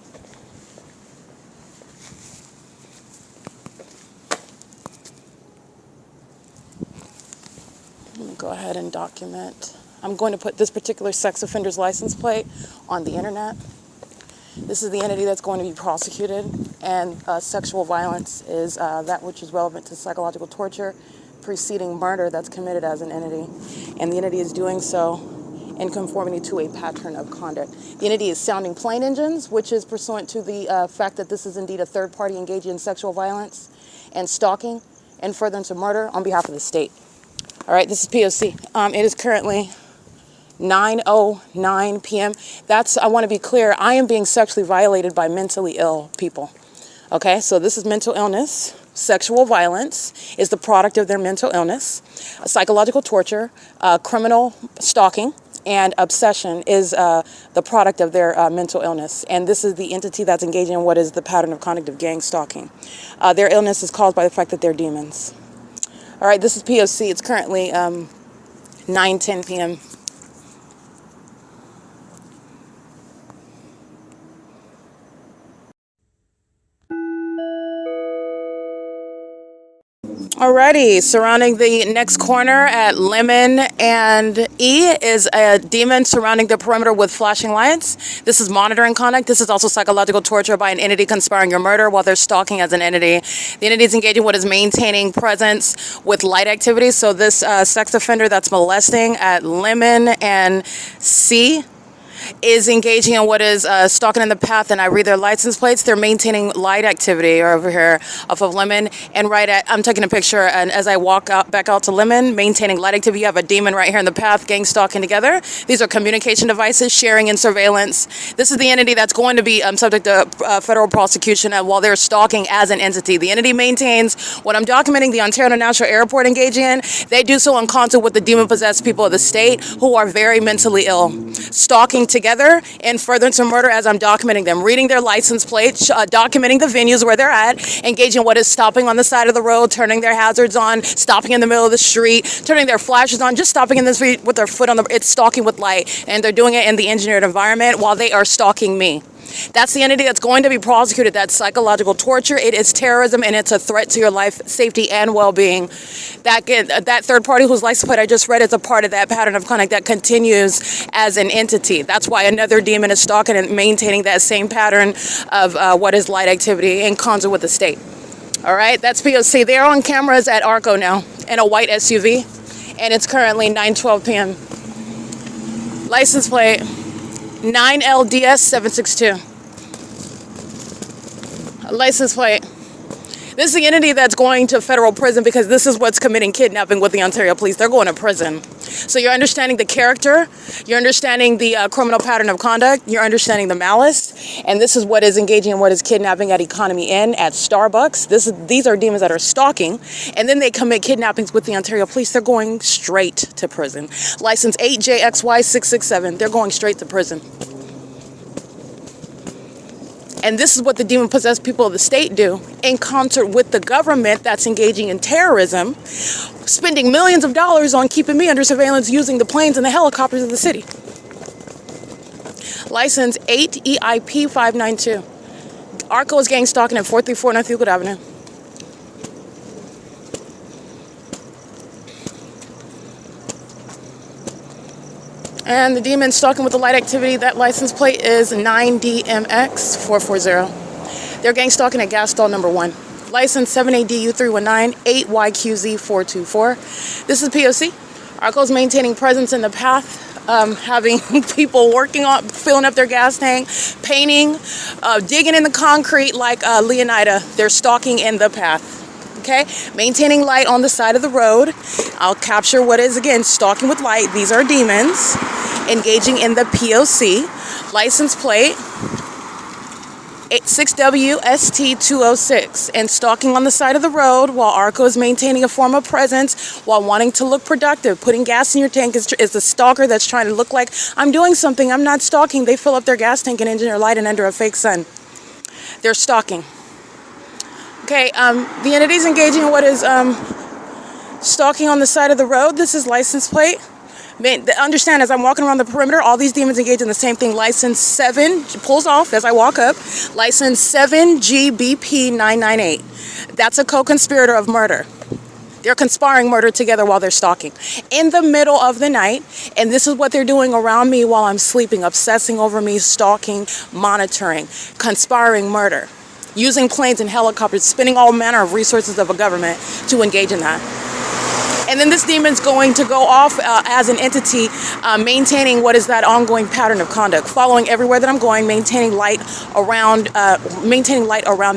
Let me go ahead and document. I'm going to put this particular sex offender's license plate on the internet. This is the entity that's going to be prosecuted, and sexual violence is that which is relevant to psychological torture preceding murder that's committed as an entity. And the entity is doing so in conformity to a pattern of conduct. The entity is sounding plane engines, which is pursuant to the fact that this is indeed a third party engaging in sexual violence and stalking and furtherance of murder on behalf of the state. All right, this is P.O.C. It is currently 9:09 p.m. I want to be clear, I am being sexually violated by mentally ill people. Okay, so this is mental illness. Sexual violence is the product of their mental illness. Psychological torture, criminal stalking, and obsession is the product of their mental illness. And this is the entity that's engaging in what is the pattern of conduct of gang stalking. Their illness is caused by the fact that they're demons. All right, this is P.O.C. It's currently 9:10 p.m. Alrighty, surrounding the next corner at Lemon and E is a demon surrounding the perimeter with flashing lights. This is monitoring conduct. This is also psychological torture by an entity conspiring your murder while they're stalking as an entity. The entity is engaging what is maintaining presence with light activities. So this sex offender that's molesting at Lemon and C is engaging in what is stalking in the path, and I read their license plates. They're maintaining light activity over here off of Lemon, and I'm taking a picture, and as I walk back out to Lemon, maintaining light activity, you have a demon right here in the path, gang stalking together. These are communication devices, sharing and surveillance. This is the entity that's going to be subject to federal prosecution while they're stalking as an entity. The entity maintains what I'm documenting the Ontario National Airport engaging in. They do so in concert with the demon-possessed people of the state who are very mentally ill, stalking together in furtherance of murder as I'm documenting them, reading their license plates, documenting the venues where they're at, engaging what is stopping on the side of the road, turning their hazards on, stopping in the middle of the street, turning their flashes on, just stopping in the street with their foot on it's stalking with light, and they're doing it in the engineered environment while they are stalking me. That's the entity that's going to be prosecuted. That's psychological torture. It is terrorism, and it's a threat to your life, safety, and well-being. That third party whose license plate I just read is a part of that pattern of conduct that continues as an entity. That's why another demon is stalking and maintaining that same pattern of what is light activity in concert with the state. All right, that's P.O.C. They're on cameras at ARCO now in a white SUV, and it's currently 9:12 p.m. License plate 9LDS762. License plate. This is the entity that's going to federal prison because this is what's committing kidnapping with the Ontario police. They're going to prison. So you're understanding the character, you're understanding the criminal pattern of conduct, you're understanding the malice, and this is what is engaging in what is kidnapping at Economy Inn, at Starbucks. These are demons that are stalking, and then they commit kidnappings with the Ontario Police. They're going straight to prison. License 8JXY667, they're going straight to prison. And this is what the demon-possessed people of the state do in concert with the government that's engaging in terrorism, spending millions of dollars on keeping me under surveillance using the planes and the helicopters of the city. License 8EIP592. ARCO is gang stalking at 434 North Euclid Avenue. And the demon stalking with the light activity, that license plate is 9DMX440. They're gang stalking at gas stall number 1. License 7ADU319 8YQZ424. This is P.O.C. ARCO is maintaining presence in the path, having people working on filling up their gas tank, painting, digging in the concrete like Leonida. They're stalking in the path. Okay, maintaining light on the side of the road. I'll capture what is, again, stalking with light. These are demons engaging in the P.O.C. License plate 6WST206, and stalking on the side of the road while ARCO is maintaining a form of presence while wanting to look productive. Putting gas in your tank is the stalker that's trying to look like, I'm doing something, I'm not stalking. They fill up their gas tank and engine are lighting under a fake sun. They're stalking. Okay, the entity's engaging in what is stalking on the side of the road. This is license plate. Understand, as I'm walking around the perimeter, all these demons engage in the same thing. License 7 pulls off as I walk up. License 7GBP998. That's a co-conspirator of murder. They're conspiring murder together while they're stalking in the middle of the night. And this is what they're doing around me while I'm sleeping, obsessing over me, stalking, monitoring, conspiring murder, using planes and helicopters, spending all manner of resources of a government to engage in that. And then this demon's going to go off as an entity, maintaining what is that ongoing pattern of conduct, following everywhere that I'm going, maintaining light around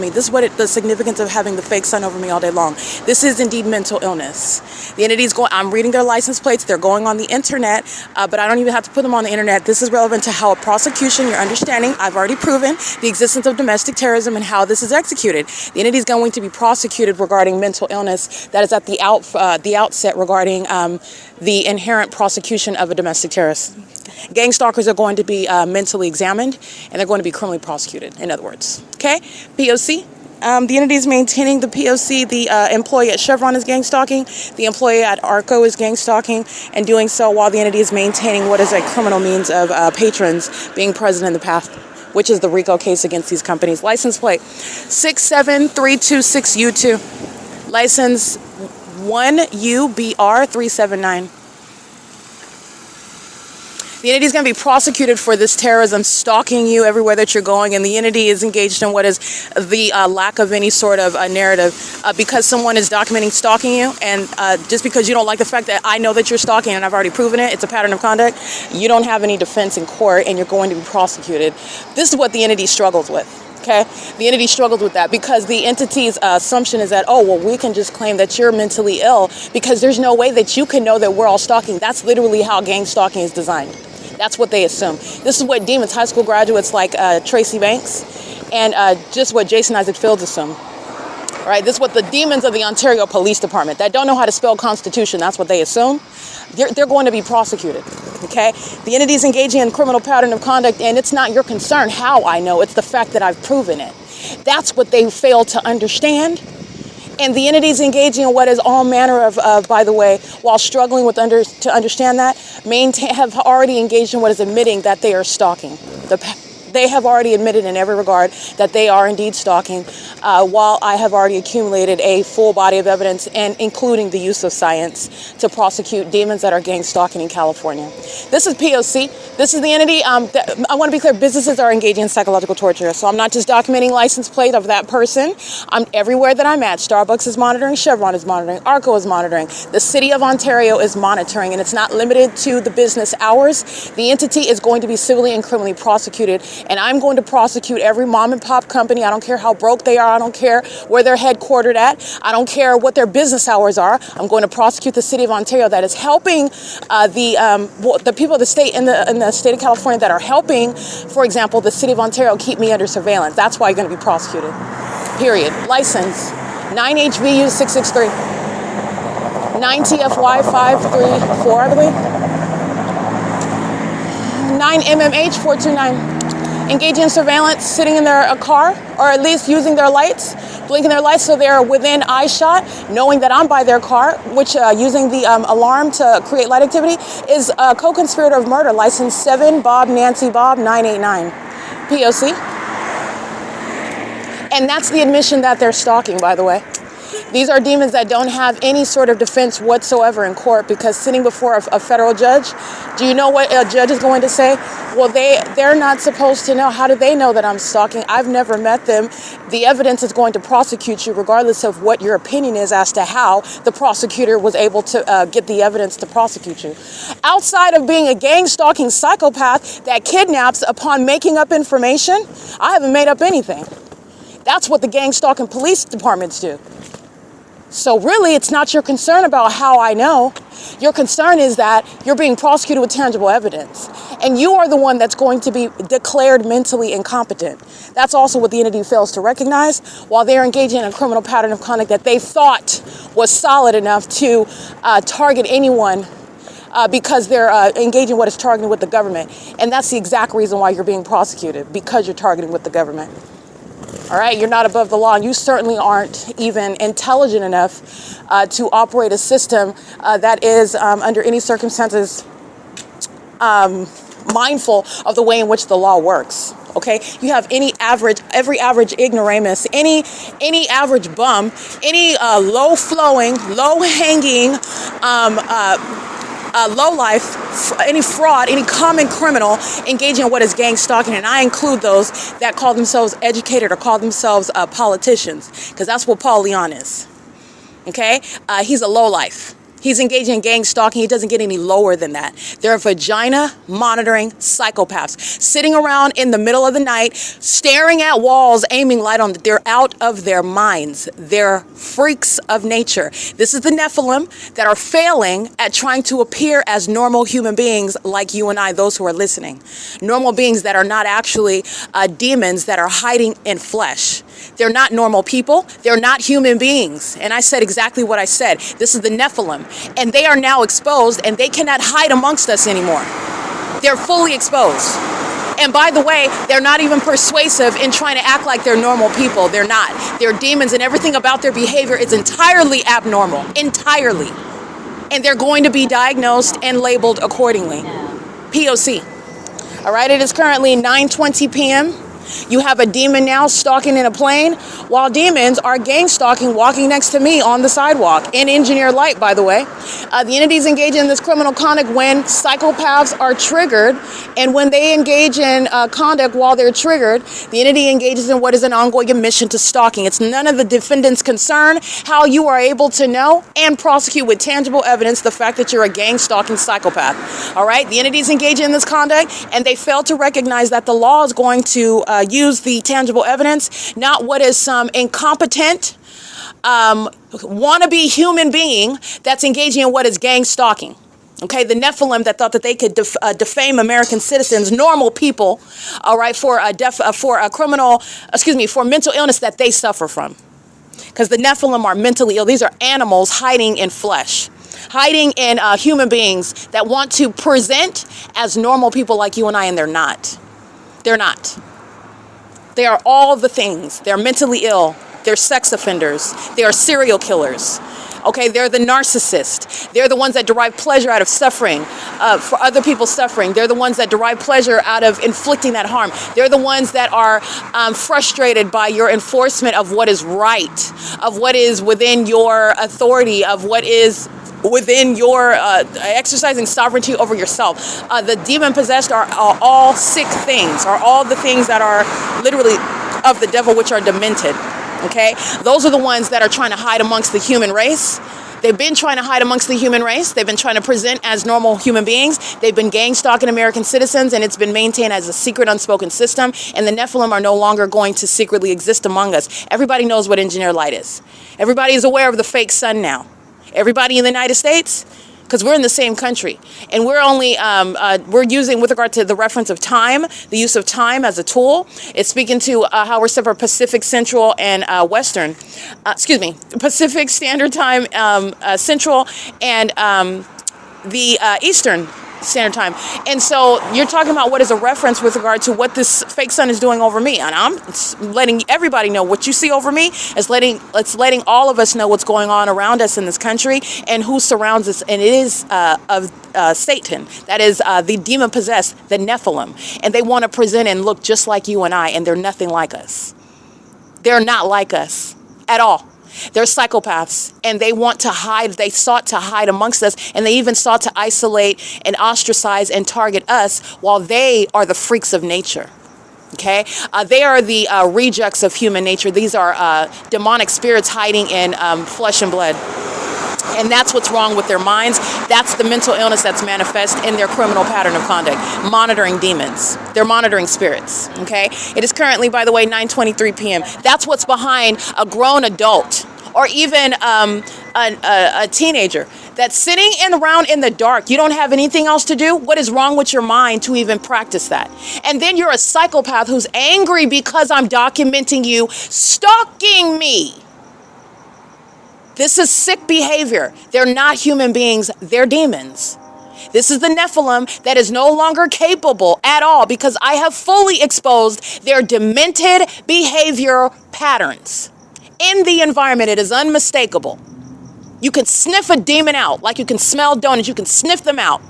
me. This is what the significance of having the fake sun over me all day long. This is indeed mental illness. The entity's going. I'm reading their license plates. They're going on the internet, but I don't even have to put them on the internet. This is relevant to how a prosecution, your understanding. I've already proven the existence of domestic terrorism and how this is executed. The entity's going to be prosecuted regarding mental illness. That is at the outset regarding the inherent prosecution of a domestic terrorist. Gang stalkers are going to be mentally examined, and they're going to be criminally prosecuted, in other words. Okay? P.O.C. The entity is maintaining the P.O.C. The employee at Chevron is gang stalking. The employee at ARCO is gang stalking, and doing so while the entity is maintaining what is a criminal means of patrons being present in the path, which is the RICO case against these companies. License plate 67326U2. License 1UBR379. The entity is going to be prosecuted for this terrorism, stalking you everywhere that you're going, and the entity is engaged in what is the lack of any sort of narrative because someone is documenting stalking you, and just because you don't like the fact that I know that you're stalking and I've already proven it, it's a pattern of conduct, you don't have any defense in court and you're going to be prosecuted. This is what the entity struggles with. Okay, the entity struggled with that because the entity's assumption is that, oh, well, we can just claim that you're mentally ill because there's no way that you can know that we're all stalking. That's literally how gang stalking is designed. That's what they assume. This is what demons, high school graduates like Tracy Banks and just what Jason Isaac Fields assume. Right? This is what the demons of the Ontario Police Department that don't know how to spell Constitution, that's what they assume. They're going to be prosecuted. Okay? The entity is engaging in criminal pattern of conduct, and it's not your concern how I know. It's the fact that I've proven it. That's what they fail to understand. And the entity is engaging in what is all manner of by the way, while struggling with to understand that, have already engaged in what is admitting that they are stalking. They have already admitted in every regard that they are indeed stalking, while I have already accumulated a full body of evidence, and including the use of science, to prosecute demons that are gang stalking in California. This is P.O.C. This is the entity. I want to be clear, businesses are engaging in psychological torture, so I'm not just documenting license plate of that person. I'm everywhere that I'm at. Starbucks is monitoring, Chevron is monitoring, ARCO is monitoring, the City of Ontario is monitoring, and it's not limited to the business hours. The entity is going to be civilly and criminally prosecuted And I'm going to prosecute every mom and pop company. I don't care how broke they are. I don't care where they're headquartered at. I don't care what their business hours are. I'm going to prosecute the city of Ontario that is helping the people of the state in the state of California that are helping, for example, the city of Ontario keep me under surveillance. That's why you're going to be prosecuted. Period. License 9HVU 663. 9TFY 534, I believe. 9MMH 429. Engaging in surveillance, sitting in their car, or at least using their lights, blinking their lights so they're within eye shot, knowing that I'm by their car, which using the alarm to create light activity, is a co-conspirator of murder, license 7 Bob Nancy Bob 989. P.O.C. And that's the admission that they're stalking, by the way. These are demons that don't have any sort of defense whatsoever in court, because sitting before a federal judge, do you know what a judge is going to say? Well, they're not supposed to know. How do they know that I'm stalking? I've never met them. The evidence is going to prosecute you regardless of what your opinion is as to how the prosecutor was able to get the evidence to prosecute you. Outside of being a gang stalking psychopath that kidnaps upon making up information, I haven't made up anything. That's what the gang stalking police departments do. So really, it's not your concern about how I know. Your concern is that you're being prosecuted with tangible evidence. And you are the one that's going to be declared mentally incompetent. That's also what the entity fails to recognize, while they're engaging in a criminal pattern of conduct that they thought was solid enough to target anyone because they're engaging what is targeting with the government. And that's the exact reason why you're being prosecuted, because you're targeting with the government. All right, you're not above the law. You certainly aren't even intelligent enough to operate a system that is, under any circumstances, mindful of the way in which the law works. Okay, you have every average ignoramus, any average bum, any low-flowing, low-hanging, low life, any fraud, any common criminal engaging in what is gang stalking, and I include those that call themselves educated or call themselves politicians, because that's what Paul Leon is. Okay, he's a low life. He's engaging in gang stalking. He doesn't get any lower than that. They're vagina monitoring psychopaths sitting around in the middle of the night, staring at walls, aiming light on. They're out of their minds. They're freaks of nature. This is the Nephilim that are failing at trying to appear as normal human beings like you and I, those who are listening. Normal beings that are not actually demons that are hiding in flesh. They're not normal people. They're not human beings. And I said exactly what I said. This is the Nephilim. And they are now exposed, and they cannot hide amongst us anymore. They're fully exposed. And by the way, they're not even persuasive in trying to act like they're normal people. They're not. They're demons, and everything about their behavior is entirely abnormal. Entirely. And they're going to be diagnosed and labeled accordingly. P.O.C. All right, it is currently 9:20 p.m. You have a demon now stalking in a plane, while demons are gang stalking walking next to me on the sidewalk in engineered light, by the way. The entities engage in this criminal conduct when psychopaths are triggered, and when they engage in conduct while they're triggered, the entity engages in what is an ongoing admission to stalking. It's none of the defendant's concern how you are able to know and prosecute with tangible evidence the fact that you're a gang stalking psychopath. All right, the entities engage in this conduct, and they fail to recognize that the law is going to use the tangible evidence, not what is some incompetent wannabe human being that's engaging in what is gang stalking. Okay, the Nephilim that thought that they could defame American citizens, normal people, all right, for mental illness that they suffer from. Because the Nephilim are mentally ill. These are animals hiding in flesh, hiding in human beings that want to present as normal people like you and I, and they're not. They're not. They are all the things. They're mentally ill. They're sex offenders. They are serial killers. Okay, they're the narcissist. They're the ones that derive pleasure out of suffering, for other people's suffering. They're the ones that derive pleasure out of inflicting that harm. They're the ones that are frustrated by your enforcement of what is right, of what is within your authority, of what is within your exercising sovereignty over yourself. The demon-possessed are all sick things, are all the things that are literally of the devil, which are demented. Okay, those are the ones that are trying to hide amongst the human race They've been trying to hide amongst the human race. They've been trying to present as normal human beings. They've been gang stalking American citizens, and it's been maintained as a secret, unspoken system. And the Nephilim are no longer going to secretly exist among us. Everybody knows what engineered light is. Everybody is aware of the fake sun now. Everybody in the United States, because we're in the same country, and we're only we're using, with regard to the reference of time, the use of time as a tool. It's speaking to how we're separate Pacific, Central, and Western. Pacific Standard Time, Central, and the Eastern Standard Time. And so you're talking about what is a reference with regard to what this fake sun is doing over me. And I'm letting everybody know what you see over me. It's letting all of us know what's going on around us in this country and who surrounds us. And it is of Satan. That is the demon-possessed, the Nephilim. And they want to present and look just like you and I, and they're nothing like us. They're not like us at all. They're psychopaths, and they want to hide. They sought to hide amongst us, and they even sought to isolate and ostracize and target us, while they are the freaks of nature. Okay, they are the rejects of human nature. These are demonic spirits hiding in flesh and blood. And that's what's wrong with their minds. That's the mental illness that's manifest in their criminal pattern of conduct. Monitoring demons. They're monitoring spirits. Okay? It is currently, by the way, 9:23 p.m. That's what's behind a grown adult or even a teenager that's sitting around in the dark. You don't have anything else to do. What is wrong with your mind to even practice that? And then you're a psychopath who's angry because I'm documenting you stalking me. This is sick behavior. They're not human beings. They're demons. This is the Nephilim that is no longer capable at all, because I have fully exposed their demented behavior patterns. In the environment, it is unmistakable. You can sniff a demon out like you can smell donuts. You can sniff them out.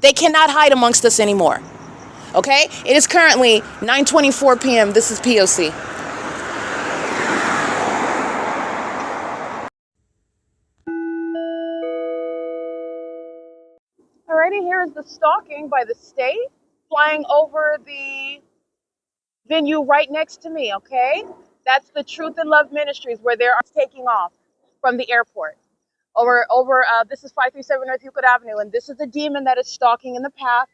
They cannot hide amongst us anymore. Okay? It is currently 9:24 p.m. This is P.O.C. Alrighty, here is the stalking by the state flying over the venue right next to me, okay? That's the Truth and Love Ministries, where they're taking off from the airport. This is 537 North Euclid Avenue, and this is the demon that is stalking in the path.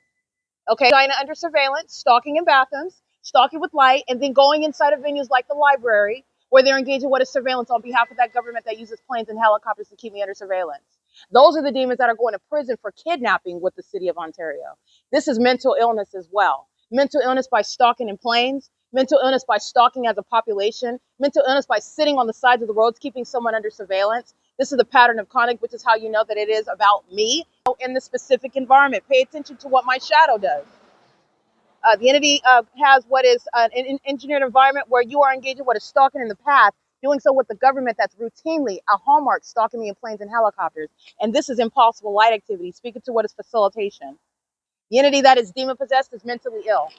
Okay, China under surveillance, stalking in bathrooms, stalking with light, and then going inside of venues like the library, where they're engaging what is surveillance on behalf of that government that uses planes and helicopters to keep me under surveillance. Those are the demons that are going to prison for kidnapping with the city of Ontario. This is mental illness as well. Mental illness by stalking in planes, mental illness by stalking as a population, mental illness by sitting on the sides of the roads, keeping someone under surveillance. This is the pattern of conduct, which is how you know that it is about me in the specific environment. Pay attention to what my shadow does. The entity has what is an engineered environment where you are engaging what is stalking in the path, doing so with the government that's routinely a hallmark stalking me in planes and helicopters. And this is impossible light activity, speaking to what is facilitation. The entity that is demon-possessed is mentally ill,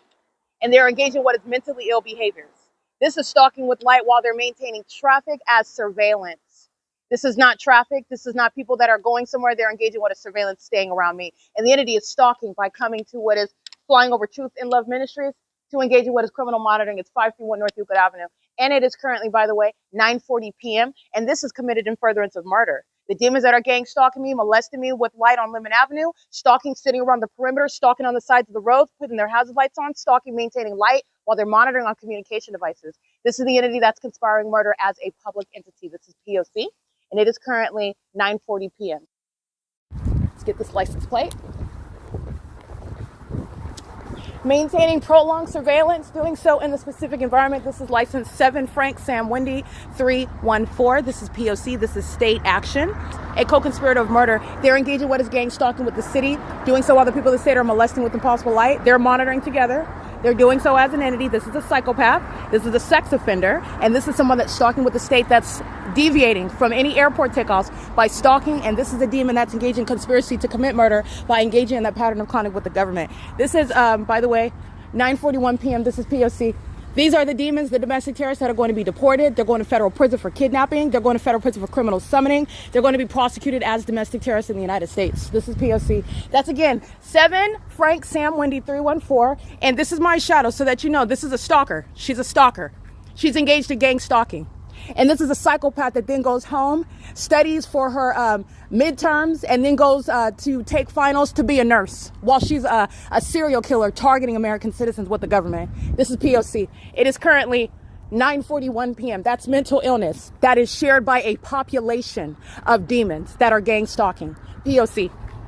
and they're engaging what is mentally ill behaviors. This is stalking with light while they're maintaining traffic as surveillance. This is not traffic. This is not people that are going somewhere. They're engaging what is surveillance staying around me. And the entity is stalking by coming to what is flying over Truth and Love Ministries to engage in what is criminal monitoring. It's 531 North Euclid Avenue. And it is currently, by the way, 9:40 p.m. And this is committed in furtherance of murder. The demons that are gang stalking me, molesting me with light on Lemon Avenue, stalking, sitting around the perimeter, stalking on the sides of the roads, putting their hazard lights on, stalking, maintaining light while they're monitoring on communication devices. This is the entity that's conspiring murder as a public entity. This is P.O.C. And it is currently 9:40 p.m. Let's get this license plate. Maintaining prolonged surveillance, doing so in the specific environment. This is license 7 Frank Sam Wendy 314. This is P.O.C. This is state action. A co-conspirator of murder. They're engaging what is gang stalking with the city, doing so while the people of the state are molesting with impossible light. They're monitoring together. They're doing so as an entity. This is a psychopath. This is a sex offender. And this is someone that's stalking with the state, that's deviating from any airport takeoffs by stalking. And this is a demon that's engaging in conspiracy to commit murder by engaging in that pattern of conduct with the government. This is, by the way, 9:41 p.m. This is P.O.C. These are the demons, the domestic terrorists that are going to be deported. They're going to federal prison for kidnapping. They're going to federal prison for criminal summoning. They're going to be prosecuted as domestic terrorists in the United States. This is P.O.C. That's, again, 7 Frank Sam Wendy 314. And this is my shadow so that you know this is a stalker. She's a stalker. She's engaged in gang stalking. And this is a psychopath that then goes home, studies for her midterms, and then goes to take finals to be a nurse while she's a serial killer targeting American citizens with the government. This is P.O.C. It is currently 9:41 p.m. That's mental illness that is shared by a population of demons that are gang stalking. P.O.C.